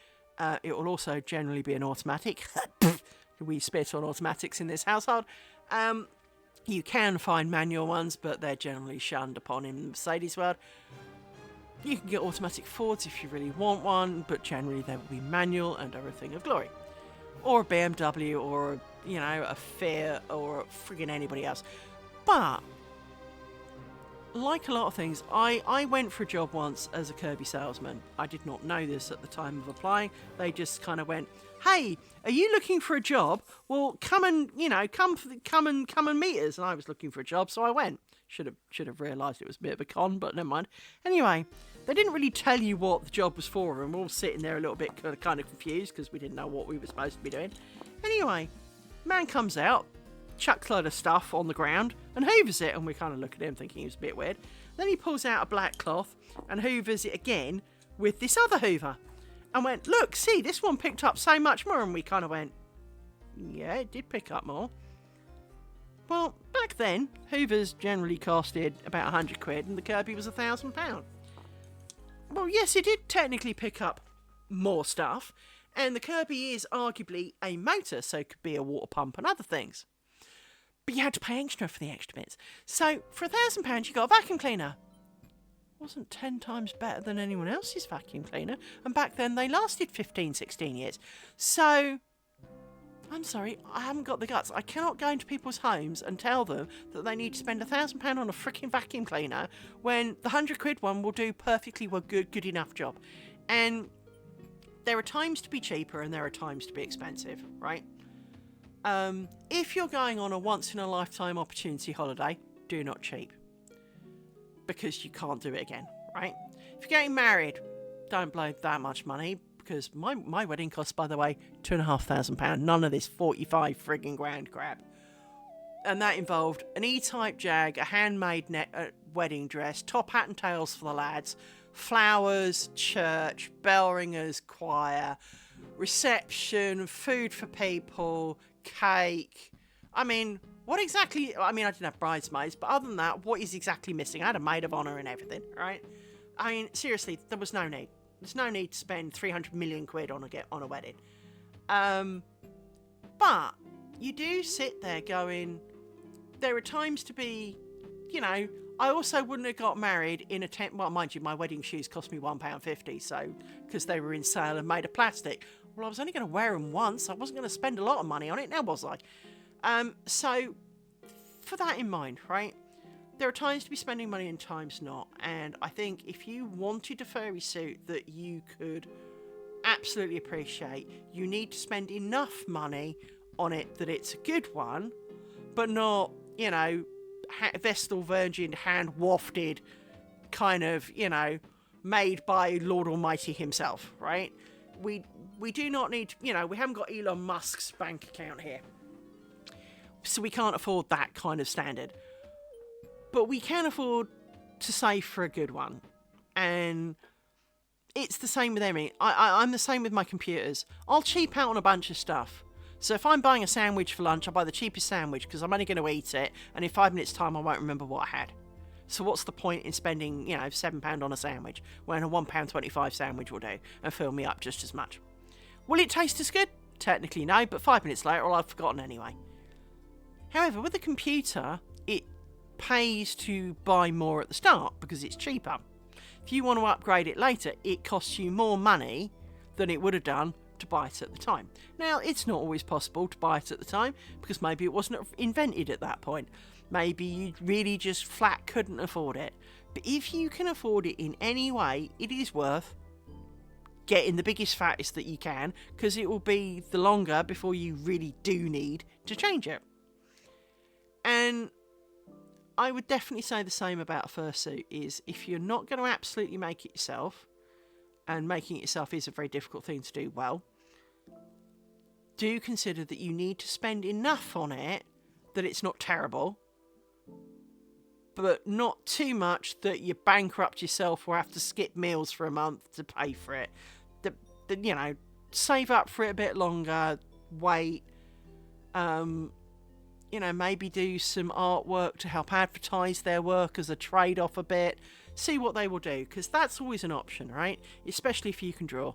It will also generally be an automatic. We spit on automatics in this household. You can find manual ones, but they're generally shunned upon in the Mercedes world. You can get automatic Fords if you really want one, but generally they will be manual and are a thing of glory. Or a BMW, or a Fiat, or friggin' anybody else. But like a lot of things, I went for a job once as a Kirby salesman. I did not know this at the time of applying. They just kind of went, "Hey, are you looking for a job? Well, come and meet us." And I was looking for a job, so I went. Should have realised it was a bit of a con, but never mind. Anyway, they didn't really tell you what the job was for, and we're all sitting there a little bit kind of confused because we didn't know what we were supposed to be doing. Anyway, man comes out, chucks a load of stuff on the ground, and hoovers it, and we kind of look at him thinking he was a bit weird. Then he pulls out a black cloth and hoovers it again with this other hoover, and went, "Look, see, this one picked up so much more." And we kind of went, "Yeah, it did pick up more." Well, back then, hoovers generally costed about 100 quid, and the Kirby was £1,000. Well, yes, it did technically pick up more stuff, and the Kirby is arguably a motor, so it could be a water pump and other things. But you had to pay extra for the extra bits. So, for £1,000, you got a vacuum cleaner. Wasn't 10 times better than anyone else's vacuum cleaner, and back then they lasted 15, 16 years. So, I'm sorry, I haven't got the guts. I cannot go into people's homes and tell them that they need to spend £1,000 on a freaking vacuum cleaner when the 100 quid one will do perfectly good enough job. And there are times to be cheaper and there are times to be expensive, right? If you're going on a once-in-a-lifetime opportunity holiday, do not cheap. Because you can't do it again, right? If you're getting married, don't blow that much money. Because my wedding cost, by the way, £2,500. None of this 45 frigging grand crap. And that involved an E-type jag, a handmade wedding dress, top hat and tails for the lads, flowers, church, bell ringers, choir, reception, food for people, cake. I mean, what exactly... I mean, I didn't have bridesmaids, but other than that, what is exactly missing? I had a maid of honour and everything, right? I mean, seriously, there was no need. There's no need to spend 300 million quid on a wedding. But you do sit there going, there are times to be, I also wouldn't have got married in a tent. Well, mind you, my wedding shoes cost me £1.50, so, because they were in sale and made of plastic. Well, I was only going to wear them once. I wasn't going to spend a lot of money on it, now was I? So, for that in mind, right? There are times to be spending money and times not. And I think if you wanted a furry suit that you could absolutely appreciate you need to spend enough money on it that it's a good one, but not, you know, Vestal Virgin hand wafted kind of, you know, made by Lord Almighty himself, right? We do not need, you know, we haven't got Elon Musk's bank account here, so we can't afford that kind of standard. But we can afford to save for a good one. And it's the same with everything. I'm the same with my computers. I'll cheap out on a bunch of stuff. So if I'm buying a sandwich for lunch, I'll buy the cheapest sandwich because I'm only going to eat it, and in 5 minutes' time I won't remember what I had. So what's the point in spending, you know, £7 on a sandwich when a £1.25 sandwich will do and fill me up just as much? Will it taste as good? Technically no, but 5 minutes later I'll have forgotten anyway. However, with a computer, it pays to buy more at the start because it's cheaper. If you want to upgrade it later, it costs you more money than it would have done to buy it at the time. Now, it's not always possible to buy it at the time because maybe it wasn't invented at that point. Maybe you really just flat couldn't afford it. But if you can afford it in any way, it is worth getting the biggest, fattest that you can, because it will be the longer before you really do need to change it. And I would definitely say the same about a fursuit, is if you're not going to absolutely make it yourself, and making it yourself is a very difficult thing to do well, do consider that you need to spend enough on it that it's not terrible, but not too much that you bankrupt yourself or have to skip meals for a month to pay for it. You know, save up for it a bit longer, wait, you know, maybe do some artwork to help advertise their work as a trade-off a bit. See what they will do, because that's always an option, right? Especially if you can draw.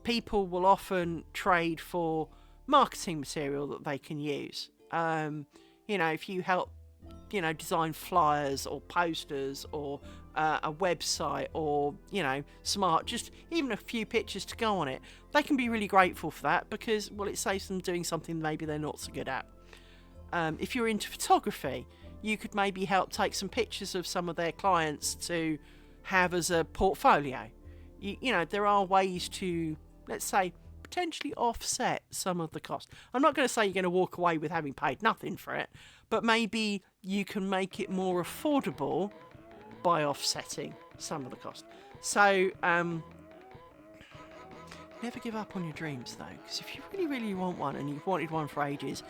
People will often trade for marketing material that they can use. You know, if you help, you know, design flyers or posters or a website or, you know, just even a few pictures to go on it, they can be really grateful for that because, well, it saves them doing something maybe they're not so good at. If you're into photography, you could maybe help take some pictures of some of their clients to have as a portfolio. You know, there are ways to, let's say, potentially offset some of the cost. I'm not going to say you're going to walk away with having paid nothing for it, but maybe you can make it more affordable by offsetting some of the cost. So, never give up on your dreams, though, because if you really, really want one, and you've wanted one for ages,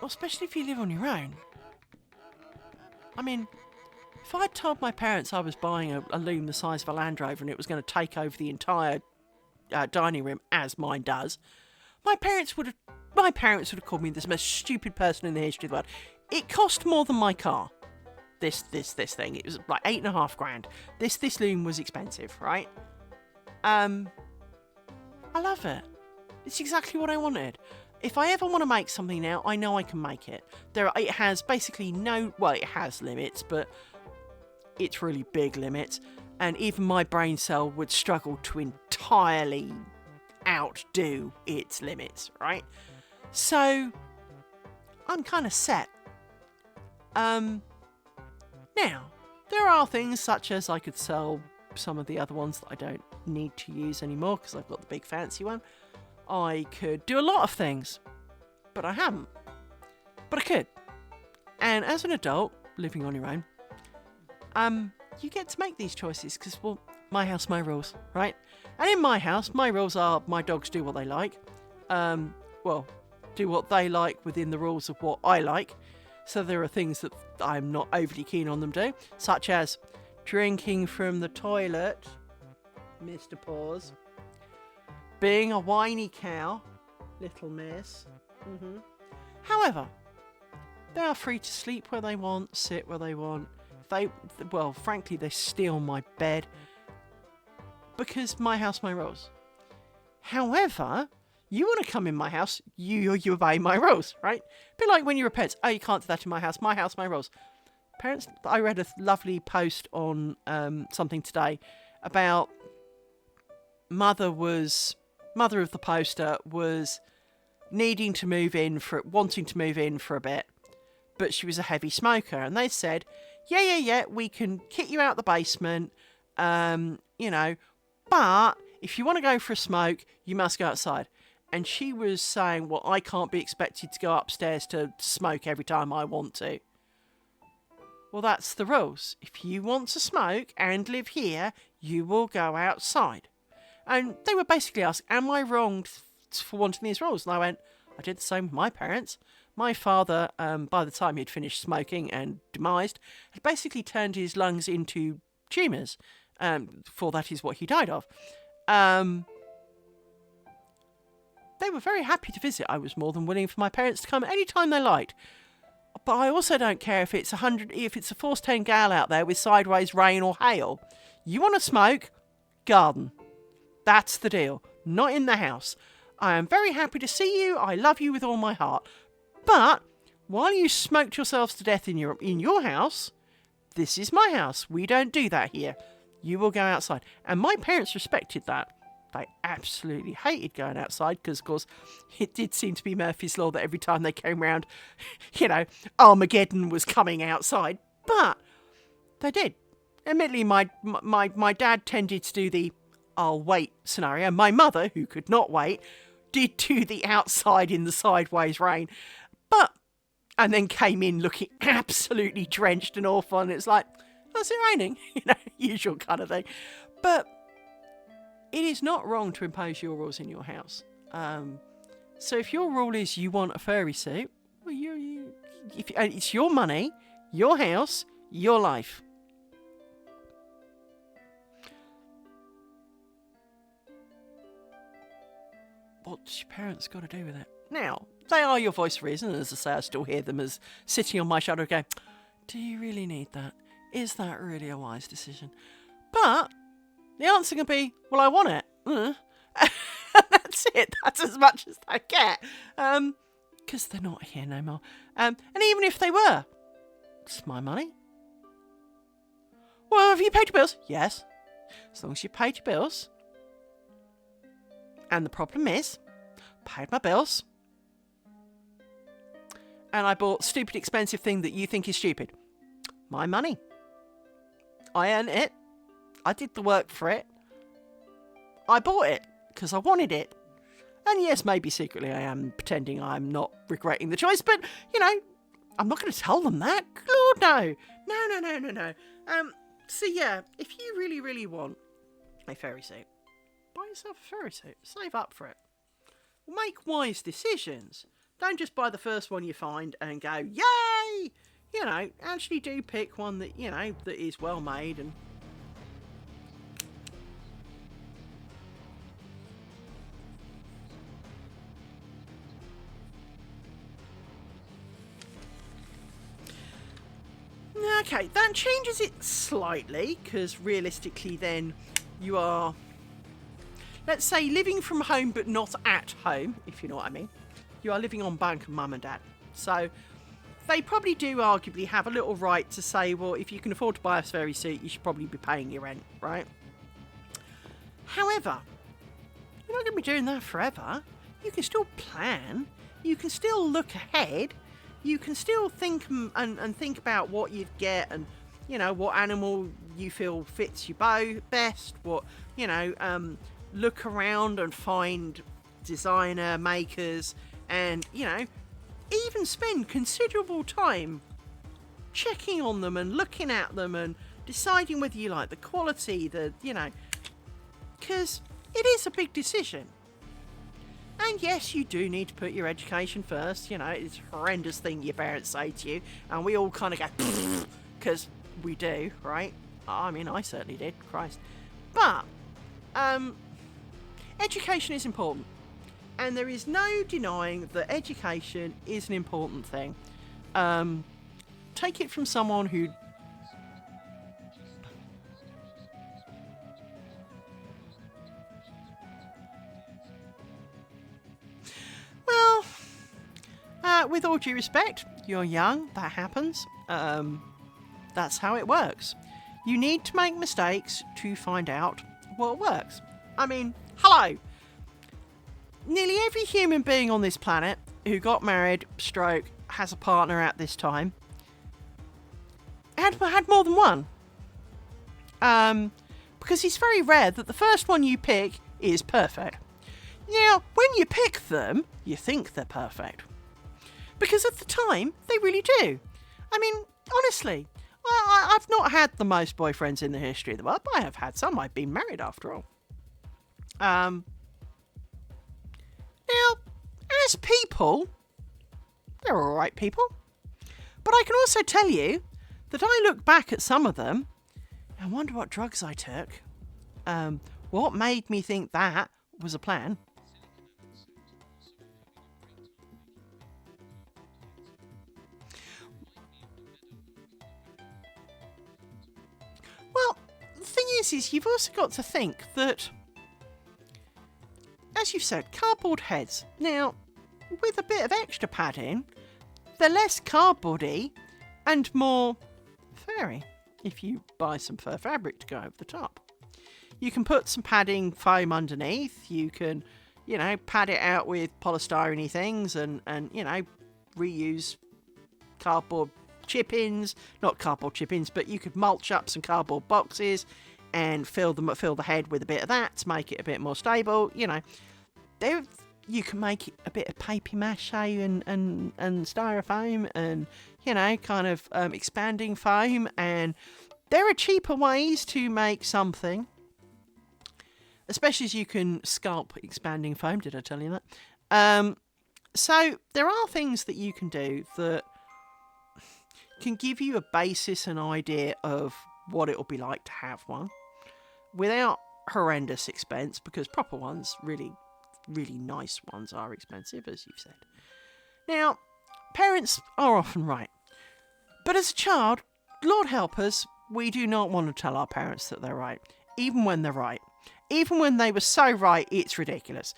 well, especially if you live on your own. I mean, if I'd told my parents I was buying a loom the size of a Land Rover and it was going to take over the entire dining room, as mine does, my parents would have called me the most stupid person in the history of the world. It cost more than my car. This thing. It was like £8,500. This loom was expensive, right? I love it. It's exactly what I wanted. If I ever want to make something now, I know I can make it. It has basically it has limits, but it's really big limits. And even my brain cell would struggle to entirely outdo its limits, right? So, I'm kind of set. Now, there are things such as I could sell some of the other ones that I don't need to use anymore because I've got the big fancy one. I could do a lot of things, but I haven't. But I could. And as an adult, living on your own, you get to make these choices because, well, my house, my rules, right? And in my house, my rules are my dogs do what they like. Well, do what they like within the rules of what I like. So there are things that I'm not overly keen on them doing, such as drinking from the toilet, Mr. Paws, being a whiny cow, little miss. However, they are free to sleep where they want, sit where they want. Frankly, they steal my bed because my house, my rules. However, you want to come in my house, you obey my rules, right? A bit like when you were pets. Oh, you can't do that in my house, my rules. Parents, I read a lovely post on something today about mother of the poster was wanting to move in for a bit, but she was a heavy smoker, and they said, yeah, we can kick you out the basement, but if you want to go for a smoke, you must go outside. And she was saying, well, I can't be expected to go upstairs to smoke every time I want to. Well, that's the rules. If you want to smoke and live here, you will go outside. And they were basically asked, am I wrong for wanting these rules? And I went, I did the same with my parents. My father, by the time he'd finished smoking and demised, had basically turned his lungs into tumours. For that is what he died of. They were very happy to visit. I was more than willing for my parents to come any time they liked. But I also don't care if it's a force 10 gale out there with sideways rain or hail. You want to smoke? Garden. That's the deal. Not in the house. I am very happy to see you. I love you with all my heart. But while you smoked yourselves to death in your house, this is my house. We don't do that here. You will go outside. And my parents respected that. They absolutely hated going outside because, of course, it did seem to be Murphy's Law that every time they came round, Armageddon was coming outside. But they did. Admittedly, my dad tended to do the I'll wait scenario. My mother, who could not wait, did do the outside in the sideways rain. And then came in looking absolutely drenched and awful. And it's like, oh, is it raining? Usual kind of thing. But it is not wrong to impose your rules in your house. So if your rule is you want a furry suit, well, it's your money, your house, your life. What's your parents got to do with it? Now, they are your voice of reason, and as I say, I still hear them as sitting on my shoulder going, do you really need that? Is that really a wise decision? But the answer can be, well, I want it. That's it. That's as much as they get. Because they're not here no more. And even if they were, it's my money. Well, have you paid your bills? Yes. As long as you paid your bills. And the problem is, paid my bills. And I bought stupid expensive thing that you think is stupid. My money. I earned it. I did the work for it. I bought it because I wanted it. And yes, maybe secretly I am pretending I'm not regretting the choice, but, I'm not going to tell them that. Lord, no. No. So yeah, if you really, really want a furry suit, buy yourself a furry suit. Save up for it. Make wise decisions. Don't just buy the first one you find and go, yay! Actually do pick one that, that is well made and... Okay, that changes it slightly, because realistically then you are, let's say, living from home but not at home, if you know what I mean. You are living on bank of mum and dad. So they probably do arguably have a little right to say, well, if you can afford to buy a furry suit, you should probably be paying your rent, right? However, you're not going to be doing that forever. You can still plan. You can still look ahead. You can still think and think about what you'd get and, what animal you feel fits you best. What, look around and find designer makers and, even spend considerable time checking on them and looking at them and deciding whether you like the quality, because it is a big decision. And yes, you do need to put your education first. It's a horrendous thing your parents say to you. And we all kind of go, because we do, right? I mean, I certainly did, Christ. But, education is important. And there is no denying that education is an important thing. Take it from someone who... with all due respect, you're young, that happens. That's how it works. You need to make mistakes to find out what works. I mean, hello. Nearly every human being on this planet who got married, has a partner at this time, had more than one. because it's very rare that the first one you pick is perfect. Now, when you pick them, you think they're perfect. Because at the time, they really do. I mean, honestly, I've not had the most boyfriends in the history of the world, but I have had some. I've been married after all. Now, as people, they're alright people. But I can also tell you that I look back at some of them and wonder what drugs I took. What made me think that was a plan? Well, the thing is you've also got to think that, as you've said, cardboard heads. Now, with a bit of extra padding, they're less cardboardy and more furry if you buy some fur fabric to go over the top. You can put some padding foam underneath. You can, pad it out with polystyrene things and reuse cardboard chip-ins. Not cardboard chip-ins, but you could mulch up some cardboard boxes and fill the head with a bit of that to make it a bit more stable. You can make it a bit of papier mâché and styrofoam and, expanding foam. And there are cheaper ways to make something. Especially as you can sculpt expanding foam. Did I tell you that? So there are things that you can do that can give you a basis and idea of what it will be like to have one without horrendous expense, because proper ones, really nice ones, are expensive, as you've said. Now, parents are often right. But as a child, Lord help us, we do not want to tell our parents that they're right, even when they're right. Even when they were so right, it's ridiculous.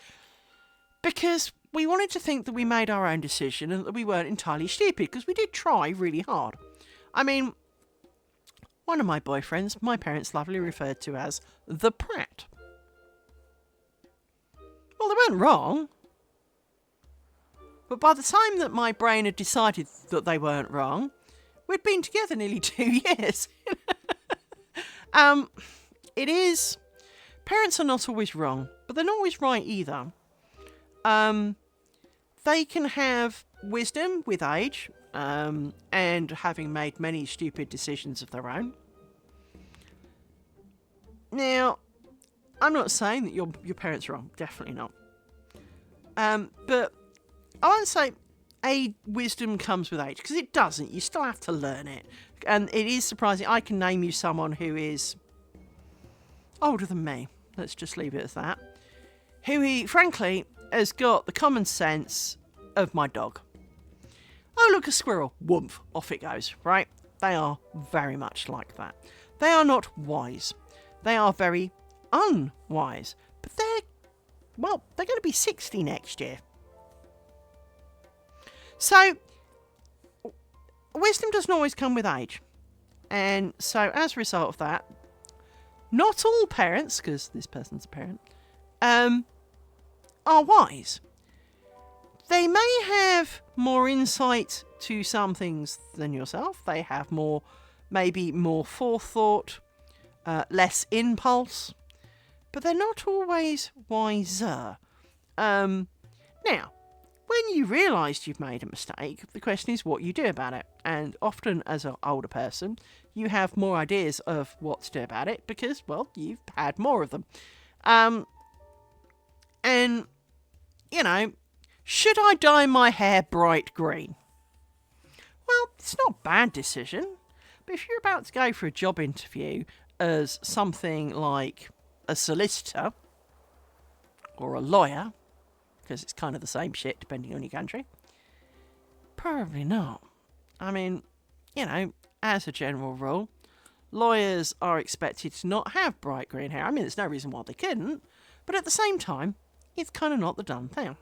Because we wanted to think that we made our own decision and that we weren't entirely stupid, because we did try really hard. I mean, one of my boyfriends, my parents lovingly referred to as the Prat. Well, they weren't wrong. But by the time that my brain had decided that they weren't wrong, we'd been together nearly 2 years. It is... Parents are not always wrong, but they're not always right either. They can have wisdom with age, and having made many stupid decisions of their own. Now, I'm not saying that your parents are wrong, definitely not. But I won't say wisdom comes with age, because it doesn't. You still have to learn it. And it is surprising. I can name you someone who is older than me, let's just leave it as that, who frankly has got the common sense of my dog. Oh, look, a squirrel. Woomph, off it goes, right? They are very much like that. They are not wise. They are very unwise. But they're going to be 60 next year. So, wisdom doesn't always come with age. And so, as a result of that, not all parents, because this person's a parent, are wise. They may have more insight to some things than yourself. They have maybe more forethought, less impulse, but they're not always wiser. Now, when you realise you've made a mistake, the question is what you do about it. And often, as an older person, you have more ideas of what to do about it because, well, you've had more of them. And, should I dye my hair bright green? Well, it's not a bad decision. But if you're about to go for a job interview as something like a solicitor or a lawyer, because it's kind of the same shit depending on your country, probably not. I mean, as a general rule, lawyers are expected to not have bright green hair. I mean, there's no reason why they couldn't, but at the same time, it's kind of not the done thing.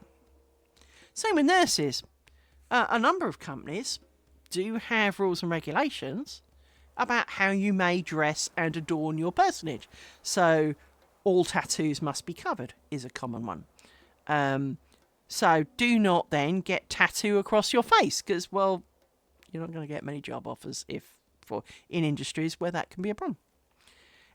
Same with nurses. A number of companies do have rules and regulations about how you may dress and adorn your personage. So, all tattoos must be covered is a common one. So, do not then get tattoo across your face, because, well, you're not going to get many job offers in industries where that can be a problem.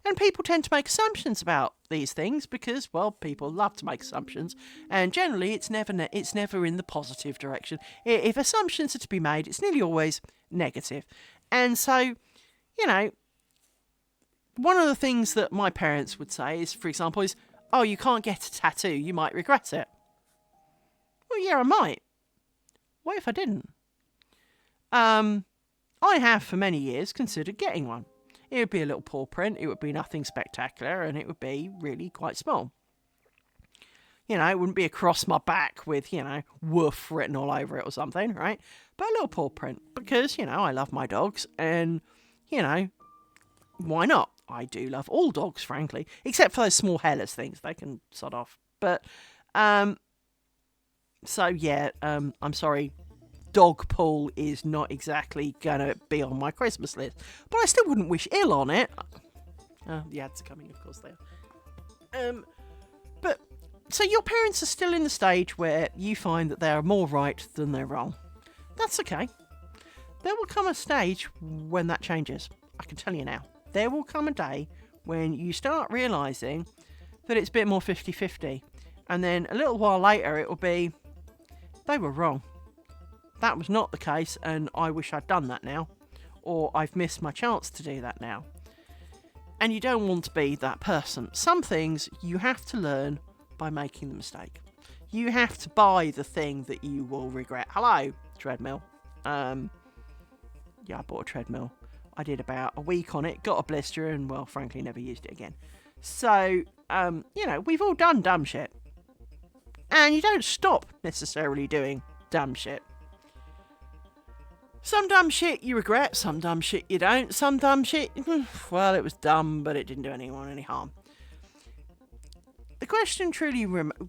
And people tend to make assumptions about these things because, well, people love to make assumptions, and generally it's never in the positive direction. If assumptions are to be made, it's nearly always negative. And so, you know, one of the things that my parents would say is, for example, is, oh, you can't get a tattoo, you might regret it. Well, yeah, I might. What if I didn't? I have for many years considered getting one. It would be a little paw print, it would be nothing spectacular, and it would be really quite small. You know, it wouldn't be across my back with, you know, woof written all over it or something, right? But a little paw print, because, you know, I love my dogs, and, you know, why not? I do love all dogs, frankly, except for those small hairless things. They can sod off. But, so yeah, I'm sorry, dog pull is not exactly going to be on my Christmas list. But I still wouldn't wish ill on it. The ads are coming, of course they are. But, so your parents are still in the stage where you find that they are more right than they're wrong. That's okay. There will come a stage when that changes. I can tell you now. There will come a day when you start realising that it's a bit more 50-50. And then a little while later it will be, they were wrong. That was not the case, and I wish I'd done that now. Or I've missed my chance to do that now. And you don't want to be that person. Some things you have to learn by making the mistake. You have to buy the thing that you will regret. Hello, treadmill. Yeah, I bought a treadmill. I did about a week on it, got a blister, and, well, frankly, never used it again. So, you know, we've all done dumb shit. And you don't stop necessarily doing dumb shit. Some dumb shit you regret, some dumb shit you don't. Some dumb shit, well, it was dumb, but it didn't do anyone any harm. The question truly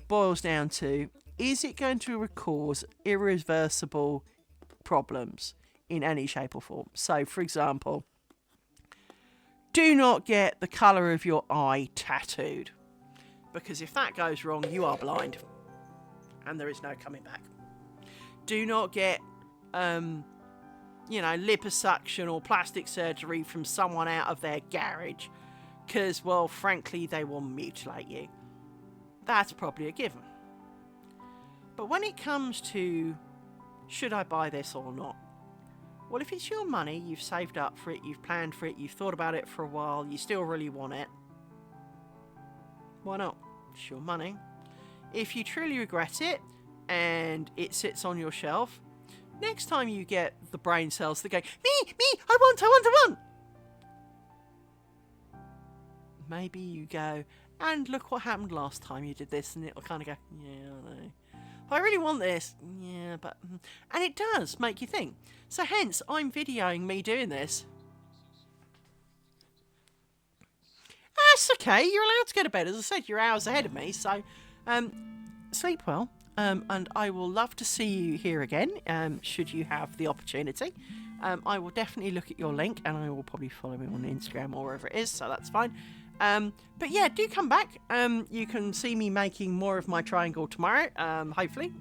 boils down to, is it going to cause irreversible problems in any shape or form? So, for example, do not get the colour of your eye tattooed. Because if that goes wrong, you are blind. And there is no coming back. Do not get, you know, liposuction or plastic surgery from someone out of their garage. Because, well, frankly, they will mutilate you. That's probably a given. But when it comes to, should I buy this or not? Well, if it's your money, you've saved up for it, you've planned for it, you've thought about it for a while, you still really want it, why not? It's your money. If you truly regret it, and it sits on your shelf, next time you get the brain cells that go, me, I want. Maybe you go, and look what happened last time you did this, and it'll kind of go, yeah, I know. I really want this. Yeah, but... And it does make you think. So hence, I'm videoing me doing this. That's okay. You're allowed to go to bed. As I said, you're hours ahead of me. So, sleep well. And I will love to see you here again, should you have the opportunity. I will definitely look at your link, and I will probably follow me on Instagram or wherever it is, so that's fine. But yeah, do come back. You can see me making more of my triangle tomorrow, hopefully.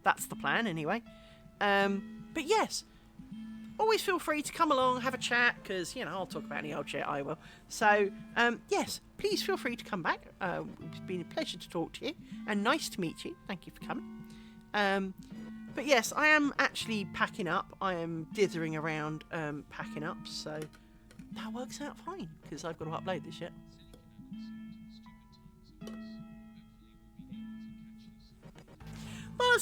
That's the plan anyway. But yes, always feel free to come along, have a chat, because, you know, I'll talk about any old shit, I will. So, yes, please feel free to come back. It's been a pleasure to talk to you, and nice to meet you. Thank you for coming. But yes, I am actually packing up. I am dithering around packing up, so that works out fine, because I've got to upload this yet. Well,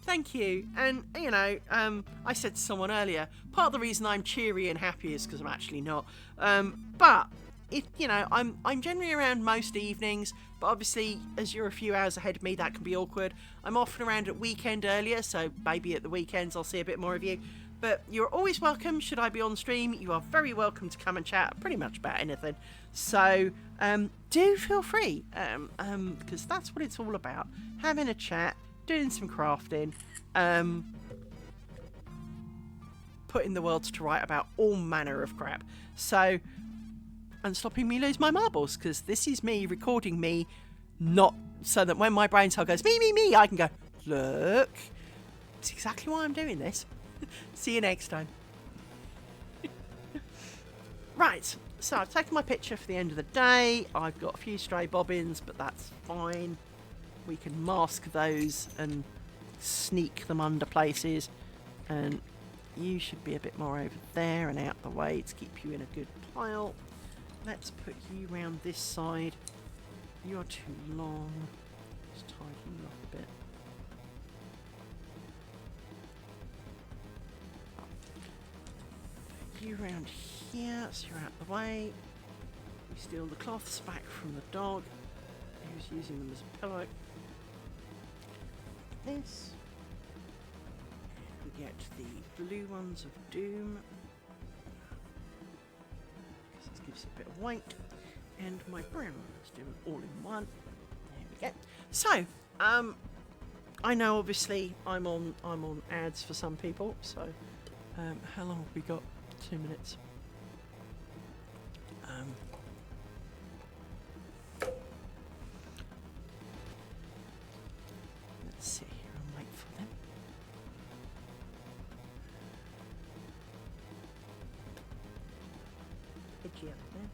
thank you. And, you know, I said to someone earlier, part of the reason I'm cheery and happy is because I'm actually not. But, if, you know, I'm generally around most evenings, but obviously, as you're a few hours ahead of me, that can be awkward. I'm often around at weekend earlier, so maybe at the weekends I'll see a bit more of you. But you're always welcome, should I be on stream, you are very welcome to come and chat pretty much about anything. So, do feel free, because that's what it's all about. Having a chat, doing some crafting, putting the world to right about all manner of crap. So, and stopping me lose my marbles, because this is me recording me, not so that when my brain cell goes, me, I can go, look, it's exactly why I'm doing this. See you next time. Right, so I've taken my picture for the end of the day. I've got a few stray bobbins, but that's fine. We can mask those and sneak them under places. And you should be a bit more over there and out the way to keep you in a good pile. Let's put you round this side. You're too long. Let's tidy you up a bit. Put you round here so you're out the way. We steal the cloths back from the dog, who's using them as a pillow. This. We get the blue ones of doom. This gives it a bit of weight. And my brown ones do it all in one. There we go. So, I know obviously I'm on ads for some people, so how long have we got? 2 minutes. Let's sit here and wait for them. Edgy up there.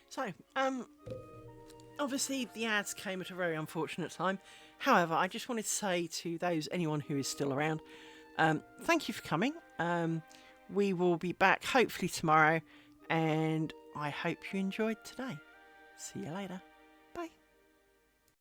So, obviously the ads came at a very unfortunate time. However, I just wanted to say to anyone who is still around, thank you for coming. We will be back hopefully tomorrow, and I hope you enjoyed today. See you later.